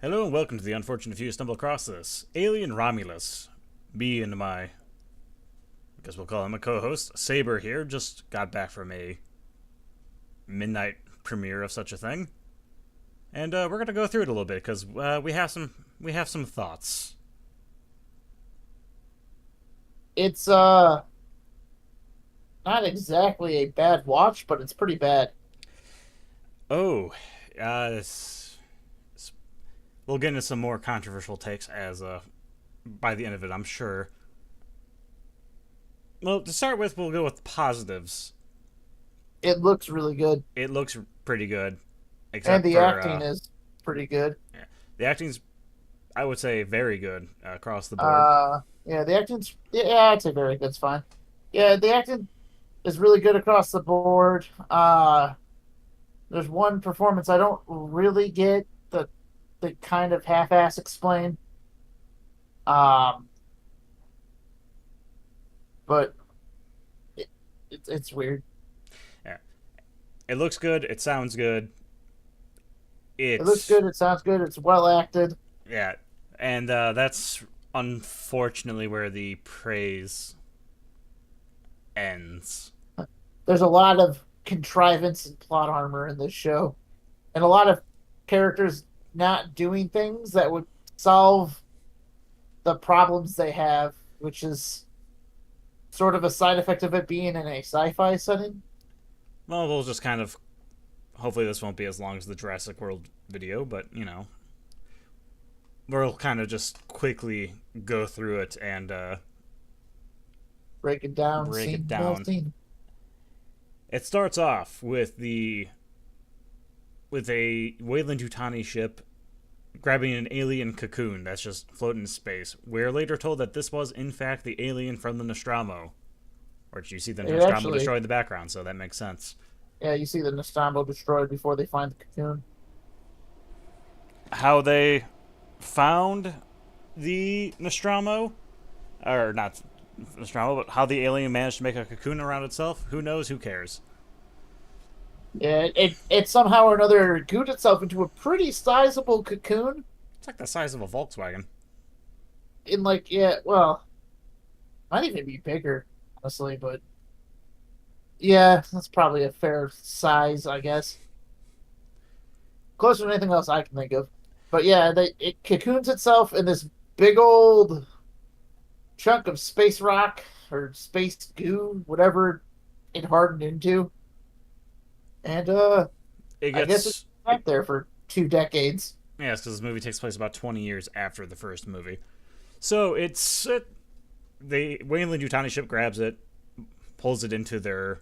Hello and welcome to the unfortunate few who stumble across this. Alien Romulus. Me and I guess we'll call him a co-host. Saber here, just got back from a midnight premiere of such a thing. And we're gonna go through it a little bit, because we have some thoughts. It's not exactly a bad watch, but it's pretty bad. Oh, it's, we'll get into some more controversial takes as by the end of it, I'm sure. Well, to start with, we'll go with positives. It looks really good, It looks pretty good, and except the for acting is pretty good. yeah. The acting's, I would say, very good across the board. Yeah, the acting's yeah, I'd say very good. It's fine. Yeah, the acting is really good across the board. There's one performance I don't really get the kind of half-ass explain. Um, but it's weird. Yeah. It looks good. It sounds good. It looks It's good. It sounds good. It's well acted. yeah, and that's unfortunately where the praise ends. There's a lot of contrivance and plot armor in this show, and a lot of characters not doing things that would solve the problems they have, which is sort of a side effect of it being in a sci-fi setting. Well, we'll just kind of hopefully this won't be as long as the Jurassic World video, but we'll kind of just quickly go through it and Break it down, break it scene by down. scene. It starts off with a Weyland-Yutani ship grabbing an alien cocoon that's just floating in space. We're later told that this was, in fact, the alien from the Nostromo. Or you see the It Nostromo actually, destroy the background, so that makes sense. yeah, you see the Nostambo destroyed before they find the cocoon. How they found the Nostromo, or not Nostromo, but how the alien managed to make a cocoon around itself, who knows, who cares? Yeah, it somehow or another gooed itself into a pretty sizable cocoon. It's like the size of a Volkswagen. In like, yeah, well, might even be bigger, honestly, but yeah, that's probably a fair size, I guess. Closer than anything else I can think of. But yeah, it cocoons itself in this big old chunk of space rock or space goo, whatever it hardened into. And It I guess it's gets. back there for 2 decades. Yes, because this movie takes place about 20 years after the first movie. So the Weyland-Yutani ship grabs it, pulls it into their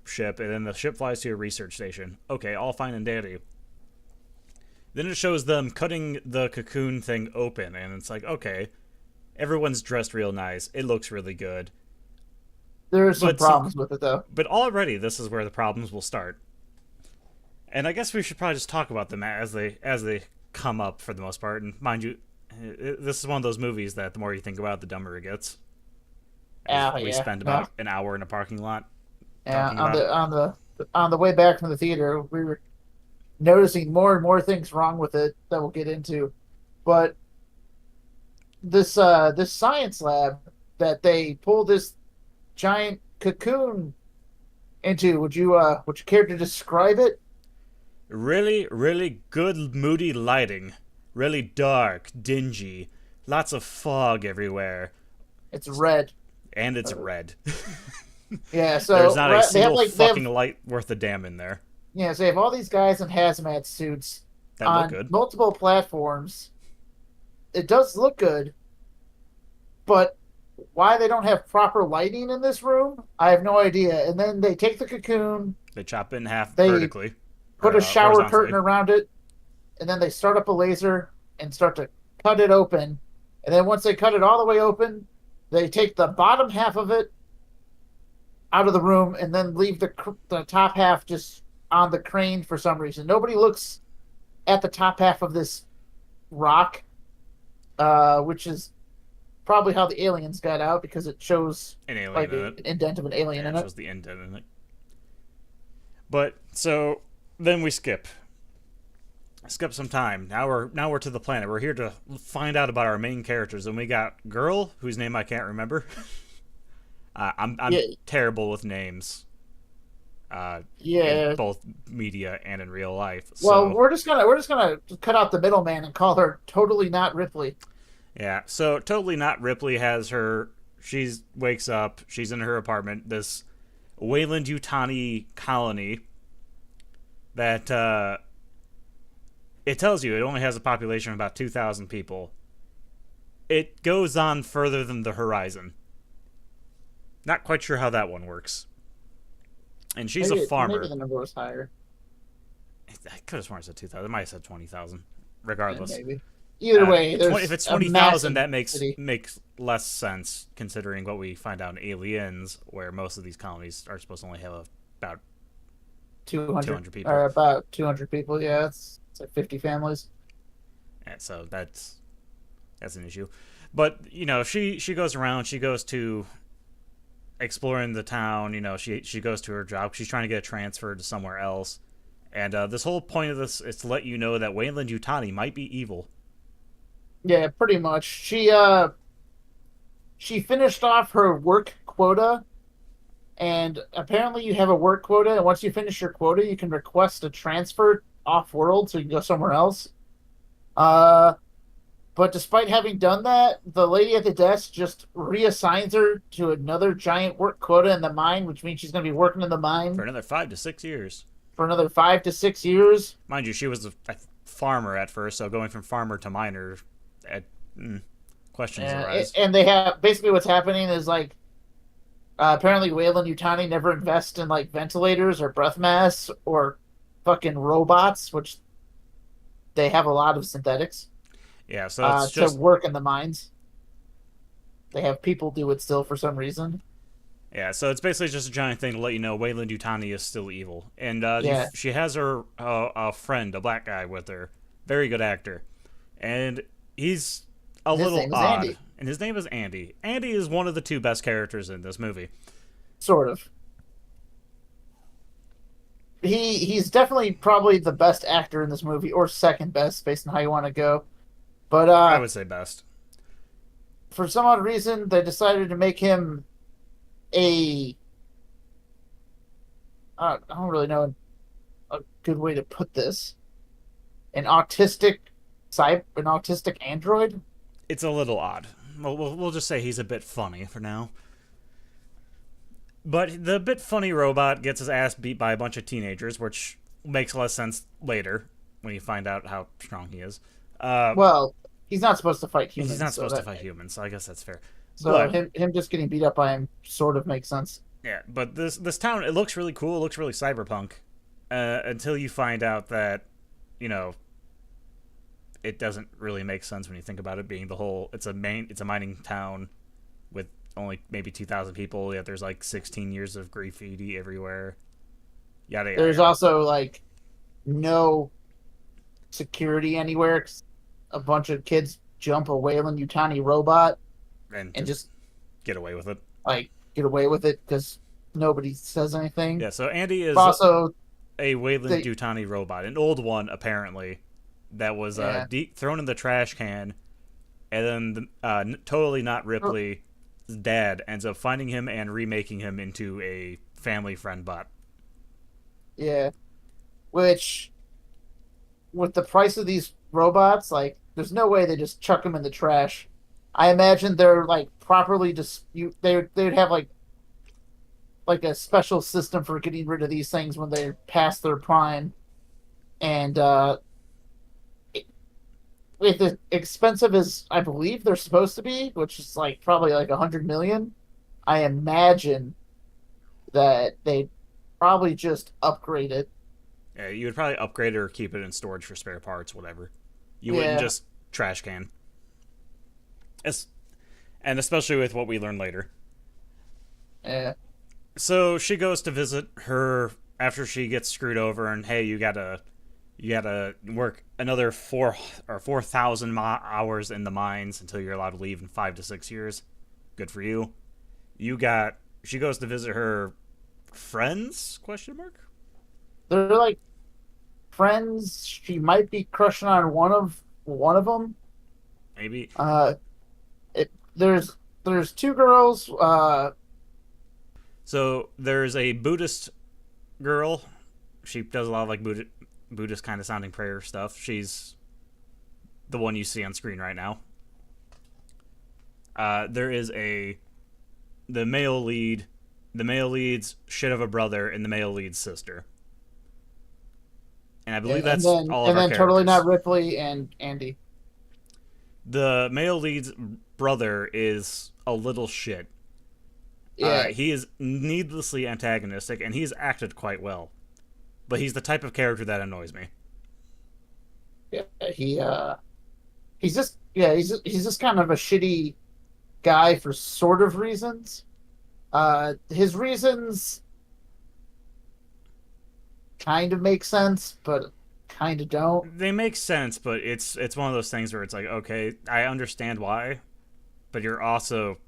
ship, and then the ship flies to a research station. Okay, all fine and dandy. Then it shows them cutting the cocoon thing open, and it's like, okay, everyone's dressed real nice. It looks really good. There are some But some problems with it though. but already this is where the problems will start. And I guess we should probably just talk about them as they come up for the most part. And mind you, this is one of those movies that the more you think about it, the dumber it gets. As Oh we yeah, spend no, about an hour in a parking lot yeah. talking On about it. the way back from the theater, we were noticing more and more things wrong with it that we'll get into. But this science lab that they pull this giant cocoon into, would you care to describe it? Really, really good moody lighting. Really dark, dingy, lots of fog everywhere, It's red. and it's Uh, red. yeah, There's so not a they have single like they have fucking light worth a damn in there. yeah, so they have all these guys in hazmat suits That look on good. multiple platforms. It does look good, but why they don't have proper lighting in this room, I have no idea. And then they take the cocoon, They chop it in half they vertically, put or a shower curtain horizontally. around it, and then they start up a laser and start to cut it open. And then once they cut it all the way open, they take the bottom half of it out of the room and then leave the top half just on the crane for some reason. Nobody looks at the top half of this rock, which is probably how the aliens got out because it shows An alien like in an it. indent of an alien Yeah, in it it. shows the indent in it. But so then we skip. skip some time. Now we're to the planet. We're here to find out about our main characters, and we got girl whose name I can't remember. I'm Yeah, terrible with names, in yeah. both media and in real life. Well, So we're just gonna cut out the middleman and call her totally not Ripley. yeah, so totally not Ripley has her. She's wakes up. She's in her apartment. This Wayland Yutani colony that it tells you it only has a population of about 2,000 people. It goes on further than the horizon. Not quite sure how that one works. And she's a Maybe farmer. the number was higher. I could have sworn it said 2,000. It might have said 20,000. Yeah, Regardless. maybe. Either way, If there's it's a 20,000, massive that makes city. makes less sense considering what we find out in Aliens, where most of these colonies are supposed to only have about 200 200 people. or about 200 people. Yeah, it's like 50 families. And so that's an issue. But she goes around. She goes to exploring the town. She goes to her job. She's trying to get transferred to somewhere else. And this whole point of this is to let you know that Wayland Yutani might be evil. Yeah, pretty much. She finished off her work quota, and apparently you have a work quota, and once you finish your quota, you can request a transfer off world so you can go somewhere else. Uh, but despite having done that, the lady at the desk just reassigns her to another giant work quota in the mine, which means she's going to be working in the For mine another 5 to 6 years. for another 5 to 6 years. Mind you, she was a farmer at first, so going from farmer to miner, at, questions arise. And they have basically what's happening is like apparently Wayland Yutani never invest in like ventilators or breath masks or fucking robots, which they have a lot of synthetics Yeah, so it's to just work in the mines. They have people do it still for some reason. yeah, so it's basically just a giant thing to let you know Wayland Yutani is still evil, and Yeah, she has her a friend, a black guy with her, very good actor, and he's a and his little name is odd, Andy. and his name is Andy. Andy is one of the two best characters in this movie. Sort of. He's definitely probably the best actor in this movie, or second best, based on how you want to go. But I would say best. for some odd reason, they decided to make him a I don't really know a good way to put this. An autistic an autistic android. It's a little odd. We'll just say he's a bit funny for now. But the bit funny robot gets his ass beat by a bunch of teenagers, which makes less sense later when you find out how strong he is. Uh, Well, he's not supposed to fight he's humans, not supposed to fight humans, so I guess that's fair. so But him just getting beat up by him sort of makes sense. yeah, but this town, it looks really cool. It looks really cyberpunk. Until you find out that, you know, it doesn't really make sense when you think about it being the whole. It's a mining town with only maybe 2,000 people. Yet there's like 16 years of graffiti everywhere. Yada yada. There's Yada. also like no security anywhere. 'Cause a bunch of kids jump a Wayland Yutani robot And and just just get away with it. like get away with it because nobody says anything. Yeah. So Andy is But also, a Wayland they, Yutani robot, an old one apparently, that was yeah, thrown in the trash can, and then totally not Ripley's dad ends up finding him and remaking him into a family friend bot. yeah. Which, with the price of these robots, like, there's no way they just chuck them in the trash. I imagine they're like properly they'd have like a special system for getting rid of these things when they're past their prime, and with as expensive as I believe they're supposed to be, which is like probably like 100 million, I imagine that they probably just upgrade it. Yeah, you would probably upgrade it or keep it in storage for spare parts, whatever. You wouldn't Yeah, just trash can. It's, and especially with what we learn later. yeah. So she goes to visit her after she gets screwed over, and hey, you gotta work another 4,000 hours in the mines until you're allowed to leave in 5 to 6 years. Good for you. She goes to visit her friends? Question mark. They're like friends. She might be crushing on one of them. Maybe. Uh, there's two girls. So there's a Buddhist girl. She does a lot of like Buddhist kind of sounding prayer stuff. She's the one you see on screen right now. There is the male lead, the male lead's shit of a brother, and the male lead's sister. And I believe And that's then all of and our then totally characters. not Ripley and Andy. The male lead's brother is a little shit. Yeah, He is needlessly antagonistic, and he's acted quite well. But he's the type of character that annoys me. yeah. He's just kind of a shitty guy for sort of reasons. His reasons kind of make sense, but kind of don't. They make sense, but it's one of those things where it's like, okay, I understand why, but you're also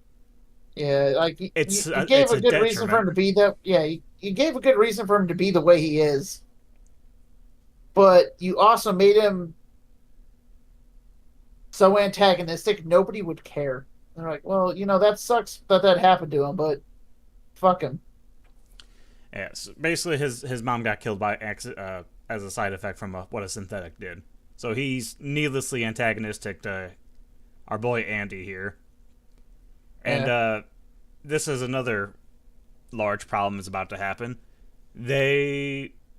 Yeah, like you gave it's a a good reason for him detriment. to be that. Yeah, you gave a good reason for him to be the way he is, but you also made him so antagonistic nobody would care. They're like, well, that sucks that happened to him, but fuck him. Yes, basically his mom got killed by as a side effect from what a synthetic did. So he's needlessly antagonistic to our boy Andy here, and Yeah, this is another large problem is about to happen.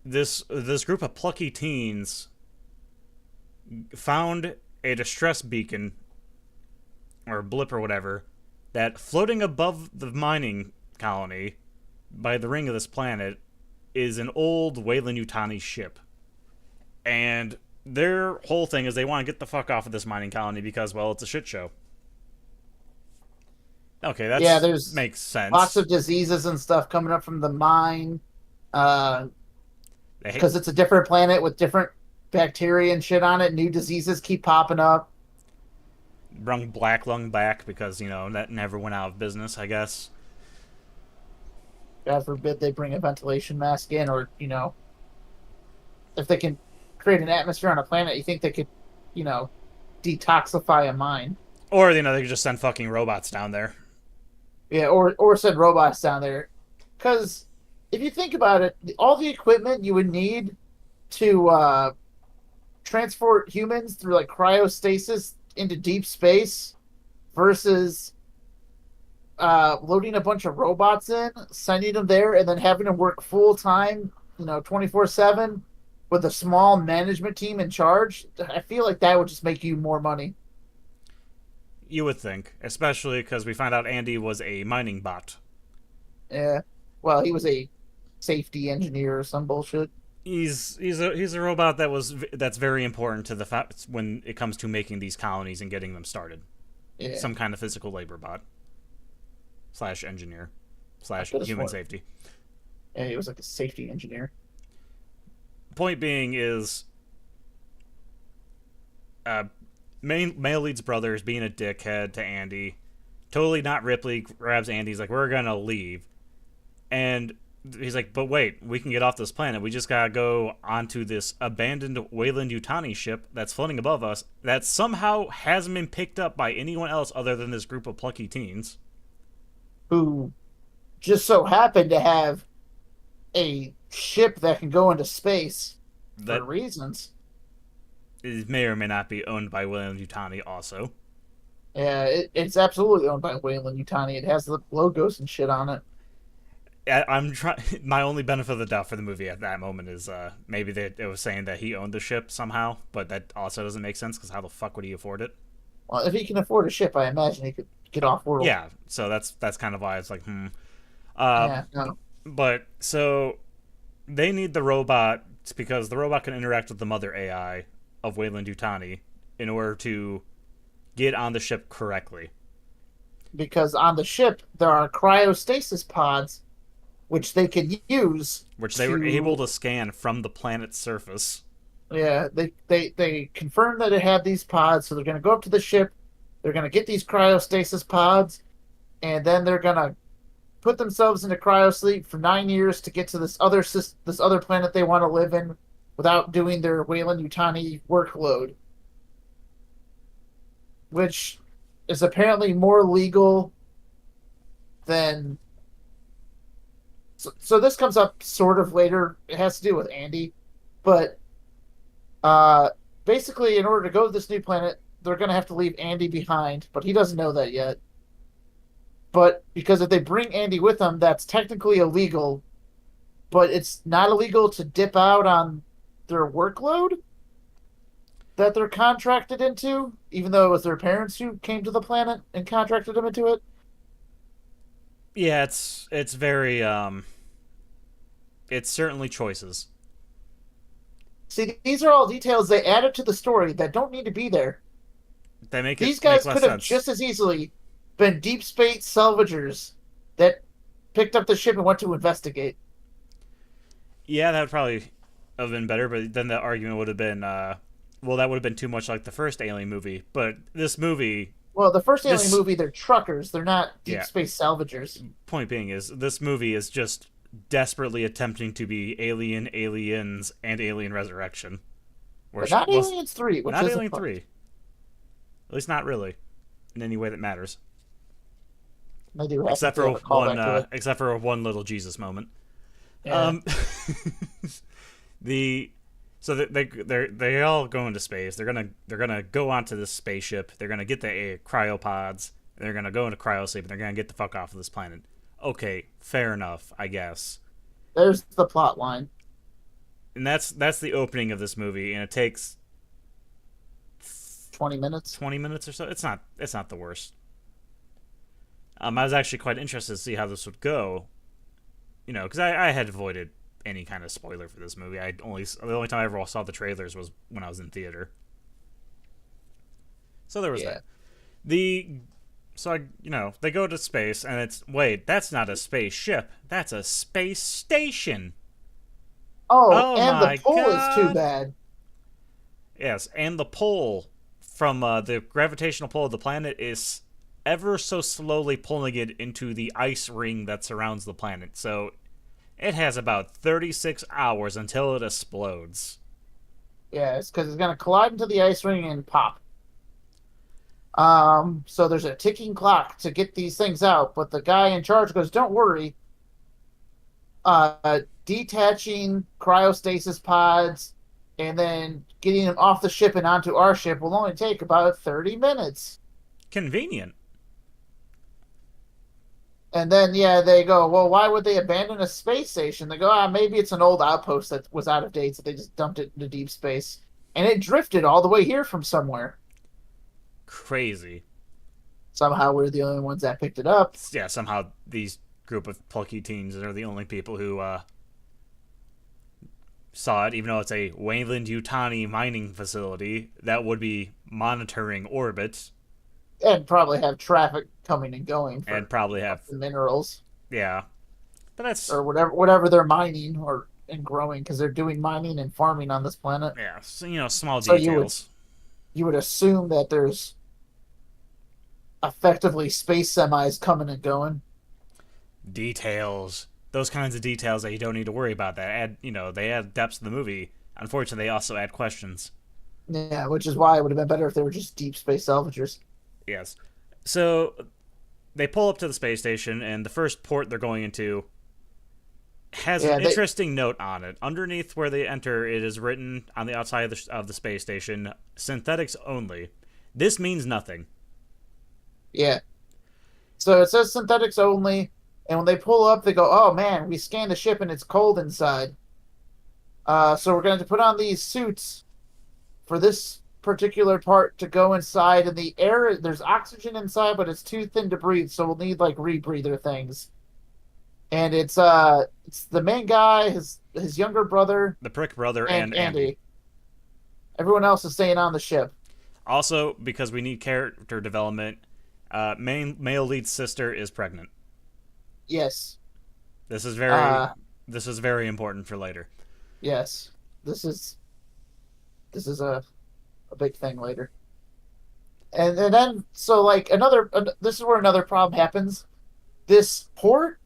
This group of plucky teens found a distress beacon or blip or whatever that floating above the mining colony by the ring of this planet is an old Weyland-Yutani ship. And their whole thing is they want to get the fuck off of this mining colony because, well, it's a shit show. Okay, that yeah. There's makes lots sense. of diseases and stuff coming up from the mine, uh, They hate, because it's a different planet with different bacteria and shit on it. New diseases keep popping up. brung Black Lung back because, that never went out of business, I guess. God forbid they bring a ventilation mask in, or if they can create an atmosphere on a planet, you think they could, you know, detoxify a mine. Or, they could just send fucking robots down there. Yeah, or send robots down there. Because if you think about it, all the equipment you would need to transport humans through like cryostasis into deep space versus loading a bunch of robots in, sending them there, and then having them work full time, 24/7 with a small management team in charge. I feel like that would just make you more money. You would think. Especially because we found out Andy was a mining bot. Yeah. Well, he was a safety engineer or some bullshit. He's a robot that's very important to the fact when it comes to making these colonies and getting them started. Yeah. Some kind of physical labor bot slash engineer I slash could have human sworn. safety. Yeah, he was like a safety engineer. Point being is, uh, male lead's brother is being a dickhead to Andy. Totally not Ripley. Grabs Andy. He's like, we're gonna leave, and he's like, but wait, we can get off this planet. We just gotta go onto this abandoned Weyland-Yutani ship that's floating above us that somehow hasn't been picked up by anyone else other than this group of plucky teens. Who just so happened to have a ship that can go into space for That reasons. is, may or may not be owned by Weyland-Yutani also. Yeah, it's absolutely owned by Wayland Yutani. It has the logos and shit on it. I'm trying. My only benefit of the doubt for the movie at that moment is maybe it was saying that he owned the ship somehow, but that also doesn't make sense because how the fuck would he afford it? Well, if he can afford a ship, I imagine he could get off world. Yeah, so that's kind of why it's like, Uh, Yeah, no. but so they need the robot because the robot can interact with the mother AI of Weyland-Yutani in order to get on the ship correctly. Because on the ship there are cryostasis pods which they can use Which they were able to. to scan from the planet's surface. Yeah, they confirmed that it had these pods, so they're going to go up to the ship. They're going to get these cryostasis pods, and then they're going to put themselves into cryosleep for 9 years to get to this other planet they want to live in without doing their Weyland-Yutani workload, which is apparently more legal than. So this comes up sort of later. It has to do with Andy, but uh, basically, in order to go to this new planet, they're going to have to leave Andy behind, but he doesn't know that yet. But because if they bring Andy with them, that's technically illegal, but it's not illegal to dip out on their workload that they're contracted into, even though it was their parents who came to the planet and contracted them into it. Yeah, it's very it's certainly choices. See, these are all details they added to the story that don't need to be there. They make it These make guys less could have sense. just as easily been deep space salvagers that picked up the ship and went to investigate. Yeah, that would probably have been better, but then the argument would have been, well, that would have been too much like the first Alien movie. But this movie, Well, the first Alien this movie, they're truckers. They're not deep yeah. space salvagers. Point being is this movie is just desperately attempting to be Alien, Aliens, and Alien Resurrection. But not Well, Aliens 3, which not is a Alien fun. 3. At least not really, in any way that matters. They do have to have a callback to it. Except for one little Jesus moment. Yeah. Um, the so they all go into space. They're gonna go onto this spaceship. They're gonna get the cryopods. They're gonna go into cryosleep. And they're gonna get the fuck off of this planet. Okay, fair enough, I guess. There's the plot line. And that's the opening of this movie, and it takes 20 minutes. 20 minutes or so. It's not the worst. I was actually quite interested to see how this would go. Because I had avoided any kind of spoiler for this movie. The only time I ever saw the trailers was when I was in theater. So there was Yeah. that. They go to space, and wait, that's not a spaceship. That's a space station. Oh, Oh and my the pull is too god. bad. Yes, and the pull from the gravitational pull of the planet is ever so slowly pulling it into the ice ring that surrounds the planet. So it has about 36 hours until it explodes. Yeah, it's because it's going to collide into the ice ring and pop. So there's a ticking clock to get these things out, but the guy in charge goes, "Don't worry. Detaching cryostasis pods and then getting them off the ship and onto our ship will only take about 30 minutes." Convenient. And then, yeah, they go, "Well, why would they abandon a space station?" They go, maybe it's an old outpost that was out of date, so they just dumped it into deep space. And it drifted all the way here from somewhere. Crazy. Somehow we're the only ones that picked it up. Yeah, somehow these group of plucky teens are the only people who saw it, even though it's a Weyland-Yutani mining facility that would be monitoring orbits. And probably have traffic coming and going for And probably have, the minerals. yeah. But that's, Or whatever they're mining or and growing, because they're doing mining and farming on this planet. yeah, so, small So details. you would assume that there's effectively space semis coming and going. Details. Those kinds of details that you don't need to worry about. They add depth to the movie. Unfortunately, they also add questions. Yeah, which is why it would have been better if they were just deep space salvagers. Yes. So they pull up to the space station, and the first port they're going into has an interesting note on it. Underneath where they enter, it is written on the outside of the space station, "Synthetics only." This means nothing. Yeah. So it says synthetics only, and when they pull up, they go, "Oh man, we scanned the ship and it's cold inside. So we're going to put on these suits for this particular part to go inside, and the air, there's oxygen inside, but it's too thin to breathe, so we'll need like rebreather things." And it's the main guy, his younger brother, The prick brother and and Andy. Everyone else is staying on the ship. Also, because we need character development, main male lead sister is pregnant. Yes. This is very important for later. Yes. This is a big thing later. And then so like this is where another problem happens. This port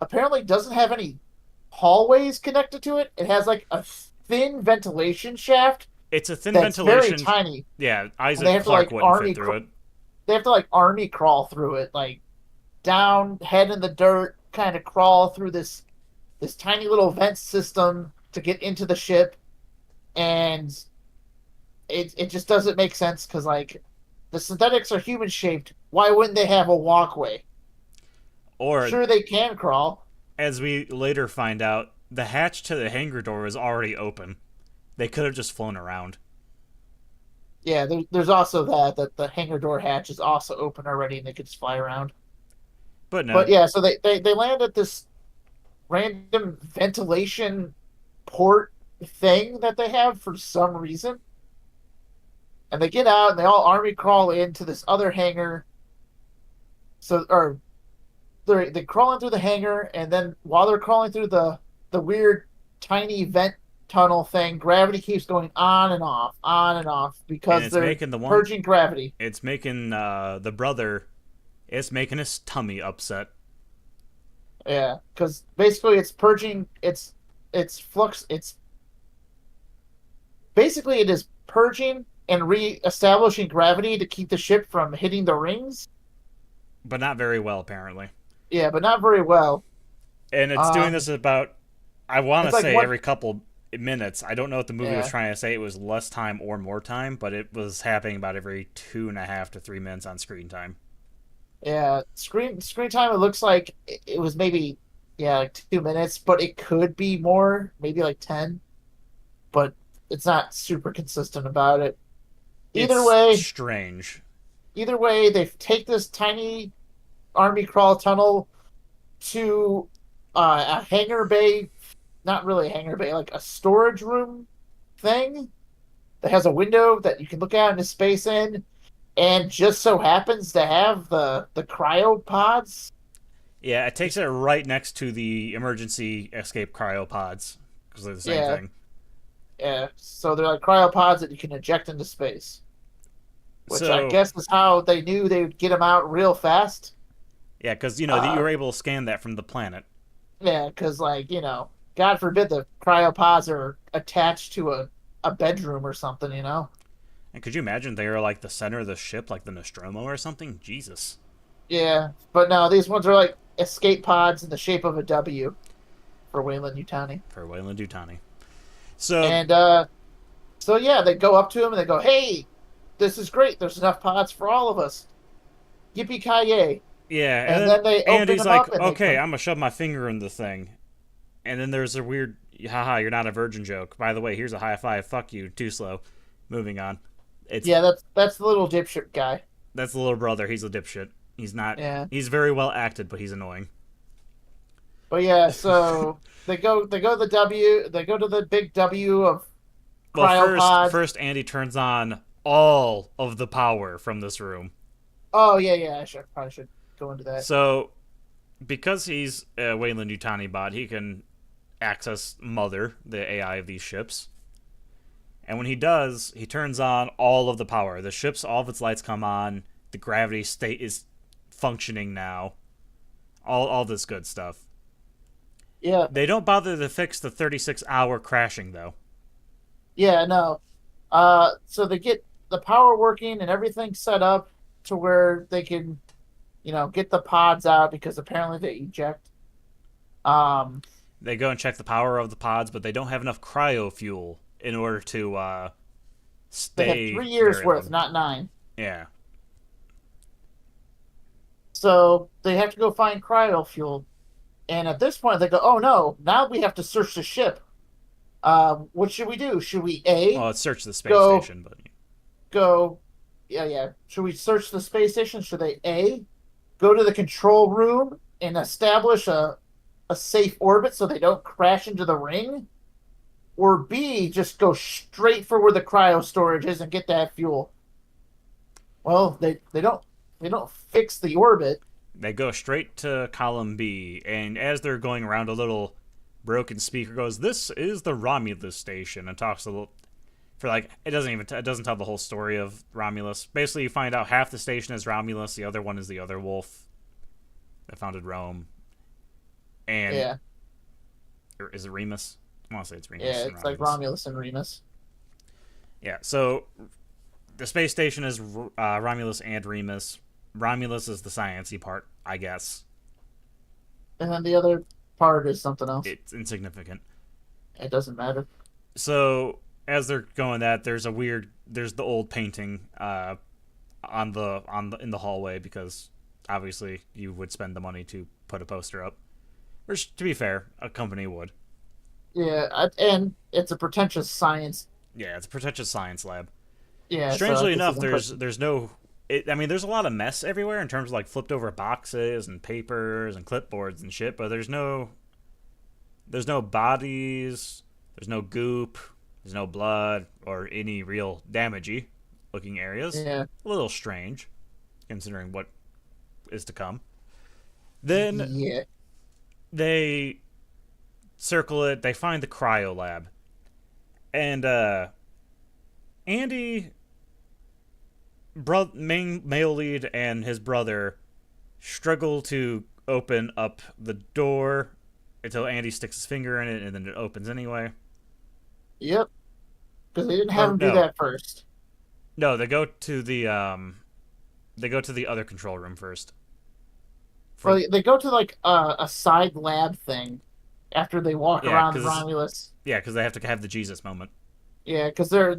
apparently doesn't have any hallways connected to it. It has like a thin ventilation shaft It's a thin that's very ventilation. tiny, Yeah, and they Isaac have to Clarke like wouldn't fit through it. they have to like army crawl through it, like down, head in the dirt, kind of crawl through this tiny little vent system to get into the ship, and it just doesn't make sense because like the synthetics are human shaped. Why wouldn't they have a walkway? Or, Sure, they can crawl. as we later find out, the hatch to the hangar door is already open. They could have just flown around. Yeah, there's also that the hangar door hatch is also open already, and they could just fly around. But But no, yeah, so they land at this random ventilation port thing that they have for some reason, and they get out and they all army crawl into this other hangar. So or they crawl in through the hangar, and then while they're crawling through the weird tiny vent tunnel thing, gravity keeps going on and off and because it's they're making the one. purging gravity. It's making the brother. It's making his tummy upset. Yeah, because basically it's purging. It's flux. It's basically it is purging and re-establishing gravity to keep the ship from hitting the rings. But not very well, apparently. Yeah, but not very well. And it's doing Um, this about, I want to it's like say, one. every couple minutes. I don't know what the movie was Yeah, trying to say. It was less time or more time, but it was happening about every 2.5 to 3 minutes on screen time. yeah. Screen time. It looks like it was maybe like 2 minutes, but it could be more, maybe like 10. But it's not super consistent about it. Either It's way, strange. they take this tiny army crawl tunnel to a hangar bay, not really a hangar bay, like a storage room thing that has a window that you can look out into space in, and just so happens to have the cryopods. Yeah, it takes it right next to the emergency escape cryopods because they're the same Yeah, thing. yeah. So they're like cryopods that you can eject into space, which I So, guess is how they knew they would get them out real fast. yeah, because, you Uh, were able to scan that from the planet. yeah, because like God forbid the cryopods are attached to a bedroom or something, you know. And could you imagine they are like the center of the ship, like the Nostromo or something? Jesus. Yeah, but no, these ones are like escape pods in the shape of a W for Wayland Utani. For Wayland Dutani. So, And so yeah, they go up to him and they go, "Hey, this is great. There's enough pods for all of us. Yippee ki yay!" yeah, and And then then they open Andy's them like, up and they okay, come. I'm gonna shove my finger in the thing. And then there's a weird, haha, you're not a virgin joke. By the way, here's a high five. Fuck you. Too slow. Moving on. It's Yeah, that's the little dipshit guy. That's the little brother. He's a dipshit. He's not. Yeah, He's very well acted, but he's annoying. but yeah, so they go to the W. They go to the big W of Well, first, cryopod. first Andy turns on all of the power from this room. Oh yeah. Probably should go into that. So, because he's a Wayland Yutani bot, he can access Mother, the AI of these ships. And when he does, he turns on all of the power. The ship's all of its lights come on. The gravity state is functioning now. All this good stuff. Yeah, They don't bother to fix the 36-hour crashing though. yeah, no. So they get the power working and everything set up to where they can, get the pods out because apparently they eject. Um, They go and check the power of the pods, but they don't have enough cryo fuel in order to they have stay 3 years very worth, long. not 9. Yeah, So they have to go find cryo fuel. And at this point, they go, "Oh no! Now we have to search the ship. What should we do? Should we well, A let's search the space go station, but go? Yeah. Should we search the space station? Should they A go to the control room and establish a safe orbit so they don't crash into the ring, or B just go straight for where the cryo storage is and get that fuel?" Well, they don't fix the orbit. they go straight to column B. And as they're going around, a little broken speaker goes, "This is the Romulus station," and talks a little for like it doesn't tell the whole story of Romulus. Basically, you find out half the station is Romulus, the other one is the other wolf that founded Rome, and Yeah, or is it Remus? I want to say it's Yeah, Remus and it's like Romulus. Romulus and Remus. Yeah, so the space station is Romulus and Remus. Romulus is the sciencey part, I guess. And then the other part is something else. It's insignificant. It doesn't matter. So as they're going that, there's the old painting in the hallway because obviously you would spend the money to put a poster up. Which, to be fair, a company would. Yeah, and it's a pretentious science. Yeah, it's a pretentious science lab. Yeah, so I Strangely can see enough, them putting. there's no. I mean, there's a lot of mess everywhere in terms of like flipped over boxes and papers and clipboards and shit, but there's no bodies, there's no goop, there's no blood or any real damagey looking areas. Yeah, A little strange, considering what is to come. Then yeah, they circle it. They find the cryo lab, and Andy, main male lead, and his brother struggle to open up the door until Andy sticks his finger in it, and then it opens anyway. yep. Because they didn't have Or him do no, that first. no, they go to the other control room first. For Well, they go to like a side lab thing after they walk yeah, around because Romulus. they have to have the Jesus moment. Yeah, because they're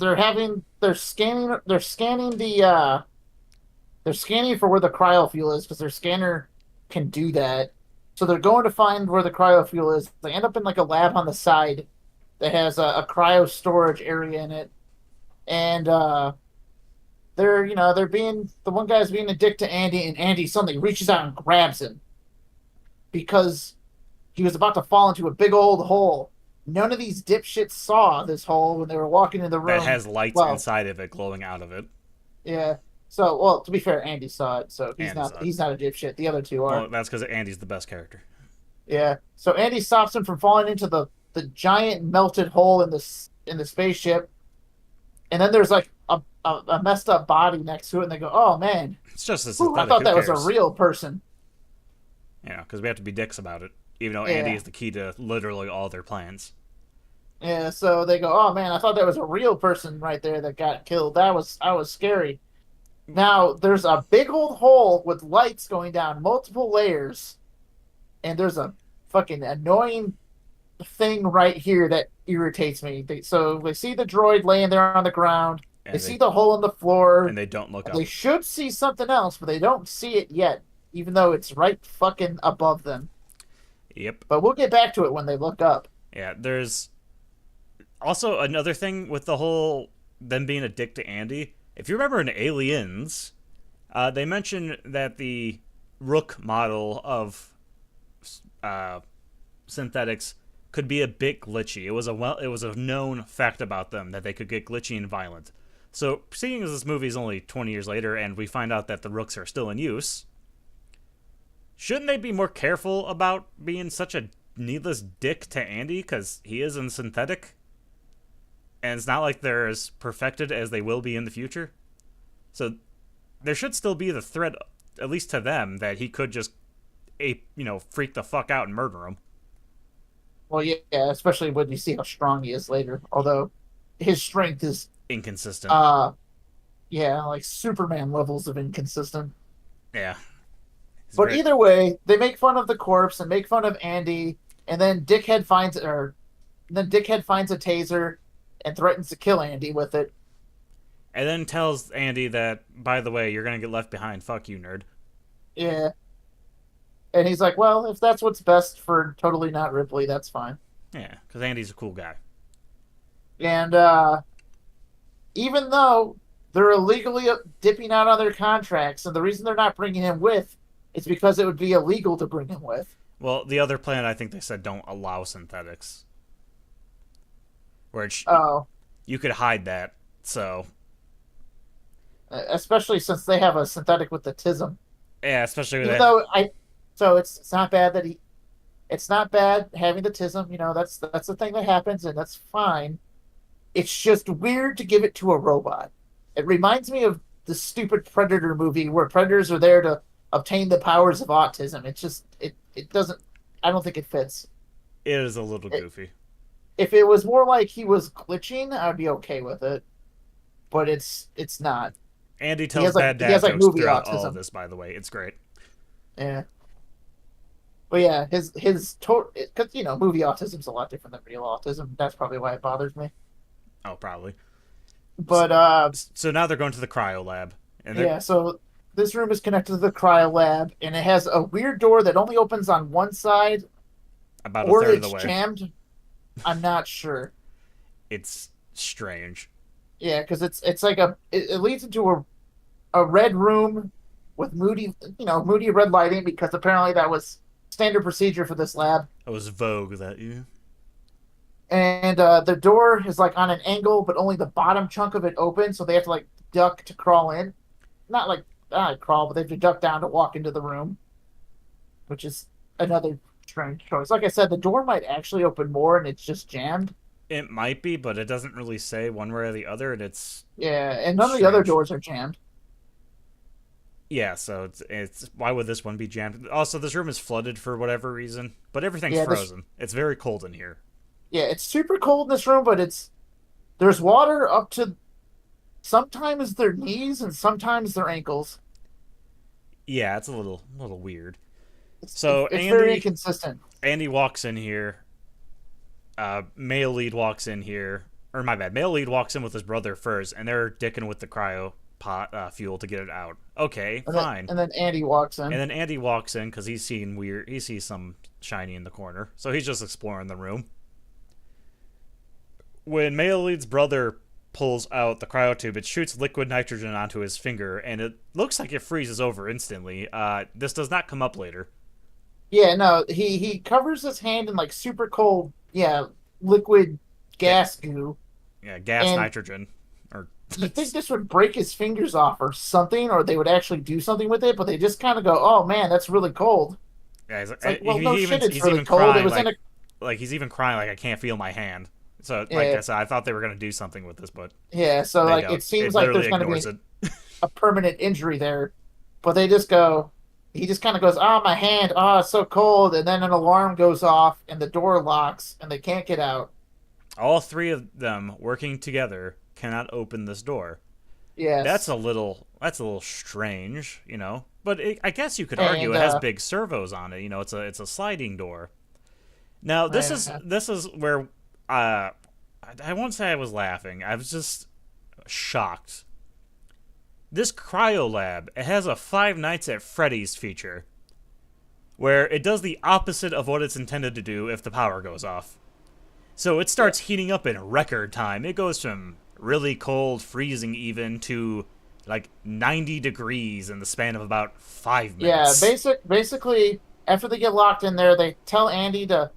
scanning for where the cryofuel is because their scanner can do that. So they're going to find where the cryofuel is. They end up in like a lab on the side that has a cryo storage area in it, and they're being the one guy's being a dick to Andy, and Andy suddenly reaches out and grabs him because he was about to fall into a big old hole. None of these dipshits saw this hole when they were walking in the That room. has lights Well, inside of it glowing out of it. yeah. So, well, to be fair, Andy saw it, so he's Andy not saw it. he's not a dipshit. The other two are. Well, that's because Andy's the best character. Yeah. So Andy stops him from falling into the giant melted hole in the spaceship, and then there's like a messed up body next to it, and they go, "Oh man, It's just a whew, I synthetic. thought Who that was a cares? real person." Because we have to be dicks about it. Even though Andy Yeah. is the key to literally all their plans. Yeah. So they go, "Oh man, I thought that was a real person right there that got killed. I was scary." Now there's a big old hole with lights going down multiple layers, and there's a fucking annoying thing right here that irritates me. So they see the droid laying there on the ground. They And see they the hole in the floor. and they don't look They up. should see something else, but they don't see it yet, even though it's right fucking above them. Yep. But we'll get back to it when they look up. Yeah, there's also another thing with the whole them being a dick to Andy. If you remember in Aliens, they mentioned that the Rook model of uh, synthetics could be a bit glitchy. It was a known fact about them that they could get glitchy and violent. So, seeing as this movie is only 20 years later and we find out that the Rooks are still in use, shouldn't they be more careful about being such a needless dick to Andy because he is in synthetic? And it's not like they're as perfected as they will be in the future. So there should still be the threat, at least to them, that he could just freak the fuck out and murder him. Well, yeah, especially when you see how strong he is later. Although his strength is, Inconsistent. yeah, like Superman levels of inconsistent. Yeah. But either way, they make fun of the corpse and make fun of Andy, and then Dickhead finds a taser and threatens to kill Andy with it. And then tells Andy that, by the way, you're gonna get left behind. Fuck you, nerd. Yeah. And he's like, well, if that's what's best for Totally Not Ripley, that's fine. Yeah, because Andy's a cool guy. And even though they're illegally dipping out on their contracts, and the reason they're not bringing him with is because it would be illegal to bring him with. Well, the other plan, I think they said don't allow synthetics. Which Oh, you could hide that, so especially since they have a synthetic with the tism. yeah, especially with Even that. though so it's not bad that it's not bad having the tism. That's the thing that happens, and that's fine. It's just weird to give it to a robot. It reminds me of the stupid Predator movie where predators are there to obtain the powers of autism. It doesn't. I don't think it fits. It is a little It, goofy. if it was more like he was glitching, I'd be okay with it. But it's not. Andy tells bad He dad has like jokes movie throughout all of autism. this, by the way. It's great. Yeah. But yeah, his total because movie autism's a lot different than real autism. That's probably why it bothers me. Oh, probably. But So now they're going to the cryo lab, and they're yeah, so this room is connected to the cryo lab, and it has a weird door that only opens on one side, about a or third of the it's way. jammed. I'm not sure. It's strange. Yeah, because it's like it leads into a red room with moody red lighting because apparently that was standard procedure for this lab. It was Vogue that you. And the door is like on an angle, but only the bottom chunk of it open, so they have to like duck to crawl in. Not like crawl, but they have to duck down to walk into the room, which is another strange choice. Like I said, the door might actually open more, and it's just jammed. It might be, but it doesn't really say one way or the other, and it's Yeah, and none of the other strange. doors are jammed. Yeah, so it's why would this one be jammed? Also, this room is flooded for whatever reason, but everything's Yeah, this frozen. It's very cold in here. yeah, it's super cold in this room, but there's water up to sometimes their knees and sometimes their ankles. Yeah, it's a little weird. It's it's, So it's very Andy inconsistent. Andy walks in here. Male lead walks in here, or my bad. Male lead walks in with his brother first, and they're dicking with the cryo pot fuel to get it out. Okay, And then fine. and then Andy walks And in. then Andy walks in because he's seen weird. He sees some shiny in the corner, so he's just exploring the room. When Male lead's brother pulls out the cryotube, it shoots liquid nitrogen onto his finger, and it looks like it freezes over instantly. This does not come up later. Yeah, no, he covers his hand in like super cold, liquid Ga- gas goo, yeah, gas and nitrogen, or you think this would break his fingers off or something, or they would actually do something with it, but they just kind of go, "Oh man, that's really cold." yeah, It's like, well, no shit, it's he's really even cold. It crying was in a like he's even crying like I can't feel my hand. So like yeah, I said, I thought they were gonna do something with this, but yeah. So they like, don't. it seems It like literally there's going to ignores be it. a permanent injury there, but they just go. He just kind of goes, "Oh, my hand, oh, it's so cold," and then an alarm goes off, and the door locks, and they can't get out. All three of them working together cannot open this door. Yes, That's a little strange, But I guess you could argue and it has big servos on it. It's a sliding door. Now uh, this is where I won't say I was laughing. I was just shocked. This cryo lab, it has a Five Nights at Freddy's feature where it does the opposite of what it's intended to do if the power goes off. So it yeah. starts heating up in record time. It goes from really cold, freezing even, to like 90 degrees in the span of about 5 Yeah, minutes. basically, after they get locked in there, they tell Andy to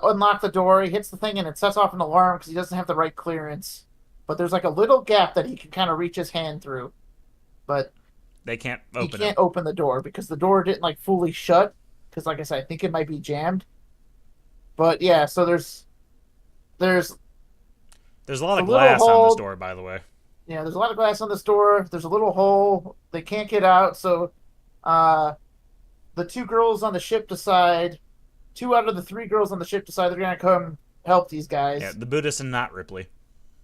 unlock the door. He hits the thing and it sets off an alarm because he doesn't have the right clearance. But there's like a little gap that he can kind of reach his hand through, but They can't he open it. can't open the door because the door didn't like fully shut. Because like I said, I think it might be jammed. But yeah, so there's There's a lot a of little glass on this hole. door, by the way. Yeah, there's a lot of glass on this door. There's a little hole. They can't get out. So, uh, the two girls on the ship decide. Two out of the three girls on the ship decide they're gonna come help these Yeah, guys. the Buddhist and not Ripley.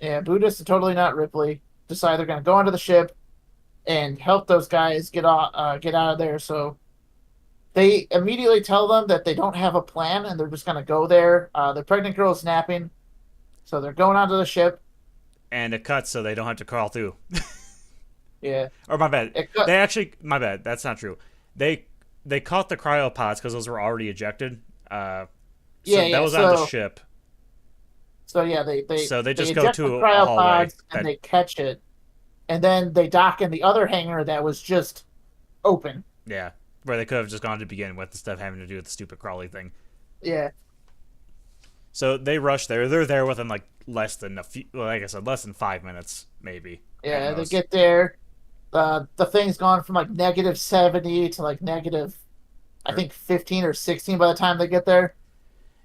Yeah, Buddhist and totally not Ripley decide they're gonna go onto the ship and help those guys get out of there. So they immediately tell them that they don't have a plan and they're just gonna go there. The pregnant girl is napping, so they're going onto the ship. And it cuts so they don't have to crawl through. Yeah, Or my bad. it cut. They actually, my bad. That's not true. They they caught the cryopods because those were already ejected. Yeah, So that yeah. was on the ship. So yeah, they they So they they just go eject the to a hallway cryopods and that they catch it, and then they dock in the other hangar that was just open. yeah, where they could have just gone to begin with instead of having to do with the stupid crawly thing. Yeah, So they rush there. They're there within like less than a few. Well, like I said, less than 5 minutes, maybe at yeah. They most. get there. The thing's gone from like -70 to like negative, I Or think 15 or 16 by the time they get there.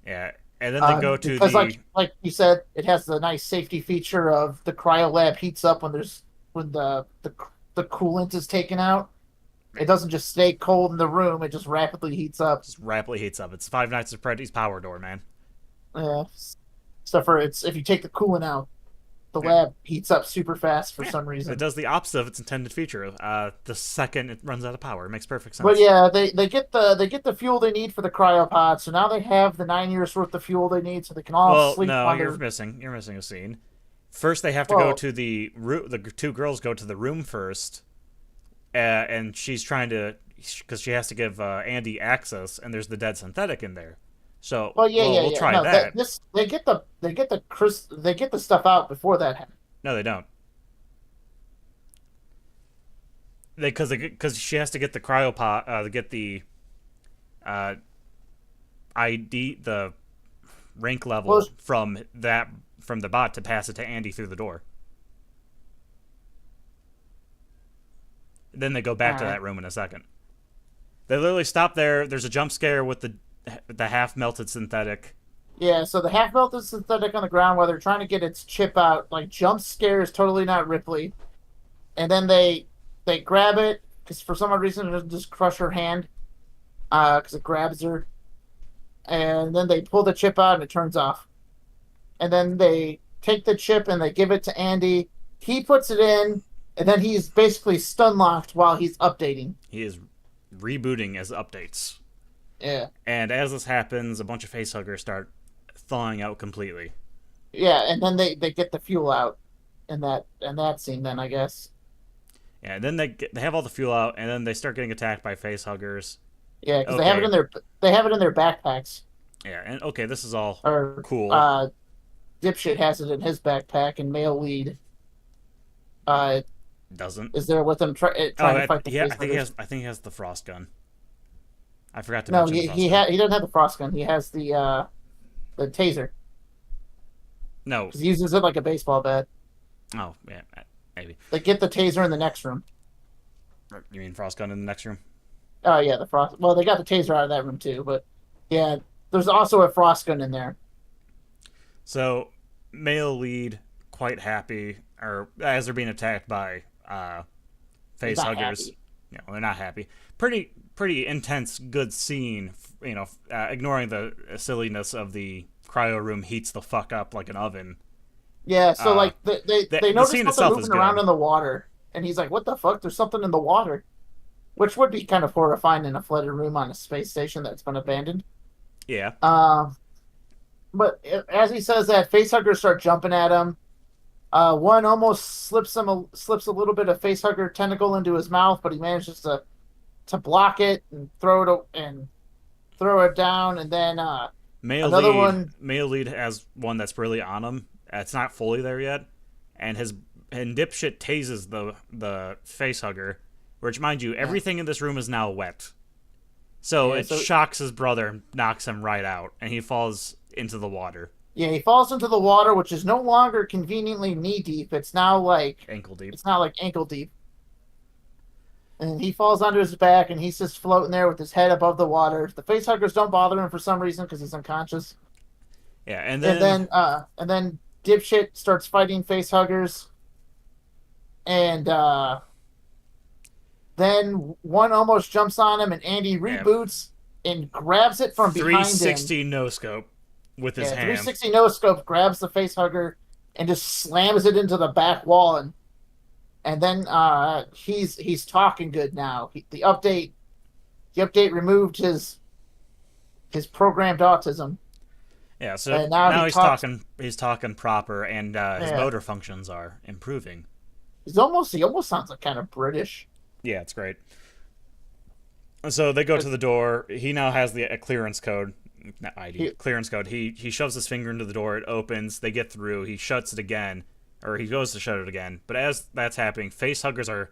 yeah, and then they go to Because the like you said, it has the nice safety feature of the cryo lab heats up when the coolant is taken out. It doesn't just stay cold in the room; it just rapidly heats up. just rapidly heats up. It's Five Nights at Freddy's power door, man. Yeah. Except for it's if you take the coolant out, the Yeah. lab heats up super fast for Yeah. some It reason. does the opposite of its intended feature. The second it runs out of power, it makes perfect But sense. yeah, they get the fuel they need for the cryopod, so now they have the 9 years worth of fuel they need, so they can all Well, sleep no, on you're their. missing. You're missing a scene. First, they have to go Well, to the room. The two girls go to the room first, and she's trying to because she has to give Andy access, and there's the dead synthetic in there. So, well, yeah, well, yeah, we'll yeah. try No, that. they get the stuff out before that happens. No, they don't. Because she has to get the cryopod, get the uh, ID, the rank Well, level from the bot to pass it to Andy through the door. Then they go all back to right. that room in a second. They literally stop there. There's a jump scare with the half melted synthetic. Yeah, so the half melted synthetic on the ground while they're trying to get its chip out, like jump scare is totally not Ripley. And then they grab it because for some odd reason it doesn't just crush her hand, because it grabs her, and then they pull the chip out and it turns off. And then they take the chip and they give it to Andy. He puts it in, and then he's basically stun locked while he's updating. He is rebooting as updates. Yeah, And as this happens, a bunch of facehuggers start thawing out completely. yeah, and then they get the fuel out in that scene. Then I guess. Yeah, and then they have all the fuel out, and then they start getting attacked by facehuggers. Yeah, because Okay, they have it in their backpacks. yeah, and okay, this is all Or cool. Dipshit has it in his backpack, and male lead uh Doesn't. is there with him Oh, trying to fight the yeah, face huggers. I think he has the frost gun. I forgot to No, mention the frost gun. he doesn't have the frost gun. He has the taser No. because he uses it like a baseball bat. Oh, yeah, maybe. They get the taser in the next room. You mean frost gun in the next room? Oh yeah, the frost. Well, they got the taser out of that room too, but yeah, there's also a frost gun in there. So, male lead quite happy, or as they're being attacked by He's face not huggers. happy. They're not happy. Pretty intense, good scene. Ignoring the silliness of the cryo room heats the fuck up like an oven. Yeah, so Uh, like they the notice scene something itself is moving around good. in the water, and he's like, "What the fuck? There's something in the water," which would be kind of horrifying in a flooded room on a space station that's been abandoned. Yeah, Um, but as he says that, facehuggers start jumping at him. One almost slips a little bit of facehugger tentacle into his mouth, but he manages to block it and throw it down, and then another one. male lead has one that's really on him. It's not fully there yet, and his and dipshit tases the face hugger, which mind you, Yeah, everything in this room is now wet. So yeah, it so shocks his brother and knocks him right out, and he falls into the water, yeah, he falls into the water, which is no longer conveniently knee deep. ankle deep. It's now like ankle deep. And he falls onto his back, and he's just floating there with his head above the water. The facehuggers don't bother him for some reason because he's unconscious. Yeah, and then And then dipshit starts fighting facehuggers, and then one almost jumps on him, and Andy yeah, reboots and grabs it from behind him. 360 no scope with his Yeah, hand. 360 no scope grabs the facehugger and just slams it into the back wall, and then he's talking good now. The update removed his programmed autism, Yeah, so and now now he talks. he's talking proper, and his Yeah, motor functions are improving. he almost sounds like kind of British. Yeah, it's great. So they go to the door. He now has the clearance code, not ID He, clearance code. He shoves his finger into the door. It opens. They get through. He shuts it again, or he goes to shut it again. But as that's happening, face huggers are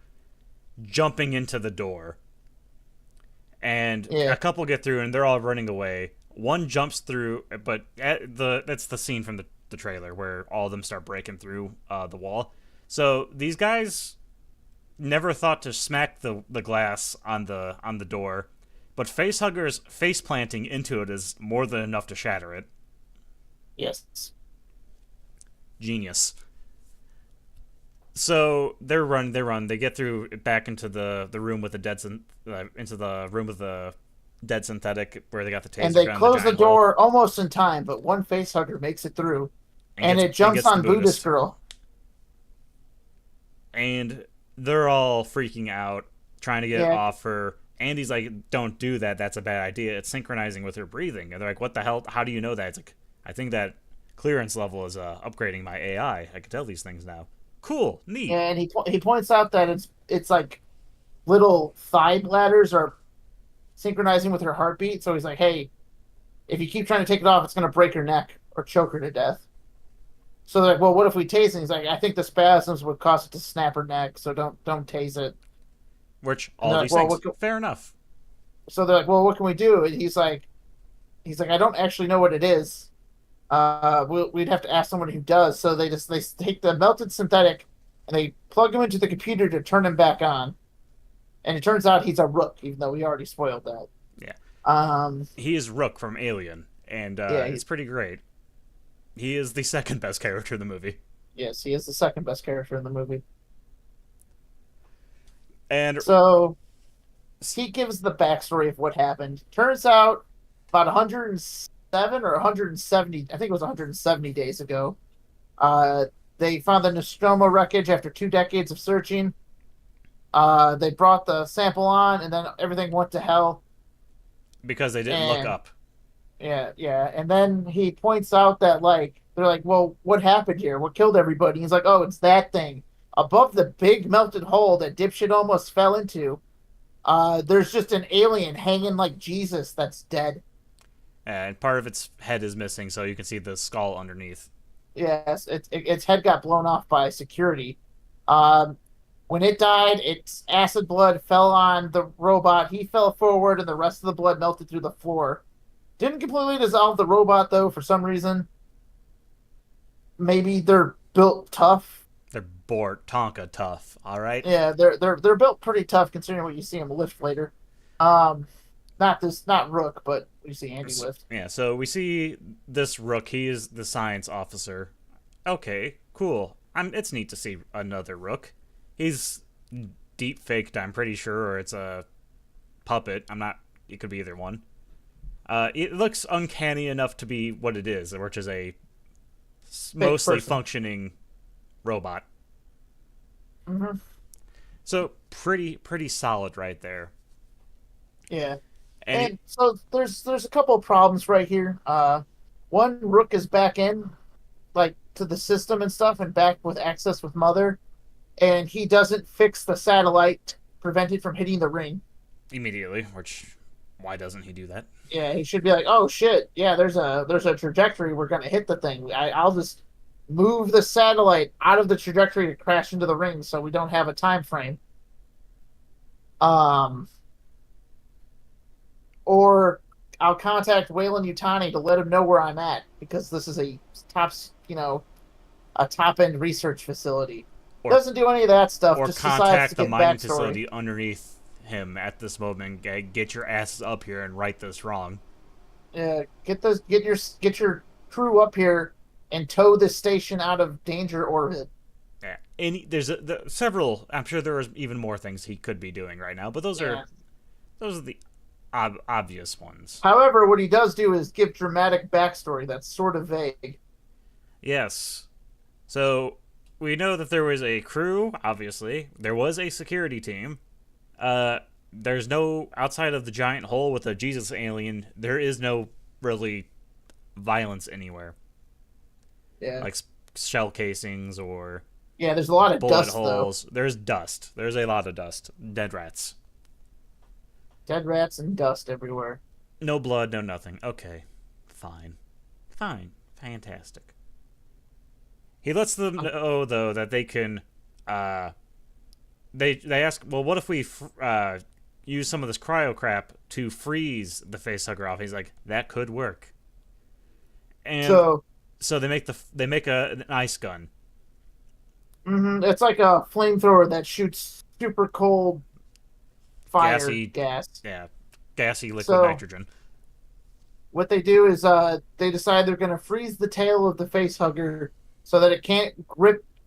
jumping into the door, and yeah, a couple get through, and they're all running away. One jumps through, but that's the scene from the trailer where all of them start breaking through the wall. So these guys never thought to smack the glass on the door, but facehuggers face planting into it is more than enough to shatter it. yes. Genius. So they run, they get through back into the room with the into the room with the dead synthetic where they got the And taser they gun, the close the giant hole. door almost in time, but one facehugger makes it through. and it and jumps gets the on Buddhist Buddhist. girl. And they're all freaking out, trying to get Yeah, off her. Andy's like, "Don't do that. That's a bad idea. It's synchronizing with her breathing." And they're like, "What the hell? How do you know that?" It's like, "I think that clearance level is upgrading my AI. I can tell these things now." Cool, neat. and he points out that it's like little thigh bladders are synchronizing with her heartbeat. So he's like, "Hey, if you keep trying to take it off, it's going to break her neck or choke her to death." So they're like, "Well, what if we tase it?" He's like, "I think the spasms would cause it to snap her neck, so don't tase it." Which And all they're like, these "Well, things, fair enough. so they're like, "Well, what can we do?" And he's like, "I don't actually know what it is. We'd have to ask someone who does." So they take the melted synthetic and they plug him into the computer to turn him back on. And it turns out he's a rook, even though we already spoiled that. Yeah, Um, he is Rook from Alien, and yeah, it's pretty great. He is the second best character in the movie. yes, he is the second best character in the movie. And So he gives the backstory of what happened. Turns out about 107 or 170, I think it was 170 days ago, uh, they found the Nostromo wreckage after 2 decades of searching. They brought the sample on, and then everything went to hell. because they didn't look And up. yeah, yeah. And then he points out that like they're like, "Well, what happened here? What killed everybody?" He's like, "Oh, it's that thing above the big melted hole that dipshit almost fell into. There's just an alien hanging like Jesus that's dead." And part of its head is missing, so you can see the skull underneath. Yes, its head got blown off by security. Um, when it died, its acid blood fell on the robot. He fell forward, and the rest of the blood melted through the floor. Didn't completely dissolve the robot though, for some reason. Maybe they're built tough. They're bored Tonka tough. All right. Yeah, they're built pretty tough considering what you see them lift later. Um, not Rook, but you see Andy lift. Yeah. So we see this Rook. He is the science officer. Okay. Cool. It's neat to see another Rook. He's deep faked. I'm pretty sure, or it's a puppet. I'm not. It could be either one. It looks uncanny enough to be what it is, which is a mostly person. functioning robot. Hmm. So pretty solid right there. Yeah. And And so there's a couple of problems right here. One, Rook is back in, like to the system and stuff, and back with access with Mother, and he doesn't fix the satellite to prevent it from hitting the ring. immediately, which why doesn't he do that? Yeah, he should be like, "Oh shit, yeah, there's a trajectory we're gonna hit the thing. I'll just move the satellite out of the trajectory to crash into the ring, so we don't have a time frame." Um, or I'll contact Wayland Utani to let him know where I'm at because this is a top, a top end research facility. Or Doesn't do any of that stuff. or Just decides to contact the get mining backstory. facility underneath him at this moment. Get your asses up here and right this wrong. Get your crew up here and tow this station out of danger orbit. Yeah. There's several. I'm sure there is even more things he could be doing right now, but Yeah. those are the obvious ones. However, what he does do is give dramatic backstory that's sort of vague. Yes. So we know that there was a crew. Obviously, there was a security team. There's no outside of the giant hole with a Jesus alien. There is no really violence anywhere, Yeah. like shell casings or Yeah, there's a lot of bullet dust though. holes. There's dust. There's a lot of dust. Dead rats. Dead rats and dust everywhere. No blood. No nothing. Okay, fine, fine, fantastic. He lets them know though that they can. They ask, well, what if we use some of this cryo crap to freeze the facehugger off? He's like, that could work. And So so they make an ice gun. it's like a flamethrower that shoots super cold fire Gassy, gas. yeah, gassy liquid So nitrogen. what they do is they decide they're going to freeze the tail of the face hugger so that it can't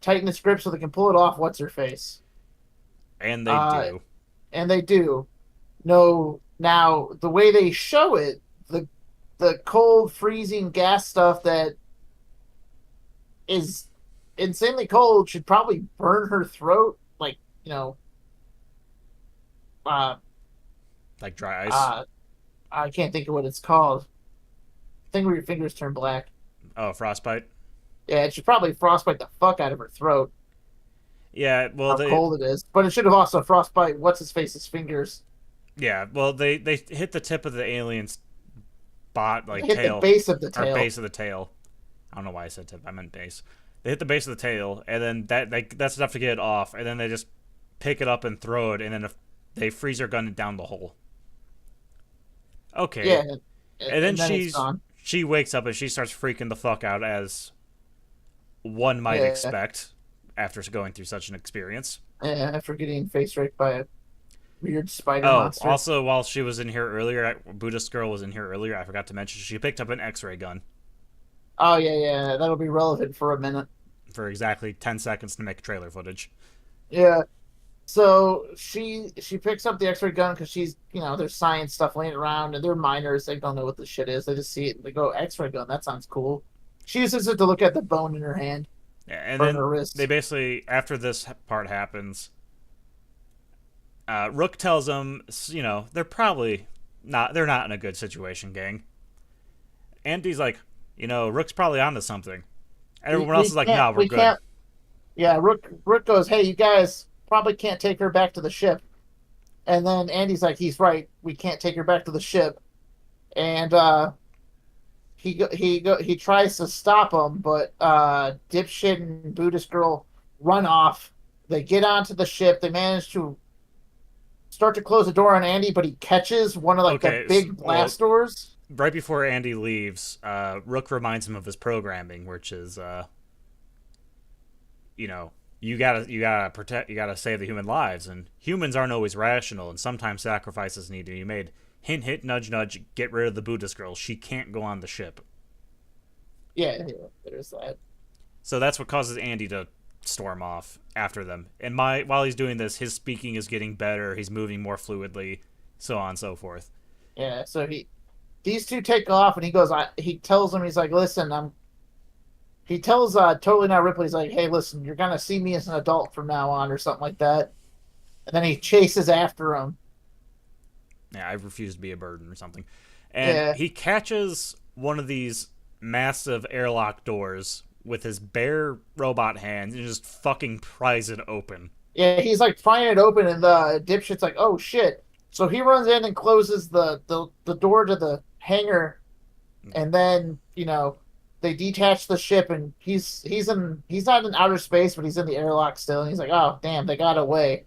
tighten its grip so they can pull it off what's her face. And they Uh, do. and they do. No, now the way they show it, the cold freezing gas stuff that is insanely cold should probably burn her throat, like you know, uh, Like dry ice. uh, I can't think of what it's called. Thing where your fingers turn black. Oh, frostbite. Yeah, it should probably frostbite the fuck out of her throat. Yeah, well How they cold it is, but it should have also frostbite what's his face's fingers. they hit the tip of the alien's bot It like hit the tail base of the or tail. base of the tail. I don't know why I said tip. I meant base. They hit the base of the tail, and then that's enough to get it off, and then they just pick it up and throw it, and then if they freeze their gun down the hole. Yeah, Okay, and then and then it's gone. she wakes up and she starts freaking the fuck out as one might Yeah, expect after going through such an experience. yeah. After getting face raped by a weird spider Oh, monster. also while she was in here earlier, Buddhist girl was in here earlier. I forgot to mention she picked up an X-ray gun Oh yeah, yeah. That'll be relevant for a minute. for exactly 10 seconds to make trailer footage. Yeah. So she picks up the X-ray gun because she's there's science stuff laying around and they're minors. They don't know what the shit is. They just see it and they go X-ray gun. That sounds cool. She uses it to look at the bone in her hand Yeah, and or in then her they wrist. basically after this part happens, Rook tells them, they're probably not. They're not in a good situation, gang. Andy's like, Rook's probably onto something. We Everyone else we is like, can't nah, we're we good. can't. Yeah, Rook goes, hey, you guys probably can't take her back to the ship. And then Andy's like, he's right. We can't take her back to the ship. And he tries to stop him, but dipshit and Buddhist girl run off. They get onto the ship. They manage to start to close the door on Andy, but he catches one of like the Okay, big well, blast doors. right before Andy leaves, Rook reminds him of his programming, which is, you know, you gotta protect, you gotta save the human lives, and humans aren't always rational, and sometimes sacrifices need to be made. Hint, hint, nudge, nudge. Get rid of the Buddhist girl. She can't go on the ship. Yeah, yeah, there's that. So that's what causes Andy to storm off after them. And while he's doing this, his speaking is getting better. He's moving more fluidly, so on and so forth. Yeah, so these two take off, and he goes. He tells him, he's like, listen, I'm. He tells totally not Ripley, he's like, hey, listen, you're gonna see me as an adult from now on, or something like that. And then he chases after him. Yeah, I refuse to be a burden or something. And Yeah, he catches one of these massive airlock doors with his bare robot hands and just fucking pries it open. yeah, he's like prying it open, and the dipshit's like, "Oh shit!" So he runs in and closes the door to the hangar, and then they detach the ship, and he's not in outer space, but he's in the airlock still, and he's like, "Oh damn, they got away."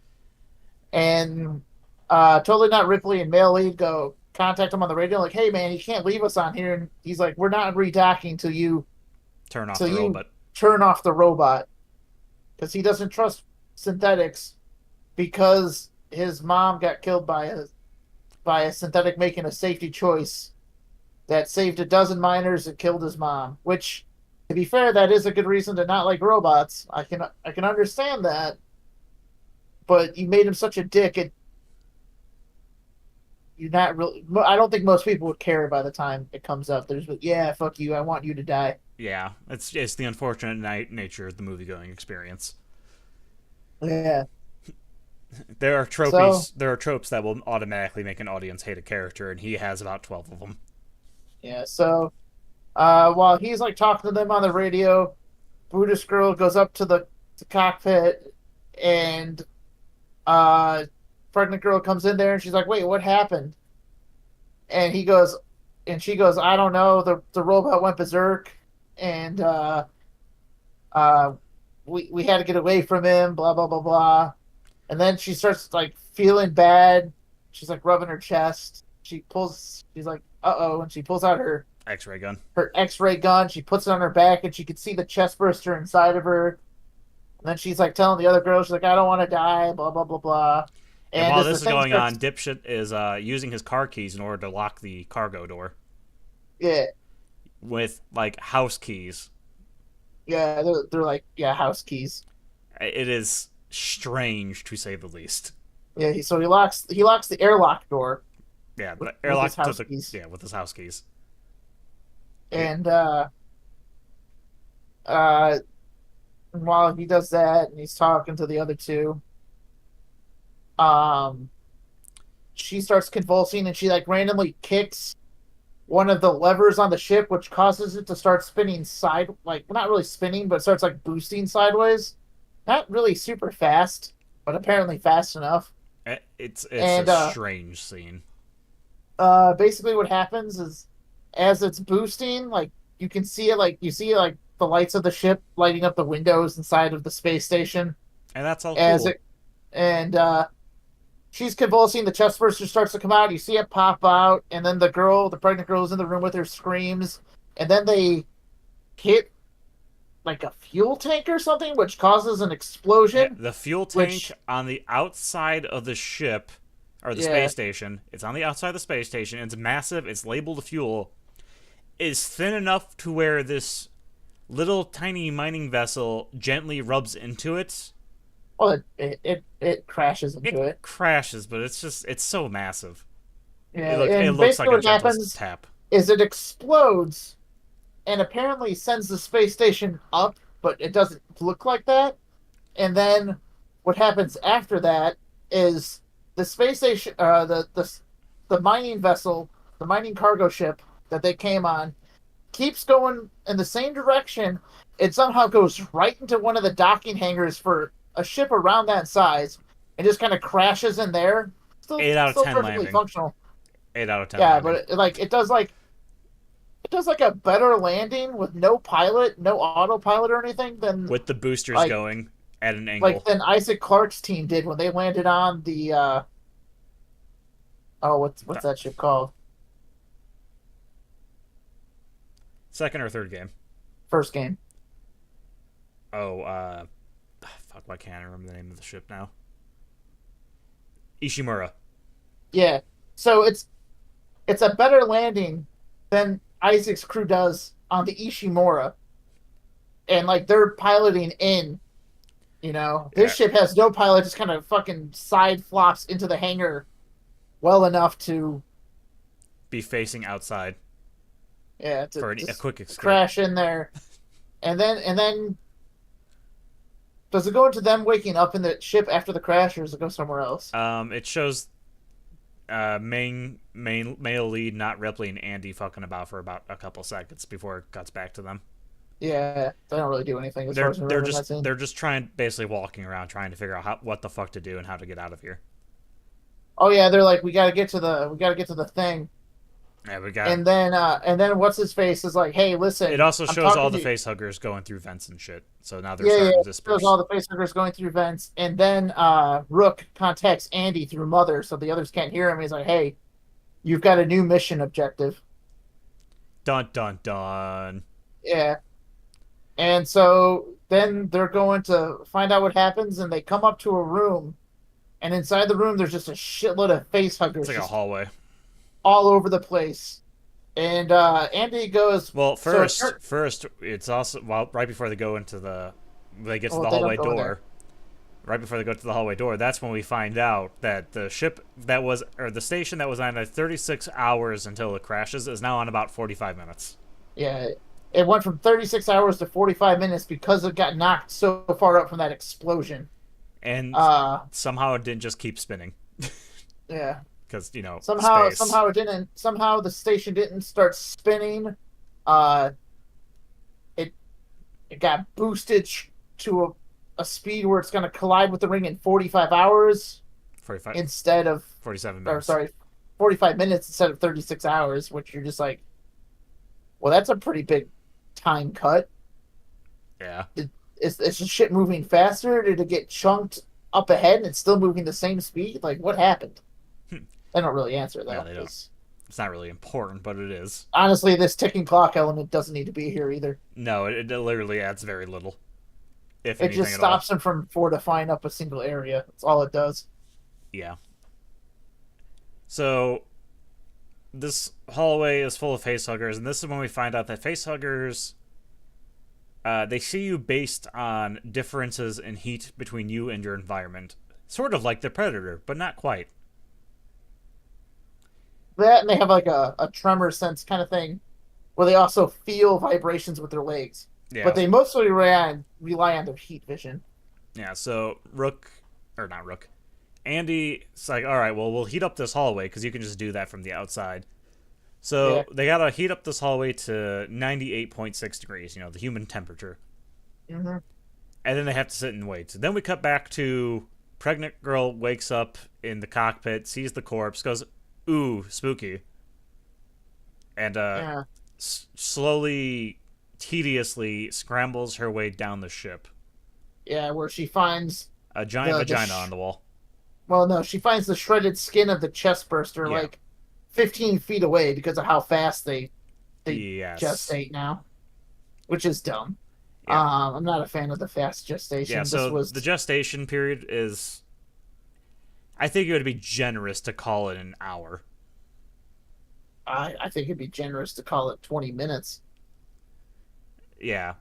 And totally not Ripley and male lead go contact him on the radio, like, "Hey man, you can't leave us on here," and he's like, "We're not redocking Turn off till the you robot. turn off the robot," because he doesn't trust synthetics because his mom got killed by a synthetic making a safety choice that saved a dozen miners and killed his mom. Which, to be fair, that is a good reason to not like robots. I can understand that, but you made him such a dick. You're not really. I don't think most people would care by the time it comes up. There's, yeah, fuck you. I want you to die. Yeah, it's the unfortunate nature of the movie going experience. Yeah. There are So tropes that will automatically make an audience hate a character, and he has about 12 of them. yeah. So while he's like talking to them on the radio, Buddhist girl goes up to the cockpit, and uh, pregnant girl comes in there, and she's like, "Wait, what happened?" And he goes, and she goes, "I don't know. The robot went berserk, and uh, we had to get away from him. Blah blah blah blah." And then she starts like feeling bad. She's like rubbing her chest. She's like, "Uh oh," and she pulls out X-ray gun. her X-ray gun. She puts it on her back, and she can see the chest burster inside of her. And then she's like telling the other girl, she's like, "I don't want to die." Blah blah blah blah. And And while as the this is thing going on, starts, Dipshit is using his car keys in order to lock the cargo door yeah, with like house keys. yeah, they're like, yeah, house keys. It is strange to say the least. Yeah, so he locks the airlock door Yeah, the with his airlock to house the keys, yeah with his house keys. and uh And while he does that, and he's talking to the other two, um, she starts convulsing, and she like randomly kicks one of the levers on the ship, which causes it to start spinning like not really spinning, but starts like boosting sideways. Not really super fast, but apparently fast enough. It's a And strange scene. basically what happens is as it's boosting, like you can see it, like you see like the lights of the ship lighting up the windows inside of the space station And that's all as cool. it and she's convulsing, the chest burster starts to come out, you see it pop out, and then the pregnant girl is in the room with her, screams, and then they hit like a fuel tank or something, which causes an Yeah, explosion. the fuel tank Which, on the outside of the ship, or the yeah, space station, it's on the outside of the space station. It's massive. It's labeled fuel. Is thin enough to where this little tiny mining vessel gently rubs into it. well, it crashes into It it. crashes, but it's so massive. Yeah, It and looks like basically a what gentle happens tap. is it explodes and apparently sends the space station up, but it doesn't look like that. And then what happens after that is the space station, the mining vessel, the mining cargo ship that they came on, keeps going in the same direction. It somehow goes right into one of the docking hangars for a ship around that size, and just kind of crashes in there. Eight out of Still ten perfectly landing. functional. 8 out of 10 Yeah, landing but it does like a better landing with no pilot, no autopilot or anything than with the boosters like going at an angle. than Isaac Clarke's team did when they landed on the oh what's that ship called? Second or third game. First game. Oh, fuck! Why can't I remember the name of the ship now? Ishimura. Yeah. So it's a better landing than Isaac's crew does on the Ishimura. And like they're piloting in, this Yeah, ship has no pilot, just kind of fucking side flops into the hangar well enough to be facing outside yeah, to for a just quick escape. crash in there. And then does it go into them waking up in the ship after the crash, or does it go somewhere else? It shows main male lead not Ripley and Andy fucking about for about a couple seconds before it cuts back to them. Yeah, they don't really do anything as far as I remember in that scene. They're just trying basically walking around trying to figure out what the fuck to do and how to get out of here. Oh yeah, they're like, we gotta get to the thing, Yeah, we got. and then what's his face is like, hey, It listen, also I'm shows all talking the to you. face huggers going through vents and shit. So now they're Yeah, yeah, starting to it shows all disperse. the facehuggers going through vents, and then Rook contacts Andy through Mother, so the others can't hear him. He's like, hey, you've got a new mission objective. Dun dun dun. Yeah, and so then they're going to find out what happens, and they come up to a room, and inside the room there's just a shitload of face It's huggers like a just hallway. all over the place. And Andy goes, Well, so first, it's also right before they go into they get to well, the they don't hallway go in there. door. Right before they go to the hallway door, that's when we find out that the ship that was, or the station that was on at 36 hours until it crashes is now on about 45 minutes. Yeah, it went from 36 hours to 45 minutes because it got knocked so far up from that explosion. And Uh, somehow it didn't just keep spinning. yeah. Because, Somehow, space. somehow it didn't. Somehow the station didn't start spinning. Uh, it it got boosted to a speed where it's going to collide with the ring in 45 hours 45, instead of, 47 or minutes. sorry, 45 minutes instead of 36 hours, which you're just like, well, that's a pretty big time cut. Yeah. Is the shit moving faster? Did it get chunked up ahead and it's still moving the same speed? Like, what happened? They don't really answer Yeah, though. they don't. 'Cause It's not really important, but it is. honestly, this ticking clock element doesn't need to be here either. No, it literally adds very little, if It just anything at all. stops them from fortifying up a single area. That's all it does. Yeah. So, this hallway is full of facehuggers, and this is when we find out that facehuggers, they see you based on differences in heat between you and your environment. Sort of like the Predator, but not quite. That and they have like a tremor sense kind of thing, where they also feel vibrations with their legs. Yeah, but they mostly rely on their heat vision. yeah. So Rook, or not Rook, Andy's like, all right, well, we'll heat up this hallway because you can just do that from the outside. Yeah. So they gotta heat up this hallway to 98.6 degrees, the human temperature, Hmm. and then they have to sit and wait. So then we cut back to pregnant girl wakes up in the cockpit, sees the corpse, goes, "Ooh, spooky," and Yeah. slowly, tediously scrambles her way down the ship. Yeah. Where she finds A giant the vagina on the wall. well, no, she finds the shredded skin of the chest burster Yeah. like 15 feet away because of how fast they Yes. gestate now, which is dumb. Yeah. I'm not a fan of the fast Yeah. gestation. This So was, the gestation period is, I think it would be generous to call it an hour. I think it'd be generous to call it 20 minutes. Yeah.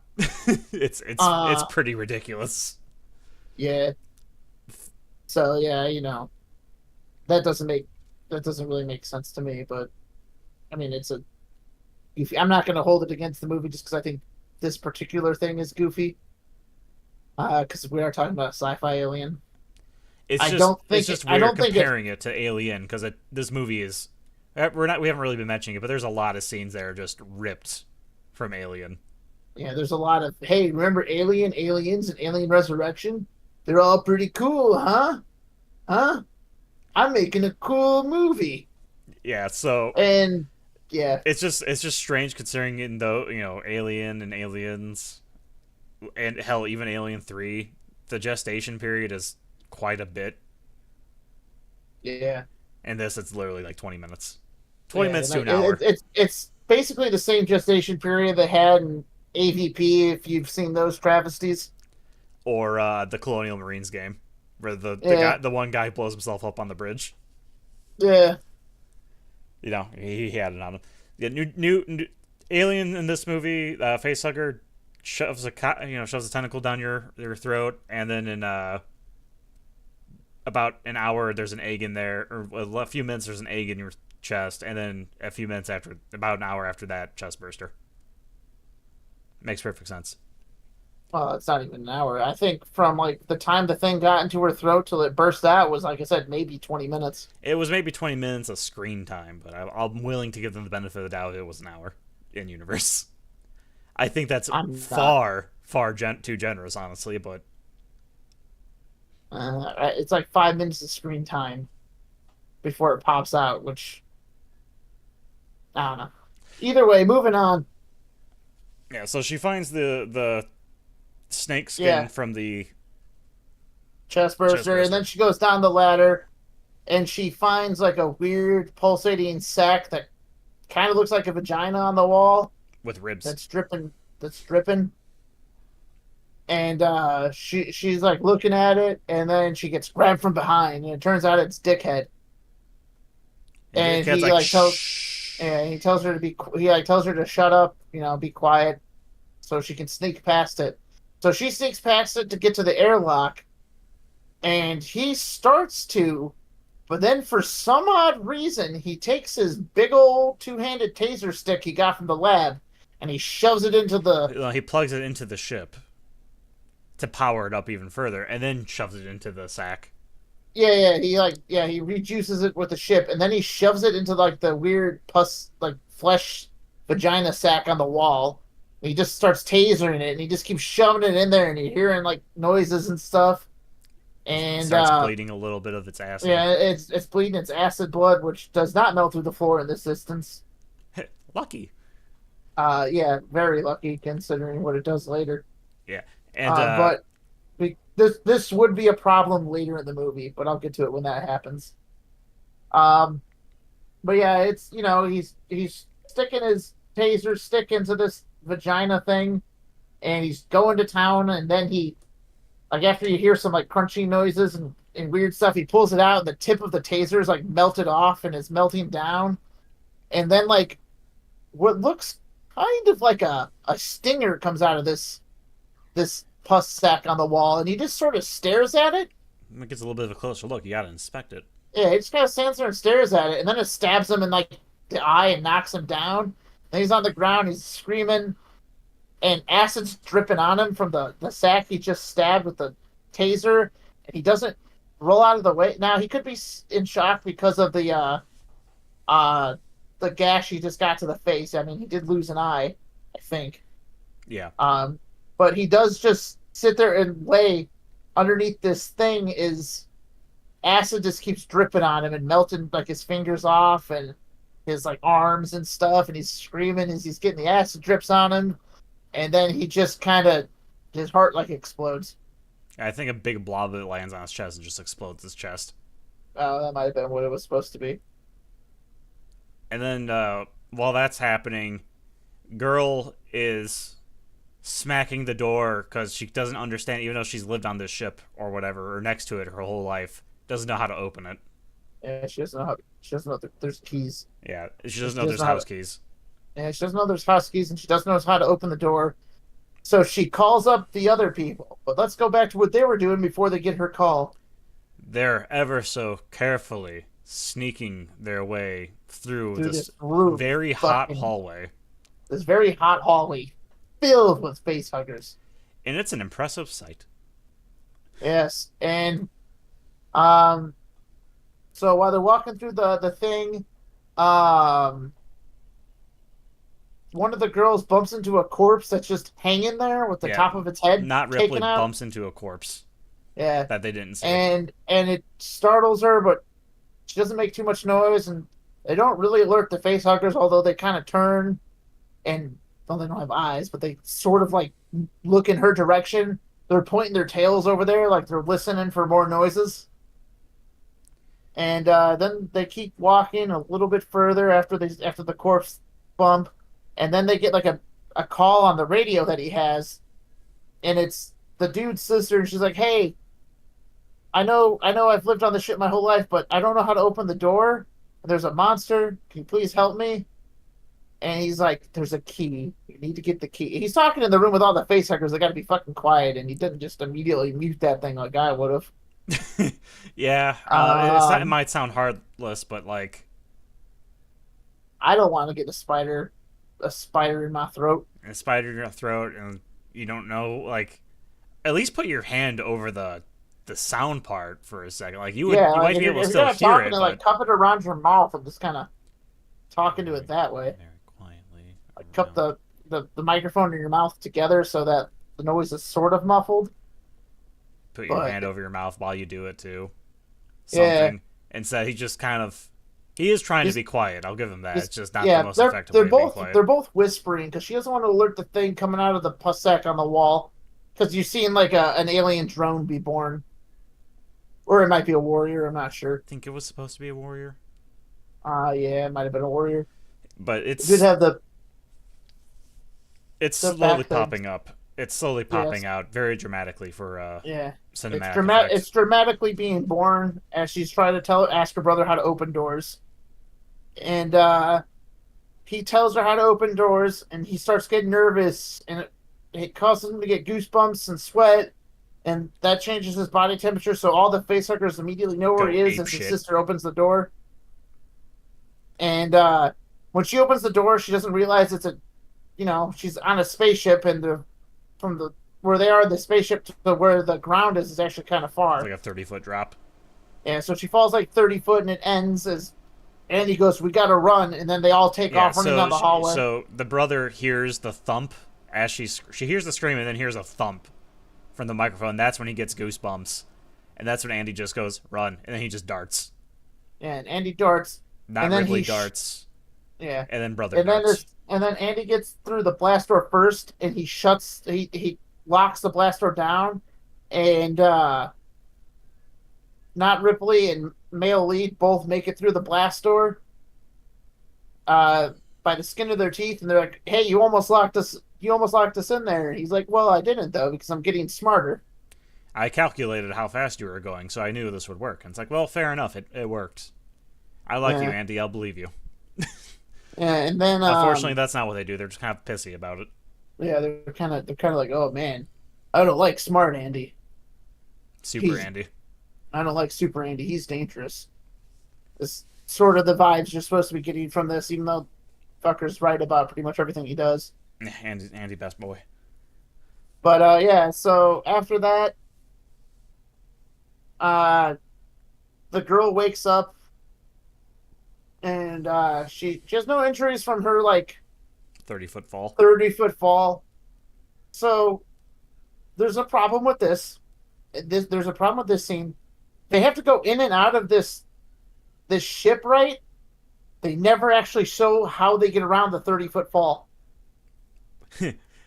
it's Uh, pretty ridiculous. yeah. So yeah, that doesn't make that doesn't really make sense to me. But I mean, it's a goofy. I'm not going to hold it against the movie just because I think this particular thing is goofy. Because we are talking about a sci-fi alien. It's I just don't it's think it, just I weird don't think it. comparing it to Alien because this movie is, we haven't really been mentioning it, but there's a lot of scenes that are just ripped from Alien. Yeah, there's a lot of, hey, remember Alien, Aliens, and Alien Resurrection? They're all pretty cool, huh? Huh? I'm making a cool movie. Yeah, so And yeah, it's just strange considering in though Alien and Aliens and hell even Alien 3, the gestation period is quite a bit, yeah, and this it's literally like 20 minutes, 20 yeah. minutes to Like an hour, it's basically the same gestation period they had in AVP. If you've seen those travesties, or the Colonial Marines game where yeah, the one guy blows himself up on the bridge. yeah, He had it on him. Yeah, new alien in this movie, facehugger shoves a tentacle down your throat, and then in about an hour there's an egg in there, or a few minutes there's an egg in your chest, and then a few minutes after, about an hour after that, chest burster. Makes perfect sense. well, it's not even an hour. I think from like the time the thing got into her throat till it burst out was, like I said, maybe 20 minutes. It was maybe 20 minutes of screen time, but I'm willing to give them the benefit of the doubt it was an hour in universe. I think that's I'm not. far too generous, honestly, but It's like 5 minutes of screen time before it pops out, which I don't know. Either way, moving on. yeah. So she finds the snake skin Yeah, from the chest chest burster, and then burster she goes down the ladder, and she finds like a weird pulsating sac that kind of looks like a vagina on the wall with ribs. that's dripping. That's dripping. And she's like looking at it, and then she gets grabbed from behind, and it turns out it's Dickhead. And And Dickhead's he like, like tells, shh. and he tells her to be, he like tells her to shut up, be quiet, so she can sneak past it. So she sneaks past it to get to the airlock, and he starts to, but then for some odd reason, he takes his big old two-handed taser stick he got from the lab, and he shoves it into the, He plugs it into the ship to power it up even further, and then shoves it into the sack. he rejuices it with the ship, and then he shoves it into like the weird pus, like flesh vagina sack on the wall. He just starts tasering it, and he just keeps shoving it in there, and you're hearing like noises and stuff. It And starts bleeding a little bit of its acid. yeah, it's bleeding its acid blood, which does not melt through the floor in this instance. Lucky. Yeah, very lucky considering what it does later. Yeah, and But this would be a problem later in the movie, but I'll get to it when that happens. Um, but yeah, it's he's sticking his taser stick into this vagina thing, and he's going to town, and then he like after you hear some like crunching noises and weird stuff, he pulls it out, and the tip of the taser is like melted off and is melting down, and then like what looks kind of like a stinger comes out of this pus sack on the wall, and he just sort of stares at it. it gets a little bit of a closer look. You gotta inspect it. Yeah, he just kind of stands there and stares at it, and then it stabs him in like the eye and knocks him down. Then he's on the ground, he's screaming, and acid's dripping on him from the sack he just stabbed with the taser, and he doesn't roll out of the way. Now he could be in shock because of uh the gash he just got to the face. I mean, he did lose an eye, I think. Yeah. But he does just sit there and lay underneath this thing. Is acid just keeps dripping on him and melting like his fingers off and his like arms and stuff, and he's screaming as he's getting the acid drips on him, and then he just kind of his heart like explodes. I think a big blob of it lands on his chest and just explodes his chest. Oh, that might have been what it was supposed to be. And then while that's happening, girl is smacking the door because she doesn't understand, even though she's lived on this ship or whatever, or next to it her whole life, doesn't know how to open it. Yeah, she doesn't know how. She doesn't know there's keys. Yeah, she doesn't know there's house keys. Yeah, she doesn't know there's house keys, and she doesn't know how to open the door. So she calls up the other people. But let's go back to what they were doing before they get her call. They're ever so carefully sneaking their way through this roof, very hot hallway. This very hot hallway filled with face huggers. And it's an impressive sight. Yes, and so while they're walking through the thing, one of the girls bumps into a corpse that's just hanging there with the top of its head Not Ripley taken out. bumps into a corpse. Yeah, that they didn't see. And it startles her, but she doesn't make too much noise, and they don't really alert the face huggers, although they kind of turn and, well, they don't have eyes, but they sort of like look in her direction. They're pointing their tails over there like they're listening for more noises. And then they keep walking a little bit further after the corpse bump, and then they get like a call on the radio that he has, and it's the dude's sister, and she's like, "Hey, I know I've lived on the ship my whole life, but I don't know how to open the door. There's a monster. Can you please help me?" And he's like, "There's a key. You need to get the key." He's talking in the room with all the face huggers. They got to be fucking quiet, and he didn't just immediately mute that thing like I would have. Yeah, it might sound heartless, but like, I don't want to get a spider in my throat. A spider in your throat, and you don't know, like, at least put your hand over the sound part for a second. Like, you might be able to still hear it. Like, cup it around your mouth and just kind of talk into it that way. Very quietly. Like, cup the microphone in your mouth together so that the noise is sort of muffled. Put your hand over your mouth while you do it too. Yeah. Instead, he just kind of... He is trying to be quiet. I'll give him that. It's just not the most effective way they're to both, be quiet. They're both whispering because she doesn't want to alert the thing coming out of the Pusek on the wall. Because you're seeing like an alien drone be born. Or it might be a warrior. I'm not sure. I think it was supposed to be a warrior. Yeah, it might have been a warrior. But it's... It did have the... It's slowly popping up. It's slowly popping out very dramatically for cinematic effects. It's dramatically being born as she's trying to ask her brother how to open doors. And he tells her how to open doors, and he starts getting nervous, and it causes him to get goosebumps and sweat, and that changes his body temperature, so all the facehuggers immediately know where he is as his sister opens the door. And when she opens the door, she doesn't realize she's on a spaceship, and from where they are, the spaceship to where the ground is actually kind of far. It's like a 30-foot drop. Yeah, so she falls like 30 foot, and it ends as Andy goes, "We gotta run," and then they all take off running down the hallway. So the brother hears the thump as she hears the scream, and then hears a thump from the microphone. That's when he gets goosebumps, and that's when Andy just goes, "Run," and then he just darts. Yeah, and Andy darts. Not Ripley darts. Yeah. And then brother darts. And then Andy gets through the blast door first, and he locks the blast door down, and not Ripley and male lead both make it through the blast door by the skin of their teeth, and they're like, "Hey, you almost locked us in there." And he's like, "Well, I didn't though, because I'm getting smarter. I calculated how fast you were going, so I knew this would work." And it's like, well, fair enough, it worked. I like you, Andy. I'll believe you. Yeah, and then unfortunately, that's not what they do. They're just kind of pissy about it. Yeah, they're kind of like, "Oh man, I don't like smart Andy. Andy. I don't like Super Andy. He's dangerous." It's sort of the vibes you're supposed to be getting from this, even though fucker's right about pretty much everything he does. Andy, best boy. But yeah, so after that, uh, the girl wakes up and she has no injuries from her like 30-foot fall. 30-foot fall. So there's a problem with this. There's a problem with this scene. They have to go in and out of this ship, right? They never actually show how they get around the 30-foot fall.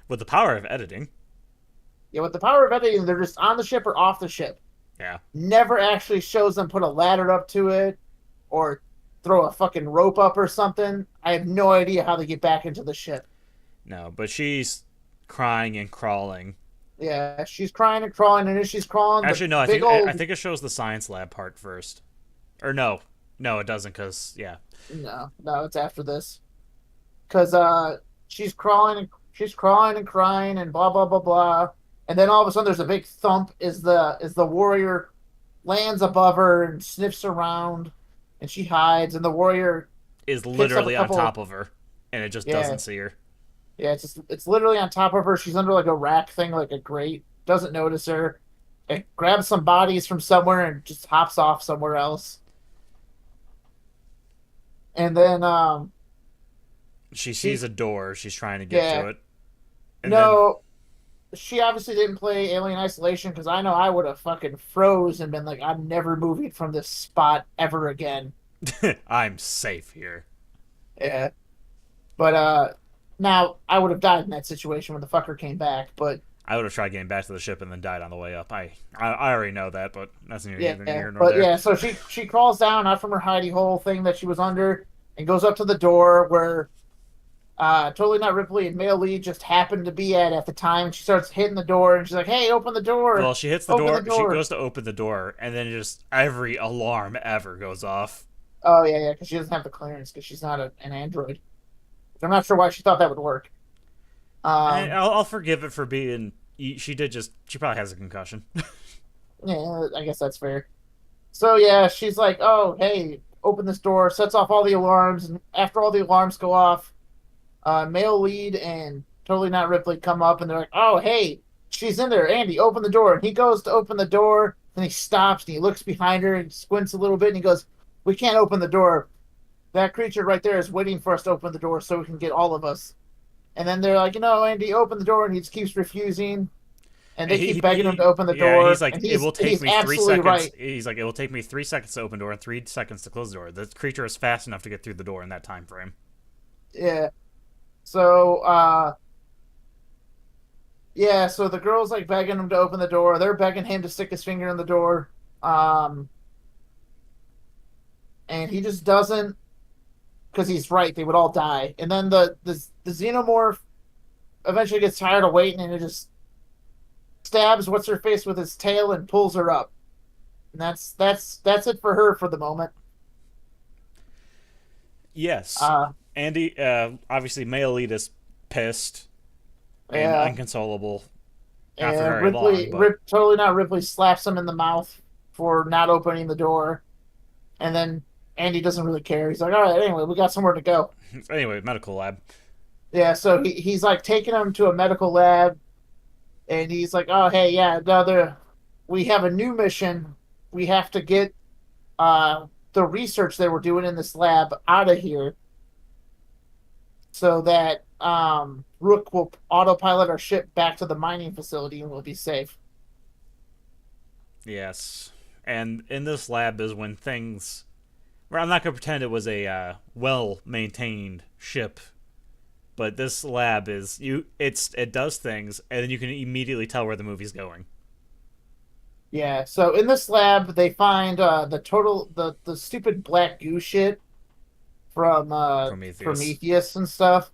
With the power of editing. Yeah, with the power of editing, they're just on the ship or off the ship. Yeah. Never actually shows them put a ladder up to it or throw a fucking rope up or something. I have no idea how they get back into the ship. No, but she's crying and crawling. Yeah, she's crying and crawling, and as she's crawling, Actually, the no. big old I think it shows the science lab part first. Or no, it doesn't. Cause yeah, no, it's after this. Because she's crawling and crying and blah blah blah blah, and then all of a sudden there's a big thump. Is the warrior lands above her and sniffs around, and she hides, and the warrior is picks up a literally on couple. top of her, and it just Yeah, doesn't see her. yeah, it's literally on top of her. She's under like a rack thing, like a grate. Doesn't notice her. It grabs some bodies from somewhere and just hops off somewhere else. And then She she sees a door. She's trying to get yeah to it, and then no, she obviously didn't play Alien Isolation because I know I would have fucking froze and been like, I'm never moving from this spot ever again. I'm safe here. Yeah, but now I would have died in that situation when the fucker came back. But I would have tried getting back to the ship and then died on the way up. I already know that, but that's neither yeah, here nor but there. yeah, so she crawls down out from her hidey hole thing that she was under and goes up to the door where Totally Not Ripley and male lead just happened to be at the time. She starts hitting the door and she's like, "Hey, open the door!" Well, she hits the Open door. the She door. goes to open the door, and then just every alarm ever goes off. Oh yeah, because she doesn't have the clearance because she's not an android. I'm not sure why she thought that would work. And Um, I'll forgive it for being. She did just. She probably has a concussion. yeah, I guess that's fair. So yeah, she's like, "Oh, hey, open this door." Sets off all the alarms, and after all the alarms go off, male lead and Totally Not Ripley come up, and they're like, "Oh, hey, she's in there. Andy, open the door." And he goes to open the door, and he stops and he looks behind her and squints a little bit, and he goes, "We can't open the door. That creature right there is waiting for us to open the door so we can get all of us." And then they're like, Andy, open the door, and he just keeps refusing. And they keep begging him to open the yeah, door. he's like, And it will take me 3 absolutely seconds. right. He's like, it will take me 3 seconds to open the door and 3 seconds to close the door. The creature is fast enough to get through the door in that time frame. Yeah. So, yeah, so the girl's like begging him to open the door. They're begging him to stick his finger in the door. And he just doesn't because he's right. They would all die. And then the xenomorph eventually gets tired of waiting and it just stabs what's her face with his tail and pulls her up. And that's it for her for the moment. Yes, Uh, Andy. Obviously, male lead is pissed and yeah. inconsolable. Not for And very long, but Totally Not Ripley slaps him in the mouth for not opening the door. And then Andy doesn't really care. He's like, all right, anyway, we got somewhere to go. anyway, medical lab. Yeah, so he's like taking him to a medical lab, and he's like, oh, hey, yeah, we have a new mission. We have to get the research they were doing in this lab out of here so that Rook will autopilot our ship back to the mining facility and we'll be safe. Yes, and in this lab is when things. Well, I'm not gonna pretend it was a well-maintained ship, but this lab is it does things, and then you can immediately tell where the movie's going. Yeah, so in this lab they find the stupid black goo shit from Prometheus. Prometheus and stuff.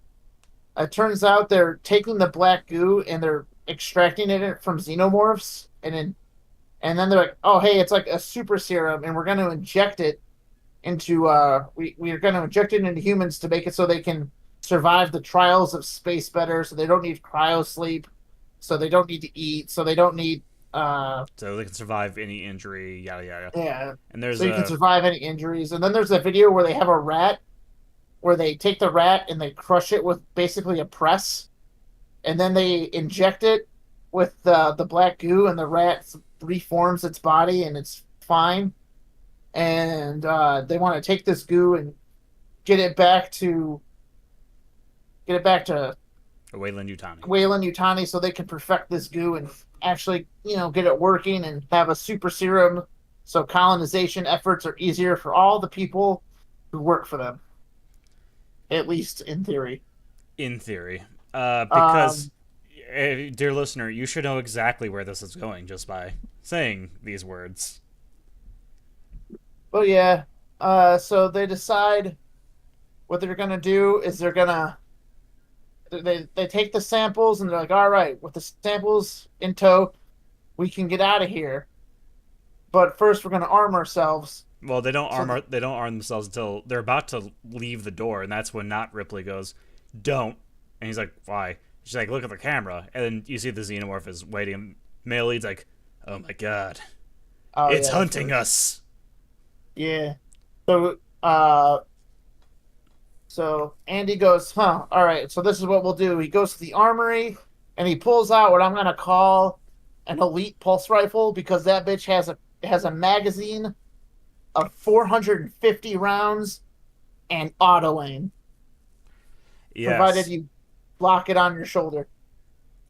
It turns out they're taking the black goo and they're extracting it from xenomorphs, and then they're like, oh hey, it's like a super serum, and we're going to inject it into we are going to inject it into humans to make it so they can survive the trials of space better, so they don't need cryo sleep, so they don't need to eat, so they don't need So they can survive any injury, yada yada. yeah, And there's so you can survive any injuries. And then there's a video where they have a rat where they take the rat and they crush it with basically a press. and then they inject it with the black goo, and the rat reforms its body, and it's fine. And they want to take this goo and get it back to get it back to Wayland Utani. Wayland Utani so they can perfect this goo and actually, get it working and have a super serum so colonization efforts are easier for all the people who work for them, at least in theory. In theory. Um, Because, dear listener, you should know exactly where this is going just by saying these words. but yeah, so they decide what they're gonna do is they take the samples and they're like, all right, with the samples in tow, we can get out of here. But first, we're gonna arm ourselves. Well, So they don't arm themselves until they're about to leave the door, and that's when Not Ripley goes, "Don't," and he's like, "Why?" She's like, "Look at the camera," and then you see the xenomorph is waiting. Male lead's like, "Oh my god, oh it's yeah, hunting us." yeah. So Andy goes, huh? All right. So this is what we'll do. He goes to the armory and he pulls out what I'm gonna call an elite pulse rifle because that bitch has a magazine of 450 rounds and auto aim, provided Yes, you lock it on your shoulder.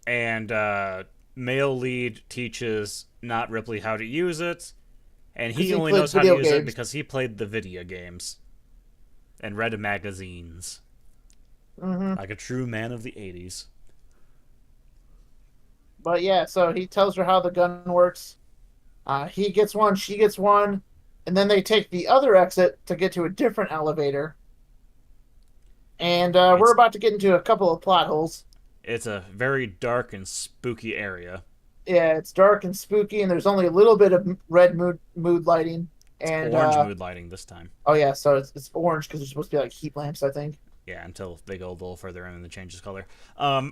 and male lead teaches Not Ripley how to use it, and Because he he only played knows how to video use it games. because he played the video games and read magazines Hmm. like a true man of the '80s. But yeah, so he tells her how the gun works. He gets one, she gets one, and then they take the other exit to get to a different elevator. And we're It's about to get into a couple of plot holes. it's a very dark and spooky area. Yeah, it's dark and spooky, and there's only a little bit of red mood lighting. It's And orange mood lighting this time. oh yeah, so it's orange because there's supposed to be like heat lamps, I think. Yeah, until they go a little further in and it changes color.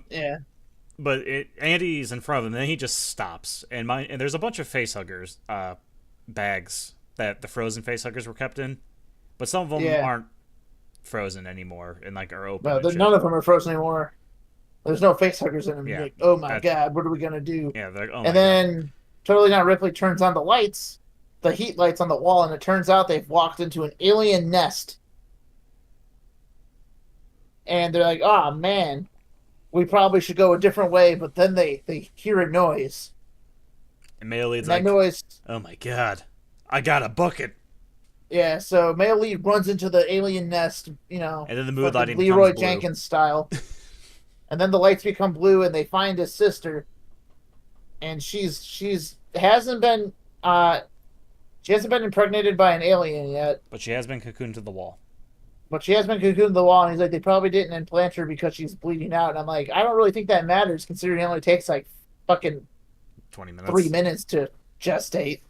Yeah, But Andy's in front of him, and then he just stops. And there's a bunch of facehuggers bags that the frozen facehuggers were kept in, but some of them yeah. aren't frozen anymore and like are open But and shit. none of them are frozen anymore. There's no face huggers in them. You're Yeah, like, oh my that's god, what are we gonna do? yeah. They're like, oh And my god. then totally not Ripley turns on the lights, the heat lights on the wall, and it turns out they've walked into an alien nest. And they're like, oh man, we probably should go a different way. But then they hear a noise, And male lead's and that like, noise, oh my god, I got a bucket. yeah. So male lead runs into the alien nest, And then the mood fucking lighting becomes Leroy blue. Jenkins style. And then the lights become blue, and they find his sister, and she's hasn't been she hasn't been impregnated by an alien yet, But she has been cocooned to the wall. but she has been cocooned to the wall. And he's like, they probably didn't implant her because she's bleeding out. And I'm like, I don't really think that matters, considering it only takes like fucking 20 3 minutes. minutes to gestate.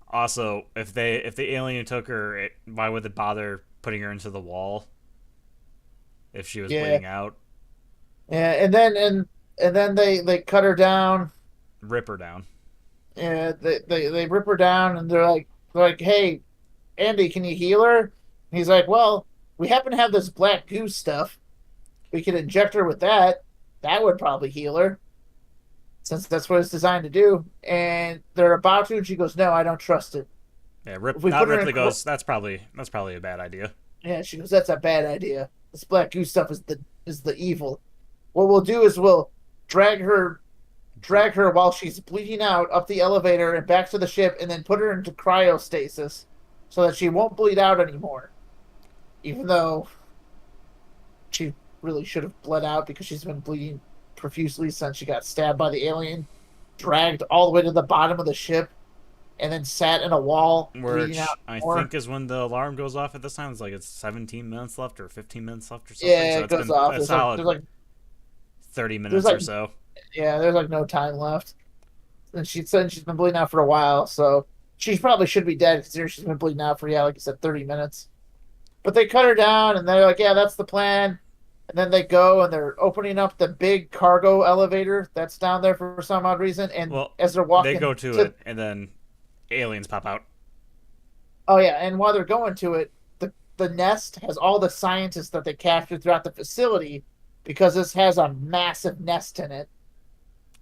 Also, if the alien took her, why would it bother putting her into the wall if she was Yeah, bleeding out? yeah, and then they cut her down. Rip her down. Yeah, they rip her down, and they're like, hey, Andy, can you heal her? And he's like, well, we happen to have this black goose stuff. We could inject her with that. That would probably heal her, since that's what it's designed to do. And they're about to, and she goes, no, I don't trust it. Yeah, If Rip. we Not put her in, Ripley goes. That's probably a bad idea. yeah, she goes, that's a bad idea. This black goose stuff is the evil. What we'll do is we'll drag her drag her while she's bleeding out up the elevator and back to the ship, and then put her into cryostasis so that she won't bleed out anymore. Even though she really should have bled out because she's been bleeding profusely since she got stabbed by the alien, dragged all the way to the bottom of the ship, and then sat in a wall bleeding Which out I more. think is when the alarm goes off at this time. It's like it's 17 minutes left or 15 minutes left or something. Yeah, So it it's goes been off. a There's like solid there's like 30 there's minutes like or so. yeah, there's like no time left. And she said she's been bleeding out for a while, so she probably should be dead considering she's been bleeding out for, yeah, like you said, 30 minutes. But they cut her down, and they're like, yeah, that's the plan. And then they go and they're opening up the big cargo elevator that's down there for some odd reason. And Well, as they're they go walking to to, it and then aliens pop out. oh yeah, and while they're going to it, the nest has all the scientists that they captured throughout the facility because this has a massive nest in it.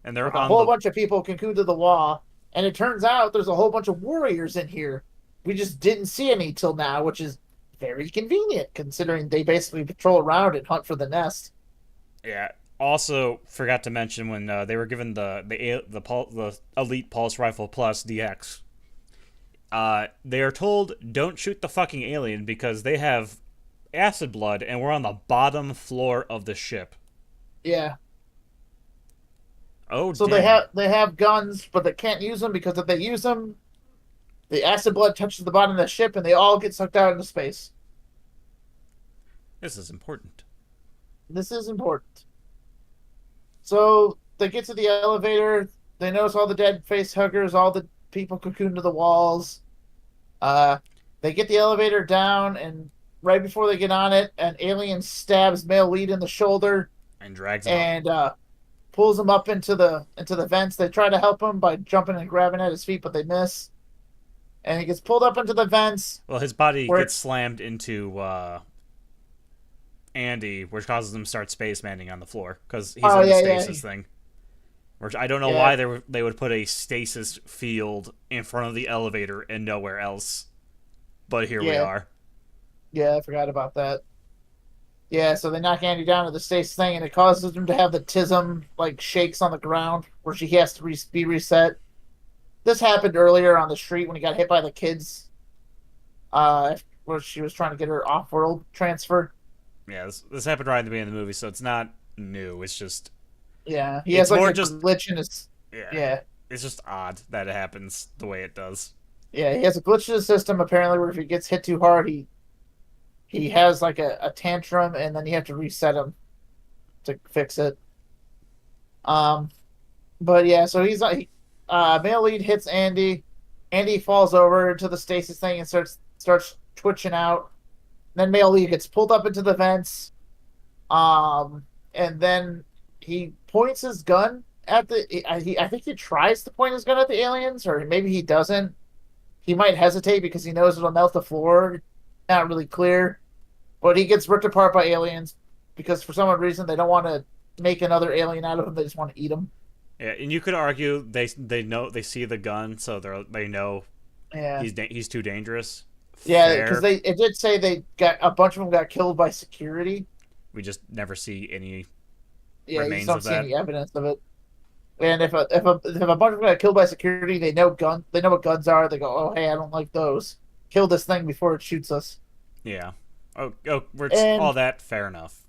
And they're Like a on whole the bunch of people cocooned to the wall, and it turns out there's a whole bunch of warriors in here. We just didn't see any till now, which is very convenient considering they basically patrol around and hunt for the nest. yeah. Also, forgot to mention when they were given the elite pulse rifle plus DX. They are told don't shoot the fucking alien because they have acid blood and we're on the bottom floor of the ship. Yeah. Oh So dang! they have guns, but they can't use them because if they use them, the acid blood touches the bottom of the ship and they all get sucked out into space. This is important. This is important. So they get to the elevator. They notice all the dead face huggers, all the people cocooned to the walls. Uh, they get the elevator down, and right before they get on it, an alien stabs male lead in the shoulder And drags him up. and pulls him up into the vents. They try to help him by jumping and grabbing at his feet, but they miss. And he gets pulled up into the vents. Well, his body Where gets slammed into Andy, which causes him to start space manning on the floor because he's oh in the yeah yeah stasis thing. Which I don't know yeah why they would put a stasis field in front of the elevator and nowhere else. But here we yeah are. yeah I forgot about that. Yeah, so they knock Andy down to the stasis thing, and it causes him to have the tism like shakes on the ground, where she has to be reset. This happened earlier on the street when he got hit by the kids, where she was trying to get her off-world transfer. Yeah, this happened right at the beginning of the movie, so it's not new. It's just Yeah, he it's has like more a just glitch in his. yeah. Yeah, It's just odd that it happens the way it does. yeah, he has a glitch in his system apparently, where if he gets hit too hard, he has like a tantrum, and then you have to reset him to fix it. Um, but yeah, so he's like, male lead hits Andy. Andy falls over into the stasis thing and starts twitching out. Then male lead gets pulled up into the vents. And then he points his gun at I think he tries to point his gun at the aliens, or maybe he doesn't. He might hesitate because he knows it'll melt the floor. Not really clear, but he gets ripped apart by aliens because for some odd reason they don't want to make another alien out of him. They just want to eat him. Yeah, and you could argue they know they see the gun, so they know Yeah, he's too dangerous. yeah, because Fair. it did say they got a bunch of them got killed by security. We just never see any Yeah, you just remains don't of see that. any evidence of it. And if a bunch of them got killed by security, they know what guns are. They go, oh hey, I don't like those. Kill this thing before it shoots us. Yeah. Oh, which all And that fair enough.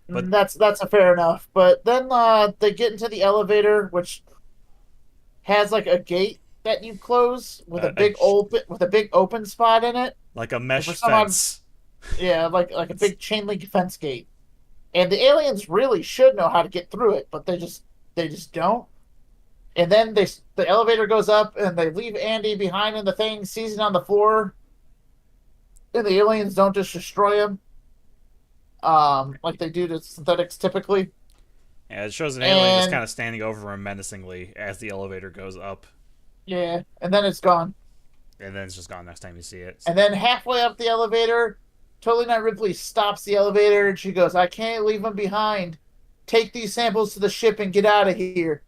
But that's a fair enough. But then they get into the elevator, which has like a gate that you close with uh, a, a big open spot in it. like a And for mesh some odd, fence. yeah, like a big chain link fence gate. And the aliens really should know how to get through it, but they just don't. And then the elevator goes up and they leave Andy behind in the thing, seizing on the floor. And the aliens don't just destroy him, like they do to synthetics typically. Yeah, it shows an alien just And kind of standing over him menacingly as the elevator goes up, yeah, and then it's gone. and then it's just gone next time you see it. And then halfway up the elevator, Totally Not Ripley stops the elevator and she goes, "I can't leave him behind. Take these samples to the ship and get out of here."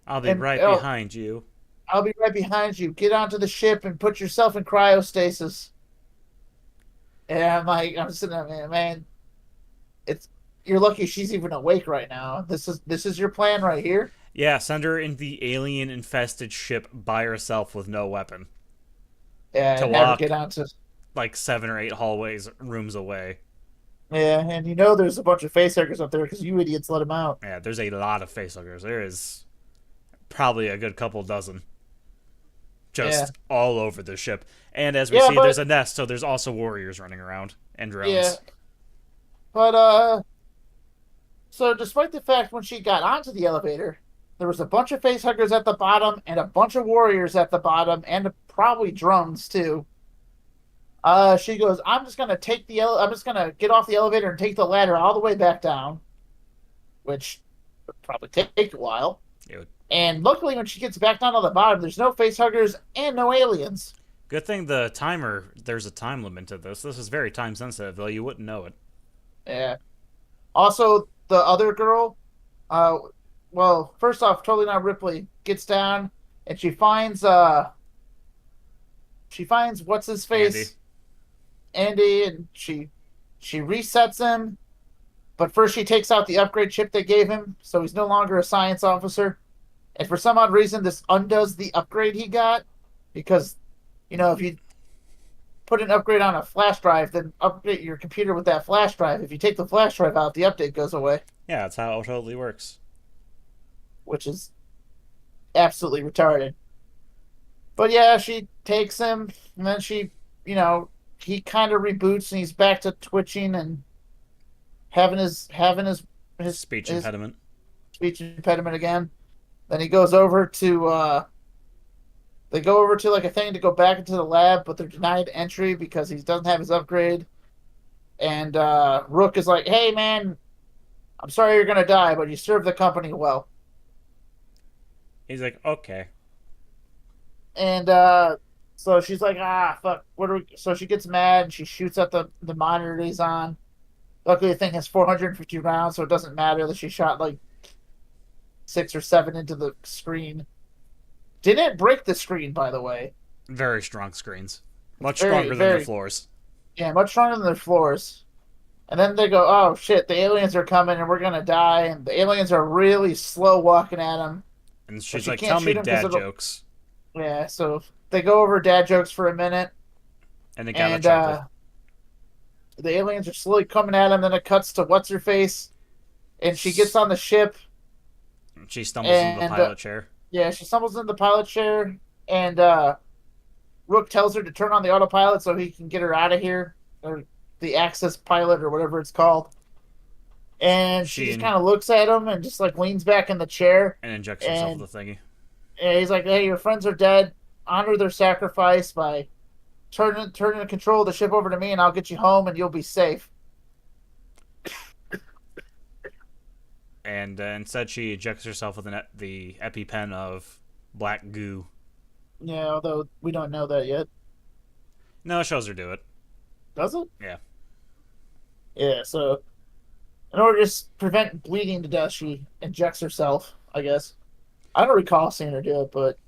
I'll be And right oh, behind you. I'll be right behind you. Get onto the ship and put yourself in cryostasis. And I'm sitting there, man. It's You're lucky she's even awake right now. This is your plan right here. Yeah, send her in the alien-infested ship by herself with no weapon Yeah, to and have her walk get onto. like 7 or 8 hallways, rooms away. Yeah, and you know there's a bunch of facehuggers up there because you idiots let them out. Yeah, there's a lot of facehuggers. There is probably a good couple dozen Yeah, just all over the ship. And as we yeah, see, but there's a nest, so there's also warriors running around and yeah, drones. but so despite the fact when she got onto the elevator, there was a bunch of facehuggers at the bottom and a bunch of warriors at the bottom and probably drones too. She goes, I'm just gonna get off the elevator and take the ladder all the way back down, which would probably take a while. It would, And luckily, when she gets back down to the bottom, there's no facehuggers and no aliens. good thing there's a time limit to this. This is very time sensitive, though you wouldn't know it. Yeah. Also, the other girl, uh, well, first off, totally not Ripley, gets down and she finds what's his Andy. face, Andy, and she resets him. But first, she takes out the upgrade chip they gave him, so he's no longer a science officer. And for some odd reason, this undoes the upgrade he got because, if you put an upgrade on a flash drive, then update your computer with that flash drive. If you take the flash drive out, the update goes away, Yeah, that's how it totally works. which is absolutely retarded. But yeah, she takes him, and then you know, he kind of reboots, and he's back to twitching and having his Speech his impediment. speech impediment again. Then he goes over to they go over to like a thing to go back into the lab, but they're denied entry because he doesn't have his upgrade. And Rook is like, "Hey man, I'm sorry you're gonna die, but you served the company well." He's like, okay. And so she's like, "Ah, fuck, what are we?" So she gets mad and she shoots at the monitor he's on. Luckily, the thing has 450 rounds, so it doesn't matter that she shot like 6 or 7 into the screen. Didn't break the screen, by the way. Very strong screens. Much Very, stronger than their very, floors. yeah, much stronger than their floors. And then they go, "Oh shit, the aliens are coming and we're gonna die." And the aliens are really slow walking at him, And but she's she like, can't tell me shoot him because dad it'll. jokes. Yeah, so they go over dad jokes for a minute, And they got a and chuckle. the aliens are slowly coming at him. Then it cuts to what's her face, and she gets on the ship, She stumbles into the and pilot chair. yeah, she stumbles in the pilot chair, and Rook tells her to turn on the autopilot so he can get her out of here, or the access pilot, or whatever it's called. And she She just kind of looks at him and just like leans back in the chair, and injects herself and with a thingy. he's like, "Hey, your friends are dead. Honor their sacrifice by turning the control of the ship over to me, and I'll get you home, and you'll be safe." And instead, she ejects herself with the EpiPen of black goo. Yeah, although we don't know that yet, No, it shows her do it. does it? Yeah. Yeah. So in order to prevent bleeding to death, she injects herself. I guess I don't recall seeing her do it, but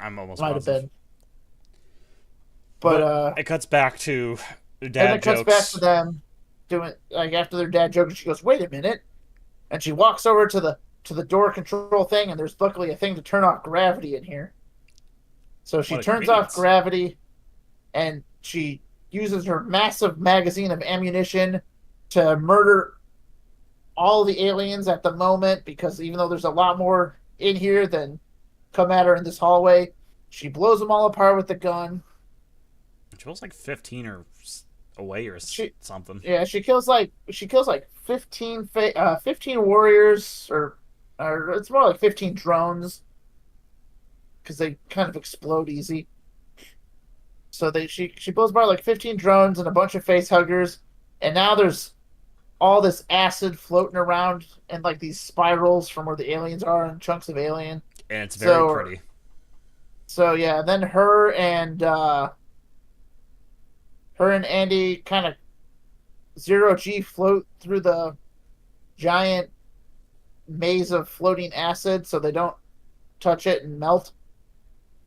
I'm almost might have positive. been. But But it cuts back to and dad it cuts back to jokes. them doing like after their dad joke, and she goes, "Wait a minute." And she walks over to the door control thing, and there's luckily a thing to turn off gravity in here. So she What a turns off convenience. gravity, and she uses her massive magazine of ammunition to murder all the aliens at the moment. Because even though there's a lot more in here than come at her in this hallway, she blows them all apart with the gun. She was like 15 or away or She something. Yeah, she kills like 15 warriors, or it's more like 15 drones because they kind of explode easy. So she blows by like 15 drones and a bunch of face huggers, and now there's all this acid floating around and like these spirals from where the aliens are and chunks of alien. And it's very So pretty. so yeah, then her and Andy kind of zero G float through the giant maze of floating acid so they don't touch it and melt.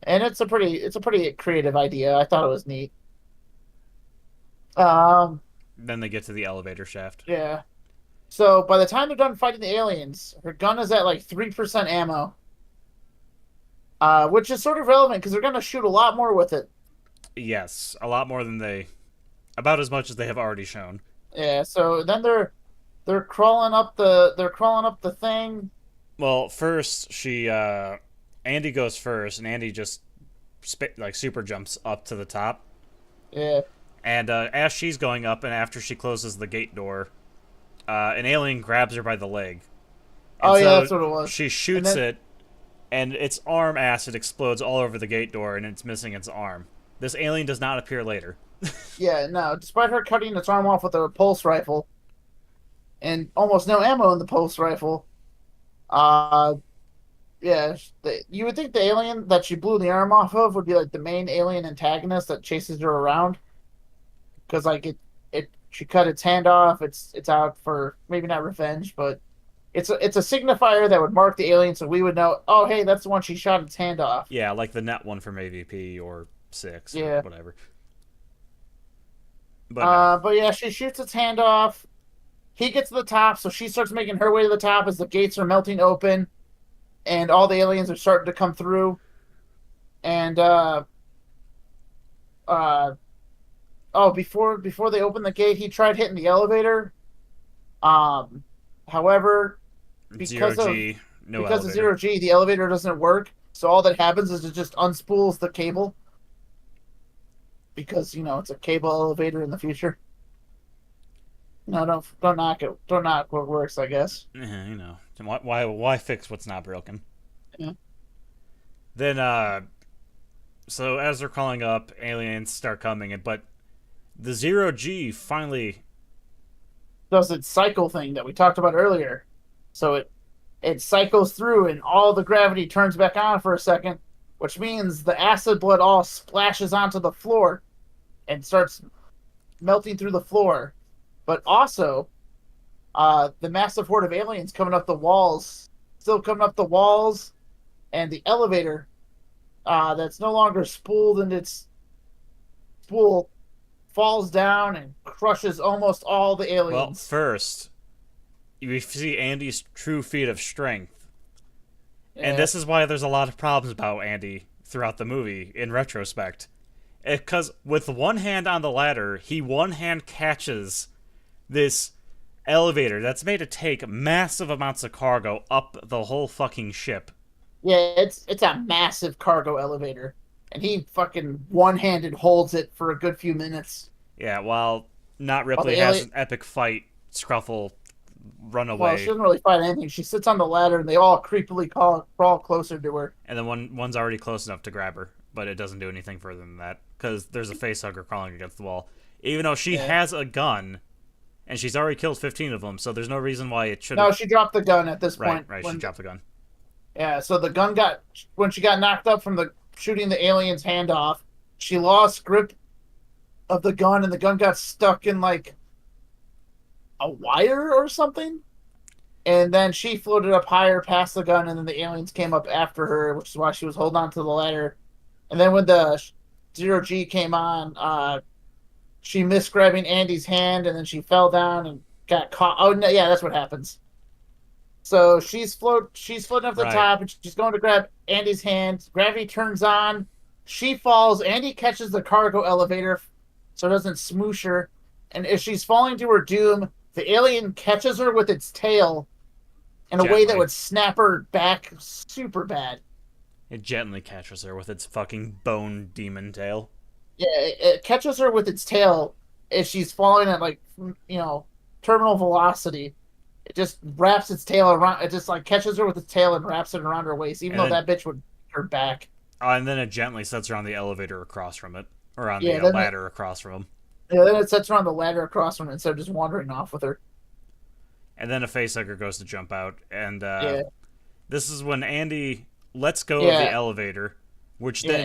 And it's a pretty creative idea. I thought it was neat. Um Then they get to the elevator shaft. yeah. So by the time they're done fighting the aliens, her gun is at like 3% ammo. Which is sort of relevant because they're gonna shoot a lot more with it. Yes, a lot more than they. About as much as they have already shown. Yeah, so then they're crawling up the thing. Well, first, Andy goes first, and Andy just like super jumps up to the top. Yeah. And as she's going up, and after she closes the gate door, an alien grabs her by the leg. Oh And yeah, so that's what it was. she And shoots then it, and its arm acid explodes all over the gate door, and it's missing its arm. This alien does not appear later. yeah, no, despite her cutting its arm off with a pulse rifle and almost no ammo in the pulse rifle, uh yeah, you would think the alien that she blew the arm off of would be like the main alien antagonist that chases her around because like it She cut its hand off. It's out for maybe not revenge, but it's a signifier that would mark the alien, so we would know. Oh, hey, that's the one she shot its hand off. Yeah, like the net one from AVP or 6 or Yeah. whatever. But no. But yeah, she shoots its hand off. He gets to the top, so she starts making her way to the top as the gates are melting open, and all the aliens are starting to come through. And uh, oh, before they open the gate, he tried hitting the elevator. Um, However, Zero because of G, no because of elevator. zero G, the elevator doesn't work. So all that happens is it just unspools the cable because it's a cable elevator in the future. No, don't knock it. Don't knock what works. I guess. You know, why fix what's not broken? Yeah. Then so as they're calling up, aliens start coming, but the zero G finally. Does its cycle thing that we talked about earlier. So it cycles through and all the gravity turns back on for a second, which means the acid blood all splashes onto the floor and starts melting through the floor. But also, the massive horde of aliens coming up the walls, still coming up the walls, and the elevator that's no longer spooled in its spool falls down and crushes almost all the Well, aliens. first you see Andy's true feat of strength, and Yeah, this is why there's a lot of problems about Andy throughout the movie in retrospect. Because with one hand on the ladder, he one hand catches this elevator that's made to take massive amounts of cargo up the whole fucking ship. yeah, it's a massive cargo elevator, and he fucking one-handed holds it for a good few minutes. Yeah, while Not While Ripley the has alien, an epic fight, Scruffle run well, she away, doesn't really fight anything. She sits on the ladder, and they all creepily crawl closer to her. and then one's already close enough to grab her, but it doesn't do anything further than that because there's a facehugger crawling against the wall. Even though she Yeah. has a gun, and she's already killed 15 of them, so there's no reason why it No, shouldn't. she dropped the gun at this Right, point. right. She dropped the gun. Yeah, so the gun got when she got knocked up from the shooting the alien's hand off, she lost grip of the gun, and the gun got stuck in like a wire or something. And then she floated up higher past the gun, and then the aliens came up after her, which is why she was holding on to the ladder. And then when the zero G came on, she missed grabbing Andy's hand, and then she fell down and got caught. Oh no, yeah, that's what happens. So she's floating up the Right. top, and she's going to grab Andy's hand. Gravity turns on. She falls. Andy catches the cargo elevator, so it doesn't smoosh her. And as she's falling to her doom, the alien catches her with its tail in a way that Gently. would snap her back super bad. It gently catches her with its fucking bone demon tail. Yeah, it catches her with its tail as she's falling at like terminal velocity. It just wraps its tail around. It just like catches her with its tail and wraps it around her waist, even And though then, that bitch would her back. and then it gently sets her on the elevator across from it, or on Yeah, the then ladder across from him. then it sets her on the ladder across from it instead of just wandering off with her. And then a facehugger goes to jump out, and Yeah, this is when Andy lets go of the yeah, elevator, which yeah. then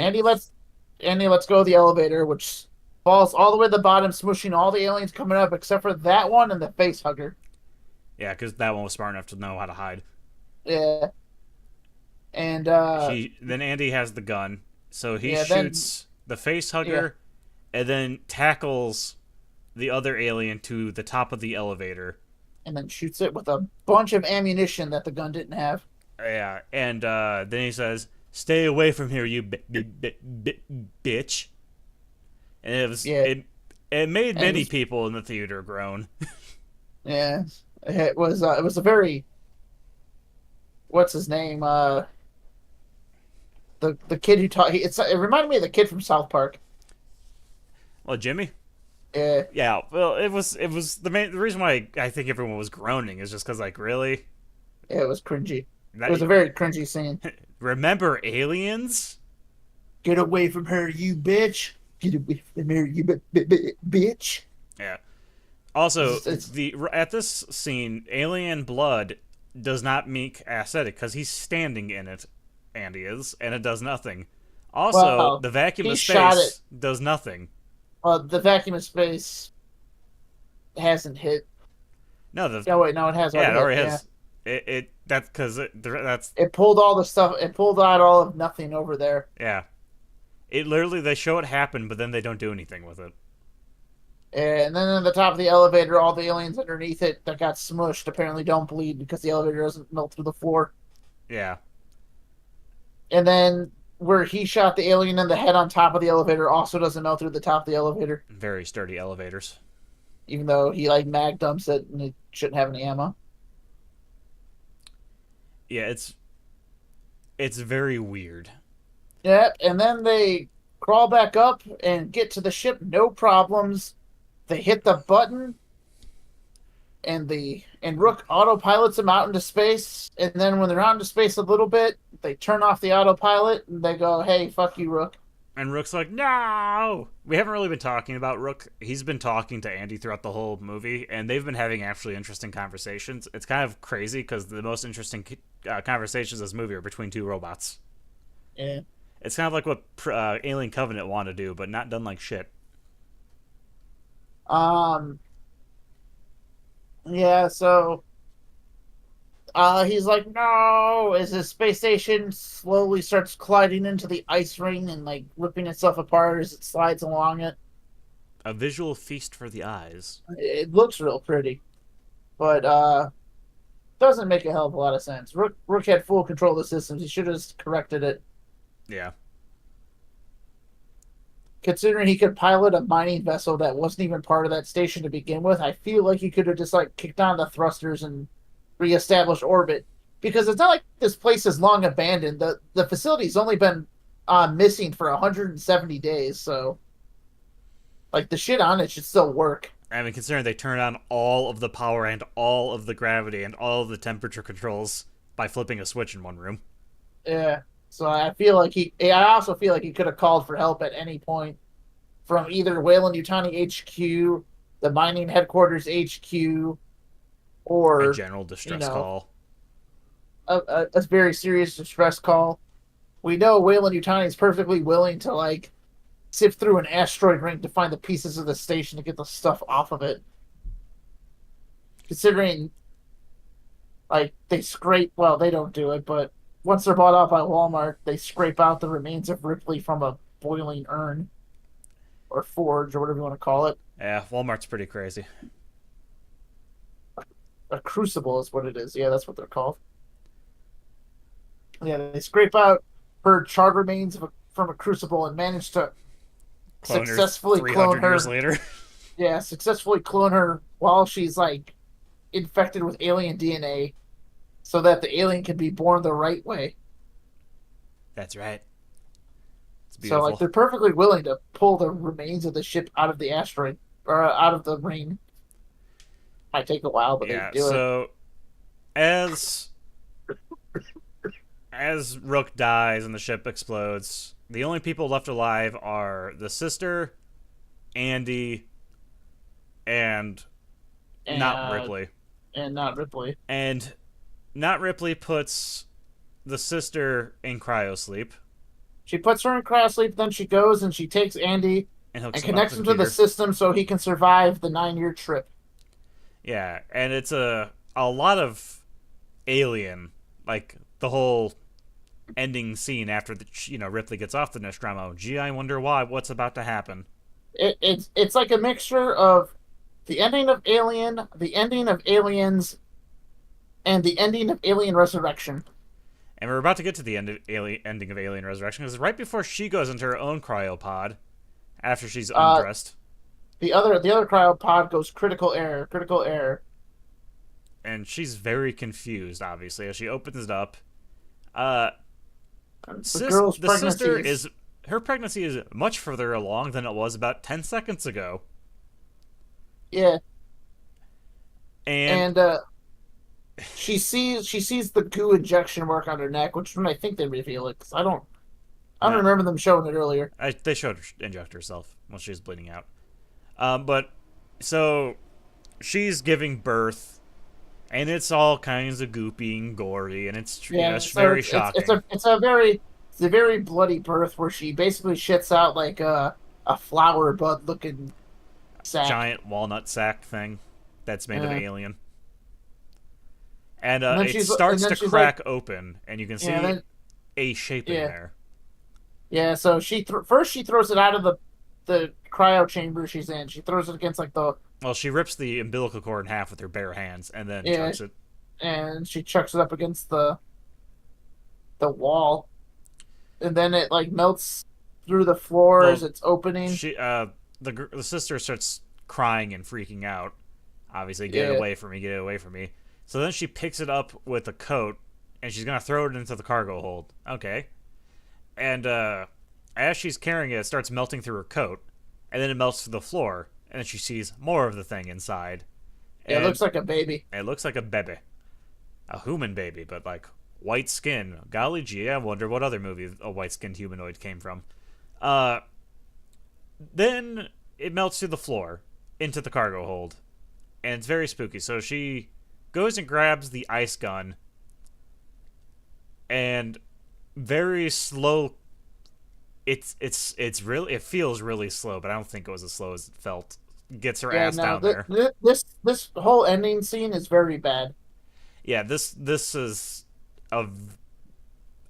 Andy lets go of the elevator, which falls all the way to the bottom, smushing all the aliens coming up except for that one and the face hugger. yeah, because that one was smart enough to know how to hide. Yeah, and Then Andy has the gun, so he yeah, shoots the face yeah, hugger, and then tackles the other alien to the top of the elevator. and then shoots it with a bunch of ammunition that the gun didn't have. Yeah, and then he says, "Stay away from here, you bitch." And Yeah, it made and many people in the theater groan. yeah, it was a very what's his name the kid who taught it reminded me of the kid from South Park. Well, Jimmy. Yeah, Yeah, well, it was the reason why I think everyone was groaning is just because like really yeah, it was cringy. It that was a very cringy scene. remember aliens? Get away from her, you bitch! Get away from her, you bitch! Yeah. Also, It's the at this scene, alien blood does not make aesthetic because he's standing in it. Andy is, and it does nothing. Also, well, the vacuum he of shot it. space does nothing. The vacuum of space. hasn't hit. No, the Oh wait, no, it has yeah, already it hit. already Yeah, has. That's because that's it pulled all the stuff. It pulled out all of nothing over there. yeah. It literally they show it happen, but then they don't do anything with it. And then at the top of the elevator, all the aliens underneath it that got smushed apparently don't bleed because the elevator doesn't melt through the floor. Yeah, And then where he shot the alien in the head on top of the elevator also doesn't melt through the top of the elevator, very sturdy elevators. even though he like mag dumps it and it shouldn't have any ammo. Yeah, it's very weird. Yep. And then they crawl back up and get to the ship, no problems. They hit the button and Rook autopilots them out into space. And then when they're out into space a little bit, they turn off the autopilot and they go, "Hey, fuck you, Rook." And Rook's like, no! We haven't really been talking about Rook. He's been talking to Andy throughout the whole movie, and they've been having actually interesting conversations. It's kind of crazy because the most interesting conversations in this movie are between two robots. Yeah. It's kind of like what Alien Covenant want to do, but not done like shit. Um. Yeah. So, he's like, "No!" As his space station slowly starts colliding into the ice ring and like ripping itself apart as it slides along it. A visual feast for the eyes. It looks real pretty, but doesn't make a hell of a lot of sense. Rook had full control of the systems. He should have just corrected it. Yeah. Considering he could pilot a mining vessel that wasn't even part of that station to begin with, I feel like he could have just like kicked on the thrusters and reestablished orbit. Because it's not like this place is long abandoned. The facility's only been missing for 170 days, so like the shit on it should still work. I mean, considering they turned on all of the power and all of the gravity and all of the temperature controls by flipping a switch in one room. Yeah. So I feel like I also feel like he could have called for help at any point from either Whalen Yutani HQ, the mining headquarters HQ, A or general distress you know, call. a very serious distress call. We know Whalen Yutani is perfectly willing to like sift through an asteroid ring to find the pieces of the station to get the stuff off of it. Considering, like, they scrape, well, they don't do it, but once they're bought out by Walmart, they scrape out the remains of Ripley from a boiling urn or forge or whatever you want to call it. Yeah, Walmart's pretty crazy. A crucible is what it is. Yeah, that's what they're called. Yeah, they scrape out her charred remains from a crucible and manage to Clone her successfully 300 clone her. years later. Yeah, successfully clone her while she's like infected with alien DNA, so that the alien can be born the right way. That's right. It's So beautiful. like they're perfectly willing to pull the remains of the ship out of the asteroid or out of the ring. Might take a while, but Yeah, they do it. so as Rook dies and the ship explodes, the only people left alive are the sister, Andy, and And, not Ripley. And not Ripley. And not Ripley puts the sister in cryosleep She puts her in cryosleep, then she goes and she takes Andy and hooks and him up connects to him the to the computer. system so he can survive the 9-year trip. Yeah, and it's a lot of Alien, like the whole ending scene after Ripley gets off the Nostromo. Gee, I wonder what's about to happen. It's like a mixture of the ending of Alien, the ending of Aliens, and the ending of Alien Resurrection. And we're about to get to the ending of Alien Resurrection because right before she goes into her own cryopod, after she's undressed, The other cryopod goes critical error. and she's very confused, obviously, as she opens it up. The girl's The pregnancy sister is her pregnancy is much further along than it was about 10 seconds ago. yeah, And and she sees the goo injection mark on her neck, which is when I think they reveal it because I don't No. remember them showing it earlier. They showed her inject herself when she was bleeding out. But so she's giving birth, and it's all kinds of goopy and gory, and it's it's So very shocking. it's a very bloody birth where she basically shits out like a flower bud looking sack. Giant walnut sack thing. that's made of Yeah. alien. And And then it and starts then to she's like, crack open, and you can yeah, see then a shaping yeah, there. yeah. So first she throws it out of the cryo chamber she's in. She throws it against like the Well, she rips the umbilical cord in half with her bare hands, and then yeah, chucks it. and she chucks it up against the wall, and then it like melts through the floor as Well, it's opening. she the sister starts crying and freaking out. Obviously, get it Yeah, away from me, get it away from me. So then she picks it up with a coat, and she's gonna throw it into the cargo hold. Okay, and as she's carrying it, it starts melting through her coat, and then it melts to the floor, and then she sees more of the thing inside, it and looks like a baby. it looks like a bebe, a human baby, but like white skin. Golly gee, I wonder what other movie a white skinned humanoid came from. Uh, then it melts through the floor into the cargo hold, and it's very spooky. So she goes and grabs the ice gun, and very slow. It's really, it feels really slow, but I don't think it was as slow as it felt. Gets her Yeah, ass no, down there. this whole ending scene is very bad. Yeah, this is a.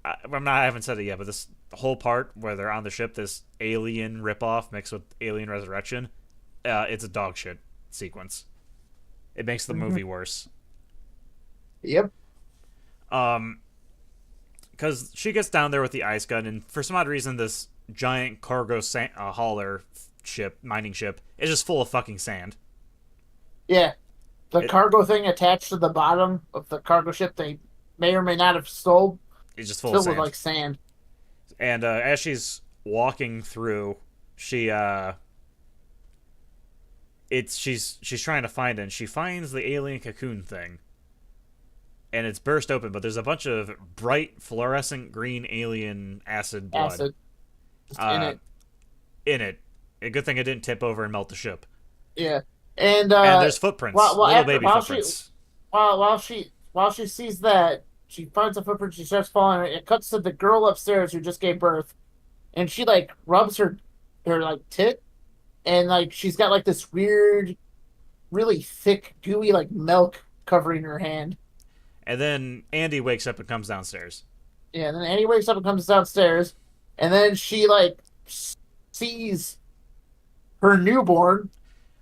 I'm not. I haven't said it yet, but this whole part where they're on the ship, this alien ripoff mixed with alien resurrection, it's a dog shit sequence. It makes the Hmm. movie worse. Yep. Um, because she gets down there with the ice gun, and for some odd reason, this giant cargo hauler ship, mining ship, is just full of fucking sand. Yeah, the It, cargo thing attached to the bottom of the cargo ship they may or may not have stole, it's just full of filled with sand. like sand. And as she's walking through, she it's she's trying to find it, and she finds the alien cocoon thing, and it's burst open, but there's a bunch of bright fluorescent green alien acid blood Acid just in uh it. in it. A good thing it didn't tip over and melt the ship. Yeah, and And there's footprints, while little after baby footprints. while she sees that, she finds a footprint. She starts falling. It cuts to the girl upstairs who just gave birth, and she like rubs her like tit, and like she's got like this weird, really thick, gooey like milk covering her hand. And then Andy wakes up and comes downstairs. Yeah, and then Annie wakes up and comes downstairs, and then she like sees her newborn.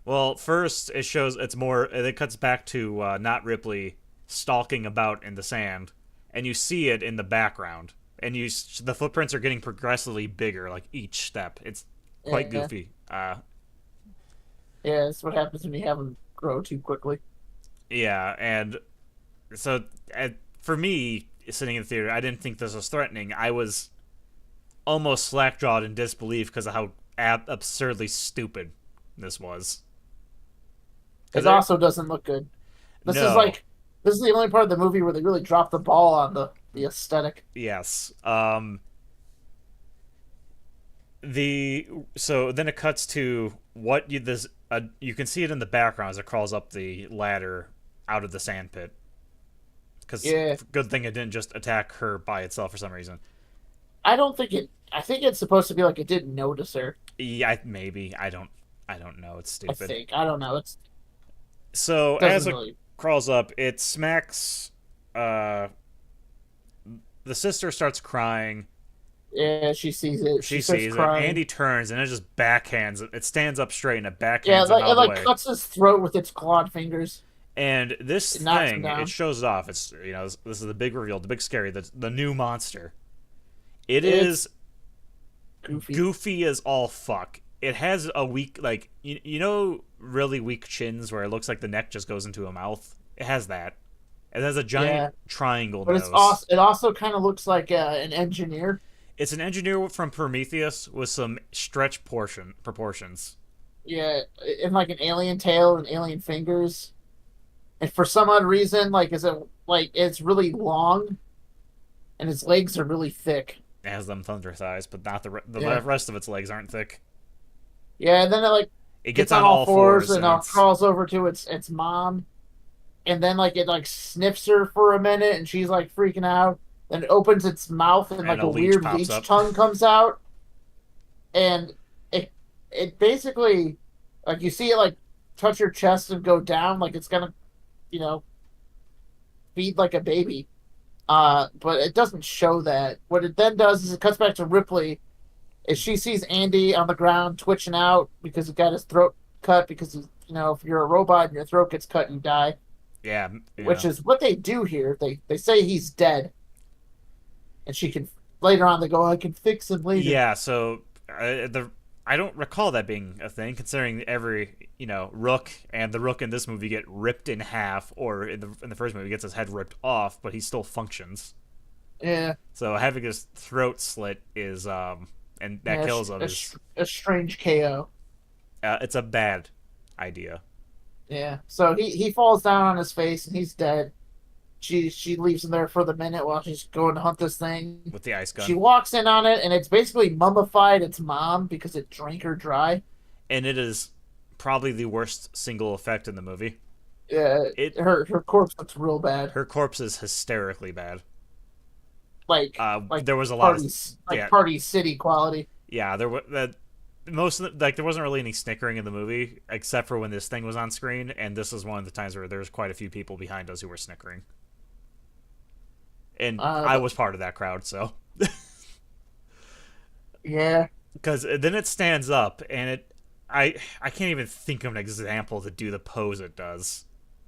Well, first it shows it's more. It cuts back to not Ripley stalking about in the sand, and you see it in the background. And the footprints are getting progressively bigger, like each step. It's quite Yeah, goofy. yeah, that's what happens when you have them grow too quickly. Yeah, and so for me, sitting in the theater, I didn't think this was threatening. I was almost slack-jawed in disbelief because of how absurdly stupid this was. It Because also doesn't look good. This is no, like this is the only part of the movie where they really drop the ball on the aesthetic. yes, the so then it cuts to what you this you can see it in the background as it crawls up the ladder out of the sand pit. Because Yeah, good thing it didn't just attack her by itself for some reason. I don't think it. I think it's supposed to be like it didn't notice her. Yeah, maybe I don't know. It's I stupid. think I don't know. It's So as doesn't it really. crawls up, it smacks. Uh, the sister starts crying. Yeah, she sees it. She She starts sees it. crying. Andy turns and it just backhands it. It stands up straight and it Yeah, backhands him out it of the like way. cuts his throat with its clawed fingers. And this It knocks him thing, it down. shows it off. It's this is the big reveal, the big scary, the new monster. It It's is goofy. goofy as all fuck. It has a weak like you know really weak chins where it looks like the neck just goes into a mouth. It has that. It has a giant Yeah, triangle but it's nose. also it also kind of looks like an engineer. It's an engineer from Prometheus with some stretch portion proportions. Yeah, and like an alien tail and alien fingers. And for some odd reason, like is it like it's really long and its legs are really thick. It has them thunder thighs, but not the Yeah, rest of its legs aren't thick. yeah, and then it like It gets gets on on all all fours fours and and it's crawls over to its mom, and then like it like sniffs her for a minute, and she's like freaking out. Then it opens its mouth, and and like a a leech weird pops leech up. tongue comes out, and it basically like you see it like touch her chest and go down like it's gonna, you know, feed like a baby. But it doesn't show that. What it then does is it cuts back to Ripley as she sees Andy on the ground twitching out because he got his throat cut because he's, if you're a robot and your throat gets cut, you die. Yeah, Which yeah. is what they do here. They say he's dead, and she can later on they go, I can fix him later. Yeah, so the I don't recall that being a thing, considering every Rook and the Rook in this movie get ripped in half, or in the first movie gets his head ripped off, but he still functions. Yeah, So having his throat slit is and that yeah, kills him is a strange KO. it's a bad idea Yeah, so he falls down on his face and he's dead. She leaves him there for the minute while she's going to hunt this thing. with the ice She gun, walks in on it and it's basically mummified its mom because it drank her dry. and it is probably the worst single effect in the movie. Yeah, It her corpse looks real bad. Her corpse is hysterically bad. Like like There was a lot of parties like yeah, Party City quality. yeah. There was that most of the, like there wasn't really any snickering in the movie except for when this thing was on screen, and this is one of the times where there was quite a few people behind us who were snickering, and I But was part of that crowd. So yeah, because then it stands up and I can't even think of an example to do the pose it does,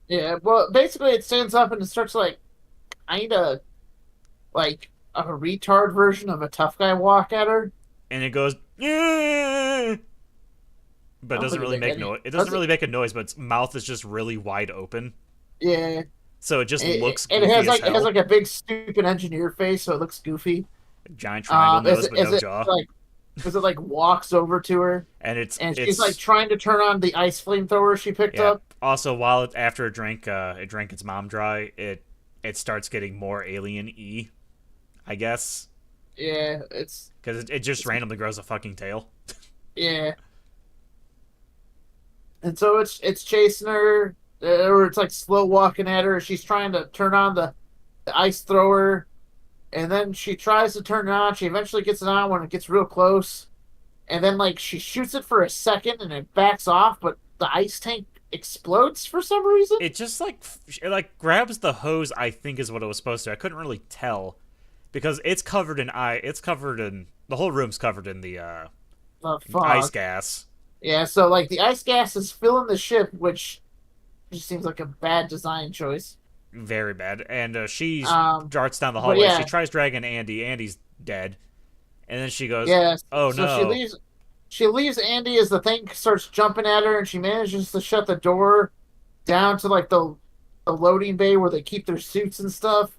yeah. Well, basically it stands up and it starts like kind of like a retard version of a tough guy walk at her. and it goes yeah, but I it don't doesn't think really it make any. noise. It doesn't Does really it? make a noise, but its mouth is just really wide open. Yeah. So it just looks And it goofy has as it has hell. like a big stupid engineer face, so it looks goofy. Giant triangle Is nose, it but no jaw. like as it like walks over to her And it's and she's like it's trying to turn on the ice flamethrower she picked yeah. up. Also, after it drank its mom dry, it starts getting more alien-y, I guess, Yeah, it's because it just randomly grows a fucking tail. yeah, and so it's chasing her, or it's like slow walking at her. She's trying to turn on the ice thrower, and then she tries to turn it on. She eventually gets it on when it gets real close, and then like she shoots it for a second and it backs off, but the ice tank explodes for some reason. It just it grabs the hose. I think is what it was supposed to. I couldn't really tell because it's covered in ice. It's covered in the whole room's covered in the The ice fog. gas. Yeah, so like the ice gas is filling the ship, which just seems like a bad design choice. Very bad. And she Um, darts down the but hallway. She yeah, tries dragging Andy. Andy's dead. And then she goes, yeah. "Oh So she no!" leaves. She leaves Andy as the thing starts jumping at her, and she manages to shut the door down to like the loading bay where they keep their suits and stuff.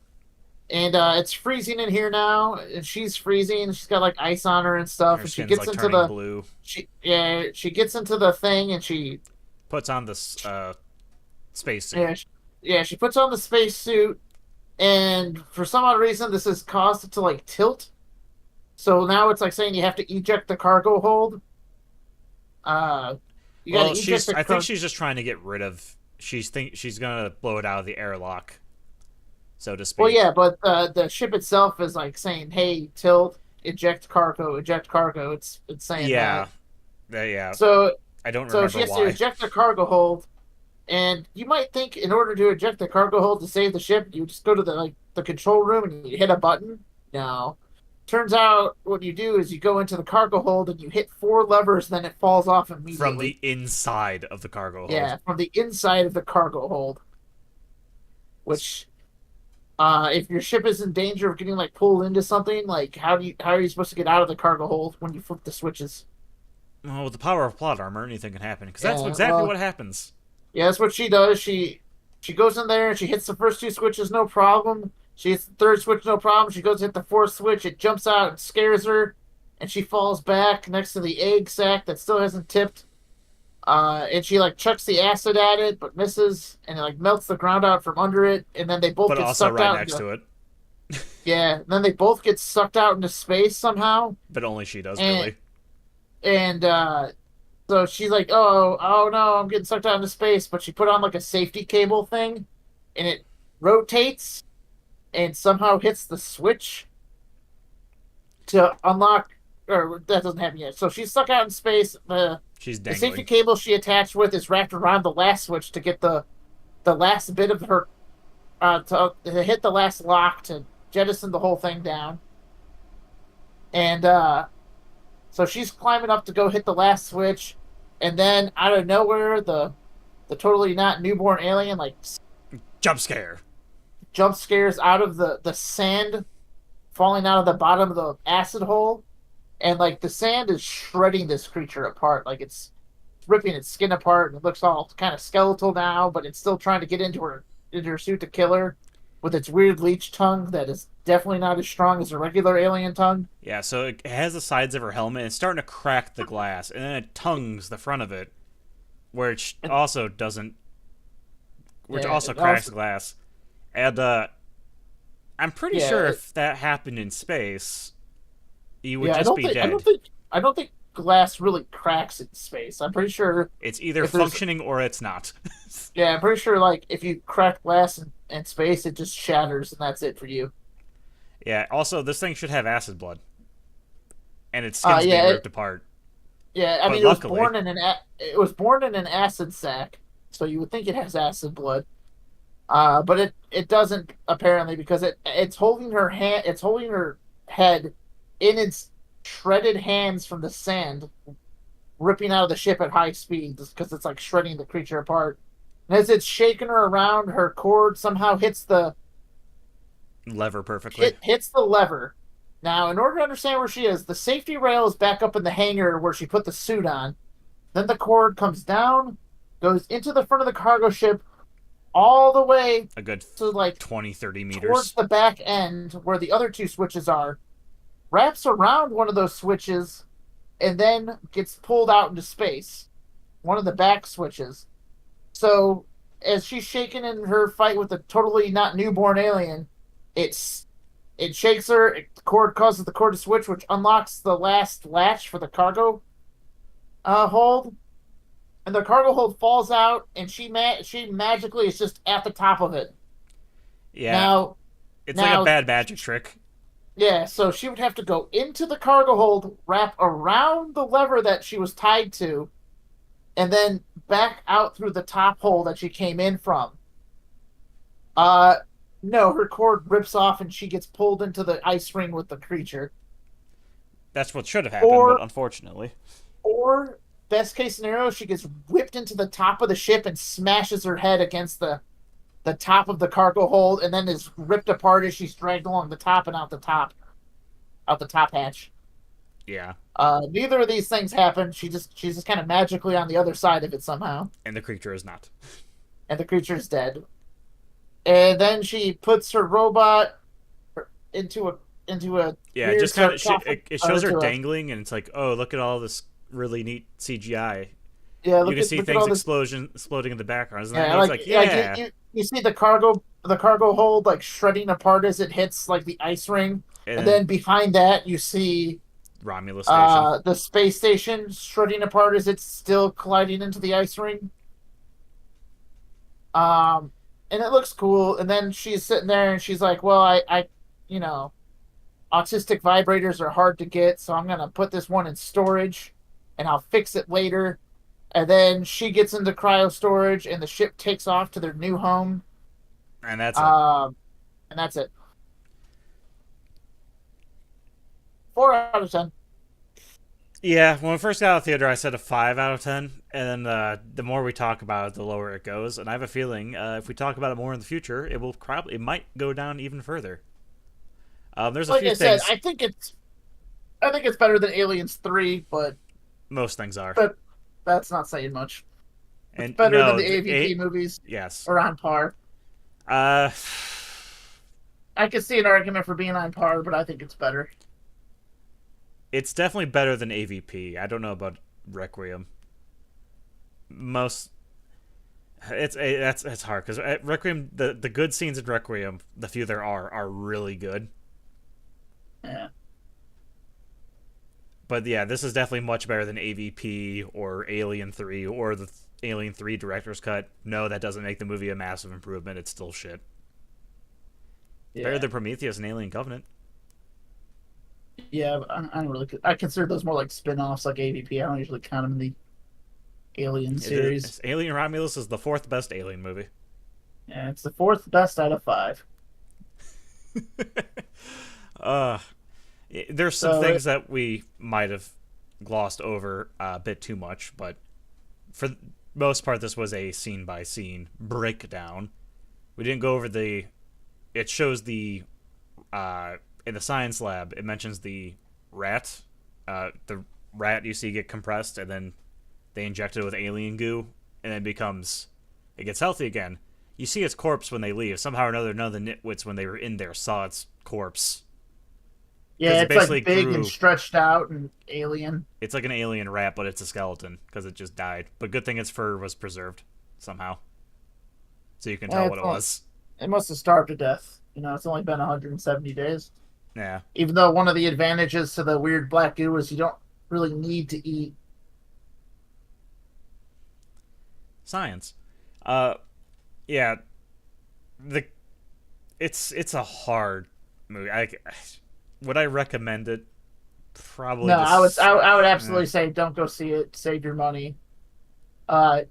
And it's freezing in here now, and she's freezing. She's got like ice on her and stuff. Her And she skin's gets like into turning the blue. she gets into the thing, and she Puts on this space suit. yeah she puts on the space suit, and for some odd reason, this has caused it to like tilt. So now it's like saying you have to eject the cargo hold. Uh, you got Well, to eject the I think cargo. she's just trying to get rid of. She's gonna blow it out of the airlock, so to Well, speak. yeah, but the ship itself is like saying, "Hey, tilt, eject cargo, eject cargo." It's saying Yeah, that. yeah. So I don't so she remember has to why. eject the cargo hold, and you might think in order to eject the cargo hold to save the ship, you just go to the control room and you hit a button. No. Turns out what you do is you go into the cargo hold and you hit four levers, then it falls off From the immediately. inside of the cargo hold. Yeah, from the inside of the cargo hold. Which, if your ship is in danger of getting like pulled into something, like how are you supposed to get out of the cargo hold when you flip the switches? Well, with the power of plot armor, anything can happen. Because that's Yeah, exactly well, what happens. yeah, that's what she does. She goes in there and she hits the first two switches, no problem. She hits the third switch, no problem. She goes to hit the fourth switch, it jumps out and scares her, and she falls back next to the egg sack that still hasn't tipped. And she like chucks the acid at it, but misses, and it like melts the ground out from under it, and then they both But get also sucked right out next into to it. yeah, and then they both get sucked out into space somehow. But only she does, And really. and so she's like, oh no, I'm getting sucked out into space, but she put on like a safety cable thing, and it rotates and somehow hits the switch to unlock or that doesn't happen yet. So she's stuck out in space. She's The safety dangling. cable she attached with is wrapped around the last switch to get the last bit of her to hit the last lock to jettison the whole thing down. And so she's climbing up to go hit the last switch, and then out of nowhere, the totally not newborn alien like Jump scare. jump scares out of the sand falling out of the bottom of the acid hole, and like the sand is shredding this creature apart, like it's ripping its skin apart, and it looks all kind of skeletal now, but it's still trying to get into her suit to kill her with its weird leech tongue that is definitely not as strong as a regular alien tongue. Yeah, so it has the sides of her helmet. It's starting to crack the glass, and then it tongues the front of it, which And, also doesn't, which yeah, also it cracks also, the glass. And I'm pretty yeah, sure if that happened in space, you would yeah. just be dead. I don't think glass really cracks in space. I'm pretty sure It's either if there's functioning or it's not. yeah, I'm pretty sure like if you crack glass in space, it just shatters and that's it for you. Yeah. Also, this thing should have acid blood, and its skin's being Yeah, ripped apart. yeah. I But mean, luckily, it was born in an acid sac, so you would think it has acid blood. But it doesn't apparently because it's holding her hand, it's holding her head in its shredded hands from the sand, ripping out of the ship at high speed because it's like shredding the creature apart. And as it's shaking her around, her cord somehow lever perfectly. hits the lever. Now, in order to understand where she is, the safety rail is back up in the hangar where she put the suit on. Then the cord comes down, goes into the front of the cargo ship, all the way A good to like 20, 30 towards meters. the back end where the other two switches are, wraps around one of those switches, and then gets pulled out into space. One of the back switches. So as she's shaken in her fight with a totally not newborn alien, it's it shakes her. The cord causes the cord to switch, which unlocks the last latch for the cargo hold, and the cargo hold falls out, and she magically is just at the top of it. Yeah, Now, it's like a now, bad magic trick. yeah. So she would have to go into the cargo hold, wrap around the lever that she was tied to, and then back out through the top hole that she came in from. Uh, no, her cord rips off and she gets pulled into the ice ring with the creature. That's what should have happened, but Or, unfortunately. or best case scenario, she gets whipped into the top of the ship and smashes her head against the top of the cargo hold, and then is ripped apart as she's dragged along the top and out the top hatch. Yeah. Neither of these things happen. She's just kind of magically on the other side of it somehow, And the creature is not. and the creature's dead. And then she puts her robot into a Yeah, it weird just kind of sarcophagus. it shows her dangling, and it's like, oh, look at all this really neat CGI. Yeah, You can see look at things all this. exploding in the background. Isn't that Yeah, neat? It's like, yeah, you see the cargo hold like shredding apart as it hits like the ice ring, and and then then behind that you see Romulus station. the space station shredding apart as it's still colliding into the ice ring. Um, and it looks cool. And then she's sitting there and she's like, "Well, you know, autistic vibrators are hard to get, so I'm gonna put this one in storage, and I'll fix it later." And then she gets into cryo storage, and the ship takes off to their new home. And that's it. Um, and that's it. 4 out of 10. Yeah, when we first got out of the theater, I said a 5 out of 10, and then the more we talk about it, the lower it goes. And I have a feeling if we talk about it more in the future, it might go down even further. There's a Like few I said, things. I think it's better than Aliens 3, but Most things are, that that's not saying much. It's and better than no, the AVP movies, yes. or on par. Uh, I could see an argument for being on par, but I think it's better. it's definitely better than AVP. I don't know about Requiem. Most that's hard because Requiem, the good scenes in Requiem, the few there are really good. Yeah. But yeah, this is definitely much better than AVP or Alien 3 or the Alien 3 director's cut. No, that doesn't make the movie a massive improvement. It's still shit. Yeah. Better than Prometheus and Alien Covenant. Yeah, I don't really. I consider those more like spin-offs, like AVP. I don't usually count them in the Alien series. Alien Romulus is the fourth best Alien movie. Yeah, it's the fourth best out of five. uh, there's some So things that we might have glossed over a bit too much, but for the most part, this was a scene by scene breakdown. We didn't go over the. It shows the in the science lab. It mentions the rat. The rat you see get compressed, and then they inject it with alien goo, and it becomes. It gets healthy again. You see its corpse when they leave. Somehow or another, none of the nitwits when they were in there saw its corpse because yeah, it it's basically like big and grew. stretched out and alien. It's like an alien rat, but it's a skeleton because it just died. But good thing its fur was preserved somehow, so you can tell Eh, what it was. it must have starved to death. It's only been 170 days. Yeah, Even though one of the advantages to the weird black goo is you don't really need to eat. science. Yeah, the it's a hard movie. Would I recommend it? Probably No, just. I would Eh. absolutely say don't go see it. Save your money. Uh,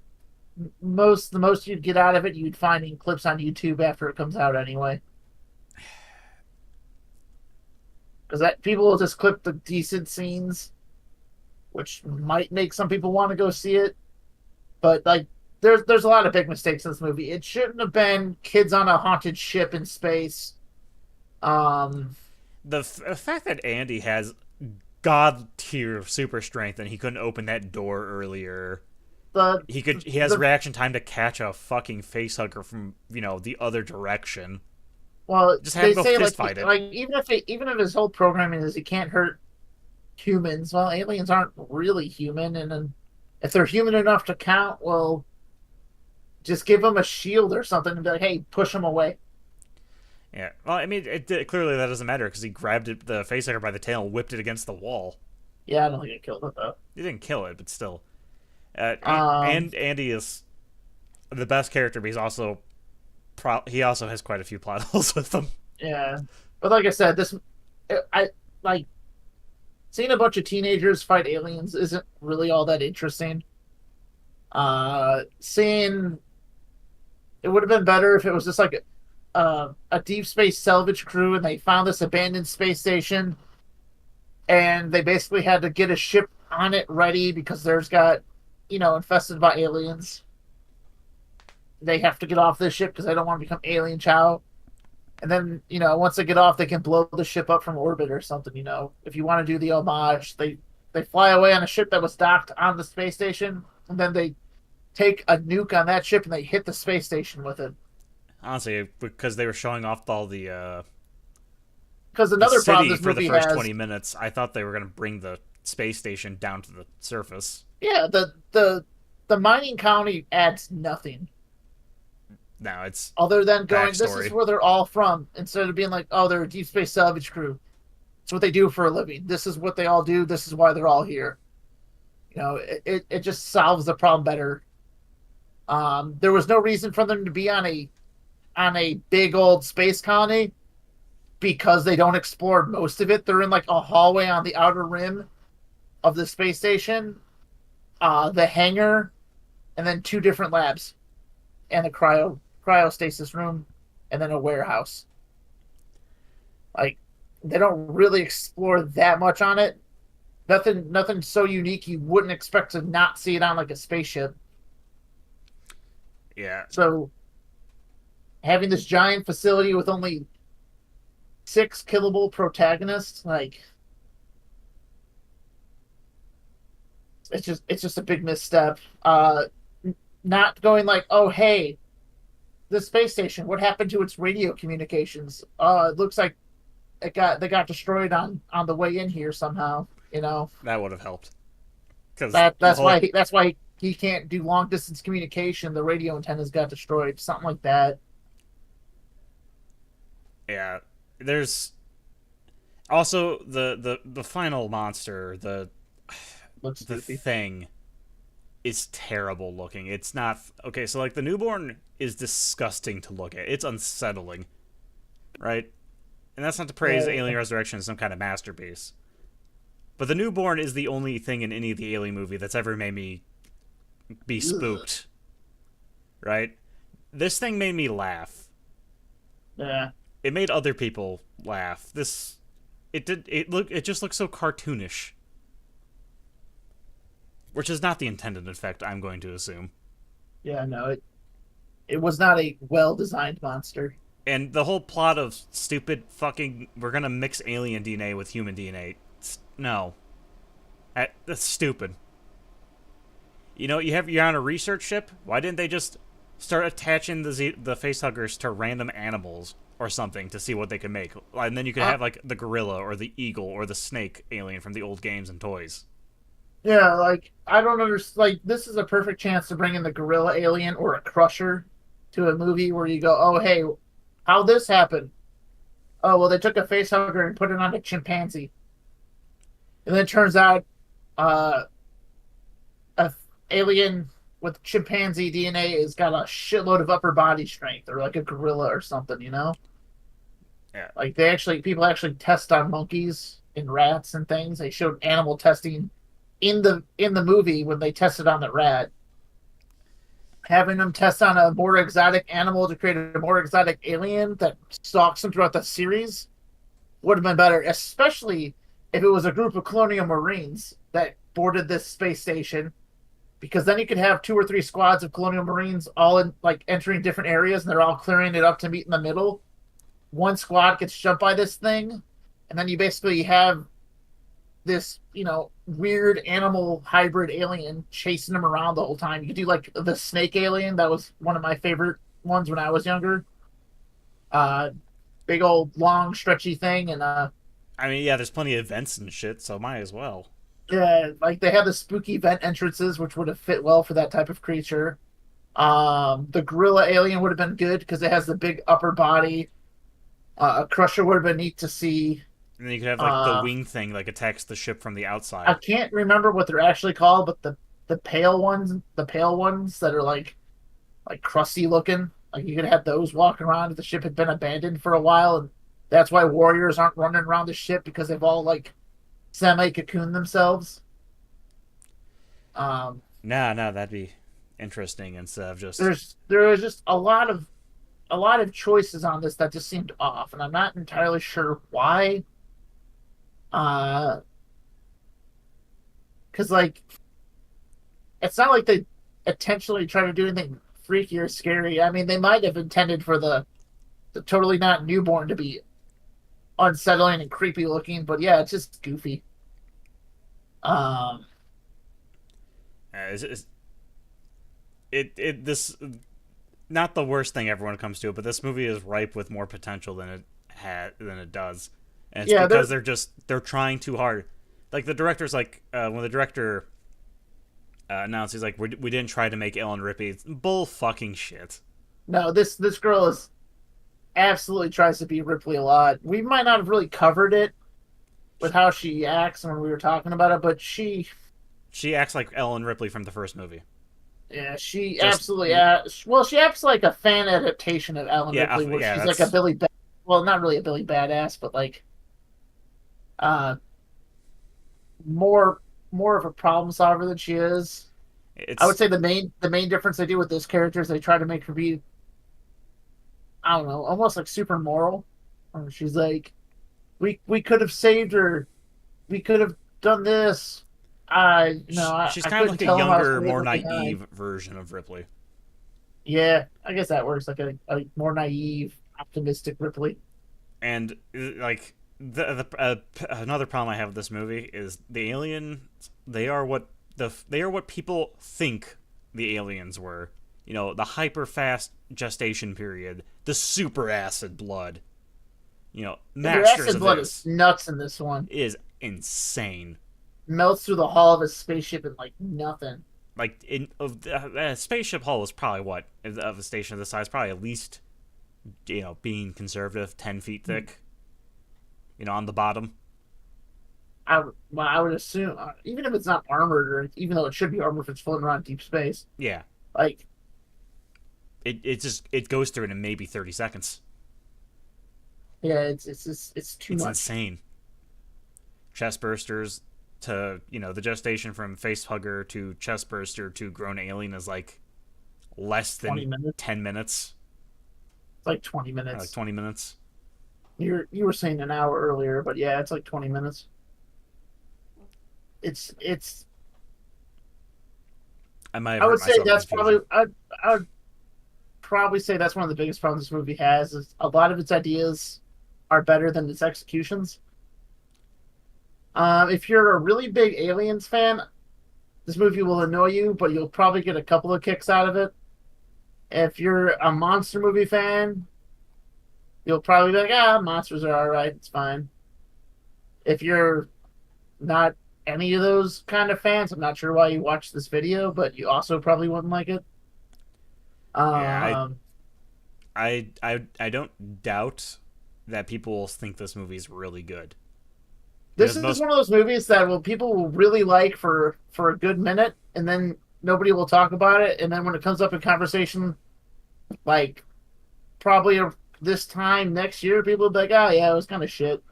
the most you'd get out of it, you'd find in clips on YouTube after it comes out anyway. Because that people will just clip the decent scenes, which might make some people want to go see it. But like, there's a lot of big mistakes in this movie. It shouldn't have been kids on a haunted ship in space. Um, The fact that Andy has god tier super strength and he couldn't open that door earlier. the He has the reaction time to catch a fucking face hugger from the other direction. well, Just have they him go say fist fight it. like even if his whole programming is he can't hurt humans, well, aliens aren't really human, and then if they're human enough to count, well, just give them a shield or something and be like, hey, push them away. Yeah. Well, I mean, clearly that doesn't matter because he grabbed the face hugger by the tail and whipped it against the wall. Yeah, I don't think it killed it though. He didn't kill it, but still. Um, And Andy is the best character, but he also has quite a few plot holes with him. yeah, but like I said, I like seeing a bunch of teenagers fight aliens isn't really all that interesting. Seeing it would have been better if it was just like a deep space salvage crew and they found this abandoned space station and they basically had to get a ship on it ready because there's got infested by aliens. They have to get off this ship because they don't want to become alien chow. And then once they get off, they can blow the ship up from orbit or something. If you want to do the homage, they fly away on a ship that was docked on the space station, and then they take a nuke on that ship and they hit the space station with it. Honestly, because they were showing off all Because the another problem city this for the movie first has, 20 minutes, I thought they were going to bring the space station down to the surface. yeah, the mining colony adds nothing Now it's other than going, this is backstory. where they're all from, instead of being like, oh, they're a deep space salvage crew. It's what they do for a living. This is what they all do. This is why they're all here. It just solves the problem better. There was no reason for them to be on a big old space colony because they don't explore most of it. They're in like a hallway on the outer rim of the space station, the hangar, and then two different labs, and a cryostasis room, and then a warehouse. Like they don't really explore that much on it. Nothing so unique you wouldn't expect to not see it on like a spaceship. Yeah. So having this giant facility with only six killable protagonists, like it's just a big misstep. Not going like, oh hey, the space station, what happened to its radio communications? It looks like they got destroyed on the way in here somehow. That would have helped. Because That the that's whole. why he can't do long distance communication. The radio antennas got destroyed, something like that. Yeah. There's. Also, the final monster, Looks the goofy. thing, is terrible looking. It's not. Okay, so, like, the newborn is disgusting to look at. It's unsettling. Right? And that's not to praise Yeah, Alien Resurrection as some kind of masterpiece. But the newborn is the only thing in any of the Alien movie that's ever made me be Ugh. spooked. Right? This thing made me laugh. Yeah, It made other people laugh. It just looks so cartoonish. Which is not the intended effect, I'm going to assume. yeah, no, it was not a well designed monster. And the whole plot of stupid fucking we're gonna mix alien DNA with human DNA. No. That's stupid. You're on a research ship. Why didn't they just start attaching the facehuggers to random animals or something to see what they could make? And then you could Uh, have like the gorilla or the eagle or the snake alien from the old games and toys. yeah, like I don't understand. Like this is a perfect chance to bring in the gorilla alien or a crusher to a movie where you go, oh hey, how this happen? Oh well, they took a face hugger and put it on a chimpanzee, and then it turns out uh, a alien with chimpanzee DNA has got a shitload of upper body strength, or like a gorilla or something. Yeah. Like people actually test on monkeys and rats and things. They showed animal testing in the movie when they tested on the rat. Having them test on a more exotic animal to create a more exotic alien that stalks them throughout the series would have been better, especially if it was a group of colonial marines that boarded this space station. Because then you could have two or three squads of colonial marines all in like entering different areas, and they're all clearing it up to meet in the middle. One squad gets jumped by this thing, and then you basically have this, weird animal hybrid alien chasing them around the whole time. You could do like the snake alien. That was one of my favorite ones when I was younger. Uh, Big old long stretchy thing, and I mean, yeah, there's plenty of vents and shit, so might as well. yeah, like they had the spooky vent entrances, which would have fit well for that type of creature. The gorilla alien would have been good because it has the big upper body. A crusher would have been neat to see. And then you could have like the Uh, wing thing like attacks the ship from the I outside. can't remember what they're actually called, but the pale ones that are like crusty looking, like you could have those walking around if the ship had been abandoned for a while, and that's why warriors aren't running around the ship because they've all like semi cocooned themselves. Um, Nah, that'd be interesting instead of just there was just a lot of choices on this that just seemed off, and I'm not entirely sure why. Uh, because like it's not like they intentionally try to do anything freaky or scary. I mean, they might have intended for the totally not newborn to be unsettling and creepy looking, but yeah, it's just goofy. Um, it's, this not the worst thing everyone comes to, but this movie is ripe with more potential than it does, and it's yeah, because they're trying too hard. Like the director's like when the director announced he's like we didn't try to make Ellen Ripley. It's bull fucking shit. no, this girl is absolutely tries to be Ripley a lot. We might not have really covered it with how she acts when we were talking about it, but She acts like Ellen Ripley from the first movie. yeah, she Just absolutely well, she acts like a fan adaptation of Ellen Ripley, where yeah, she's like a that's well, not really a Billy Badass, but like uh more more of a problem solver than she is. I would it's say the main difference they do with this character is they try to make her be, I don't know, almost like super moral. She's like, we could have saved her, we could have done this. she's I kind of couldn't like a tell him I was younger, leaving more her behind. naive version of Ripley. Yeah, I guess that works. Like a more naive, optimistic Ripley. And like another problem I have with this movie is the aliens. They are what people think the aliens were. The hyper fast gestation period, the super acid blood. Their Masters acid of blood is this nuts in this one. is insane. Melts through the hull of a spaceship and like nothing. Like a spaceship hull is probably what of a station of this size, probably at least being conservative, 10 feet thick. On the bottom. I would assume, even if it's not armored, or even though it should be armored if it's floating around deep space, Yeah, like it goes through it in maybe 30 seconds. yeah, it's just it's too It's much. insane. Chest bursters. to, the gestation from face hugger to chest burster to grown alien is like less 20 than minutes. 10 minutes, It's like 20 like minutes. 20 minutes. You were saying an hour earlier, but yeah, it's like 20 minutes. It's I might have I hurt would say myself in that's probably confusion. I would probably say that's one of the biggest problems this movie has is a lot of its ideas are better than its executions. If you're a really big Aliens fan, this movie will annoy you, but you'll probably get a couple of kicks out of it. If you're a monster movie fan, you'll probably be like, monsters are all right, it's fine. If you're not any of those kind of fans, I'm not sure why you watched this video, but you also probably wouldn't like it. Yeah, Um, I don't doubt that people will think this movie is really good this because is most. one of those movies that people will really like for a good minute, and then nobody will talk about it, and then when it comes up in conversation, like probably this time next year, people will be like, "Oh yeah, it was kind of shit."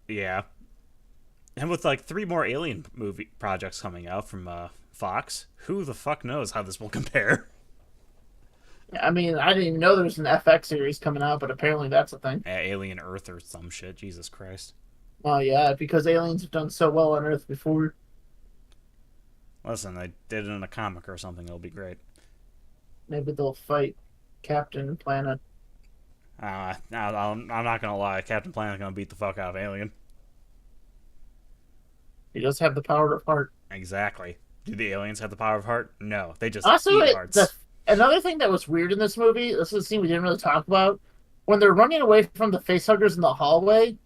Yeah, and with like three more Alien movie projects coming out from Fox, who the fuck knows how this will compare? I mean, I didn't even know there was an FX series coming out, but apparently that's a thing. Alien Earth or some shit. Jesus Christ. Oh yeah, because aliens have done so well on Earth before. Listen, I did it in a comic or something. It'll be great. Maybe they'll fight Captain Planet. I'm not gonna lie. Captain Planet's gonna beat the fuck out of Alien. He does have the power of heart. Exactly. Do the aliens have the power of heart? No, they just Also, eat hearts. another thing that was weird in this movie. This is a scene we didn't really talk about. When they're running away from the facehuggers in the hallway,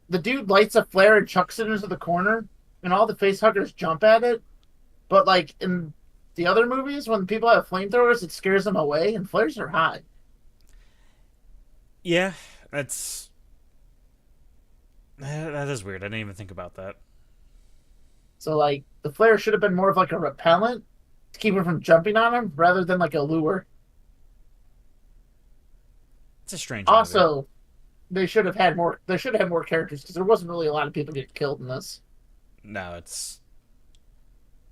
the dude lights a flare and chucks it into the corner, and all the facehuggers jump at it. But like in the other movies, when people have flamethrowers, it scares them away, and flares are hot. Yeah, that's that is weird. I didn't even think about that. So like the flare should have been more of like a repellent to keep them from jumping on him, rather than like a lure. It's a strange movie. Also, they should have had more. They should have had more characters because there wasn't really a lot of people getting killed in this. No, it's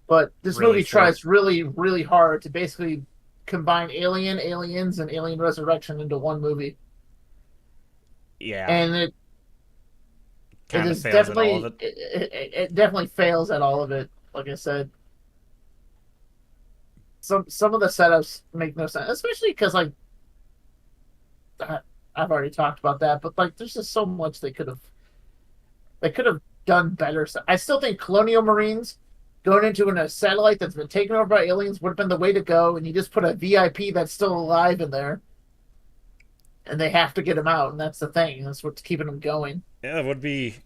But this really movie for tries really, really hard to basically combine Alien, Aliens, and Alien Resurrection into one movie, yeah, and it kind of is fails at all of definitely it. it definitely fails at all of it. Like I said, some of the setups make no sense, especially because like I- I've already talked about that, but like there's just so much they could have done better. I still think Colonial Marines going into a satellite that's been taken over by aliens would have been the way to go, and you just put a VIP that's still alive in there, and they have to get him out, and that's the thing. That's what's keeping them going. Yeah, it would be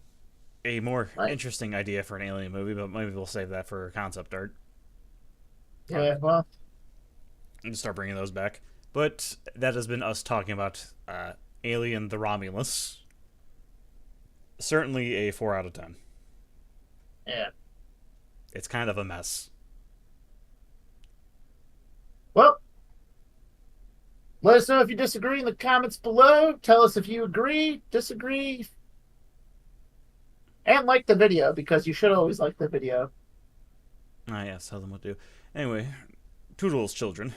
a more Like, interesting idea for an alien movie, but maybe we'll save that for concept art. Or yeah, well, just start bringing those back. But that has been us talking about Alien the Romulus. Certainly a 4 out of 10. yeah. It's kind of a mess. Well, let us know if you disagree in the comments below. Tell us if you agree, disagree, and like the video because you should always like the video. Ah, yes, tell them what to do. Anyway, toodles, children.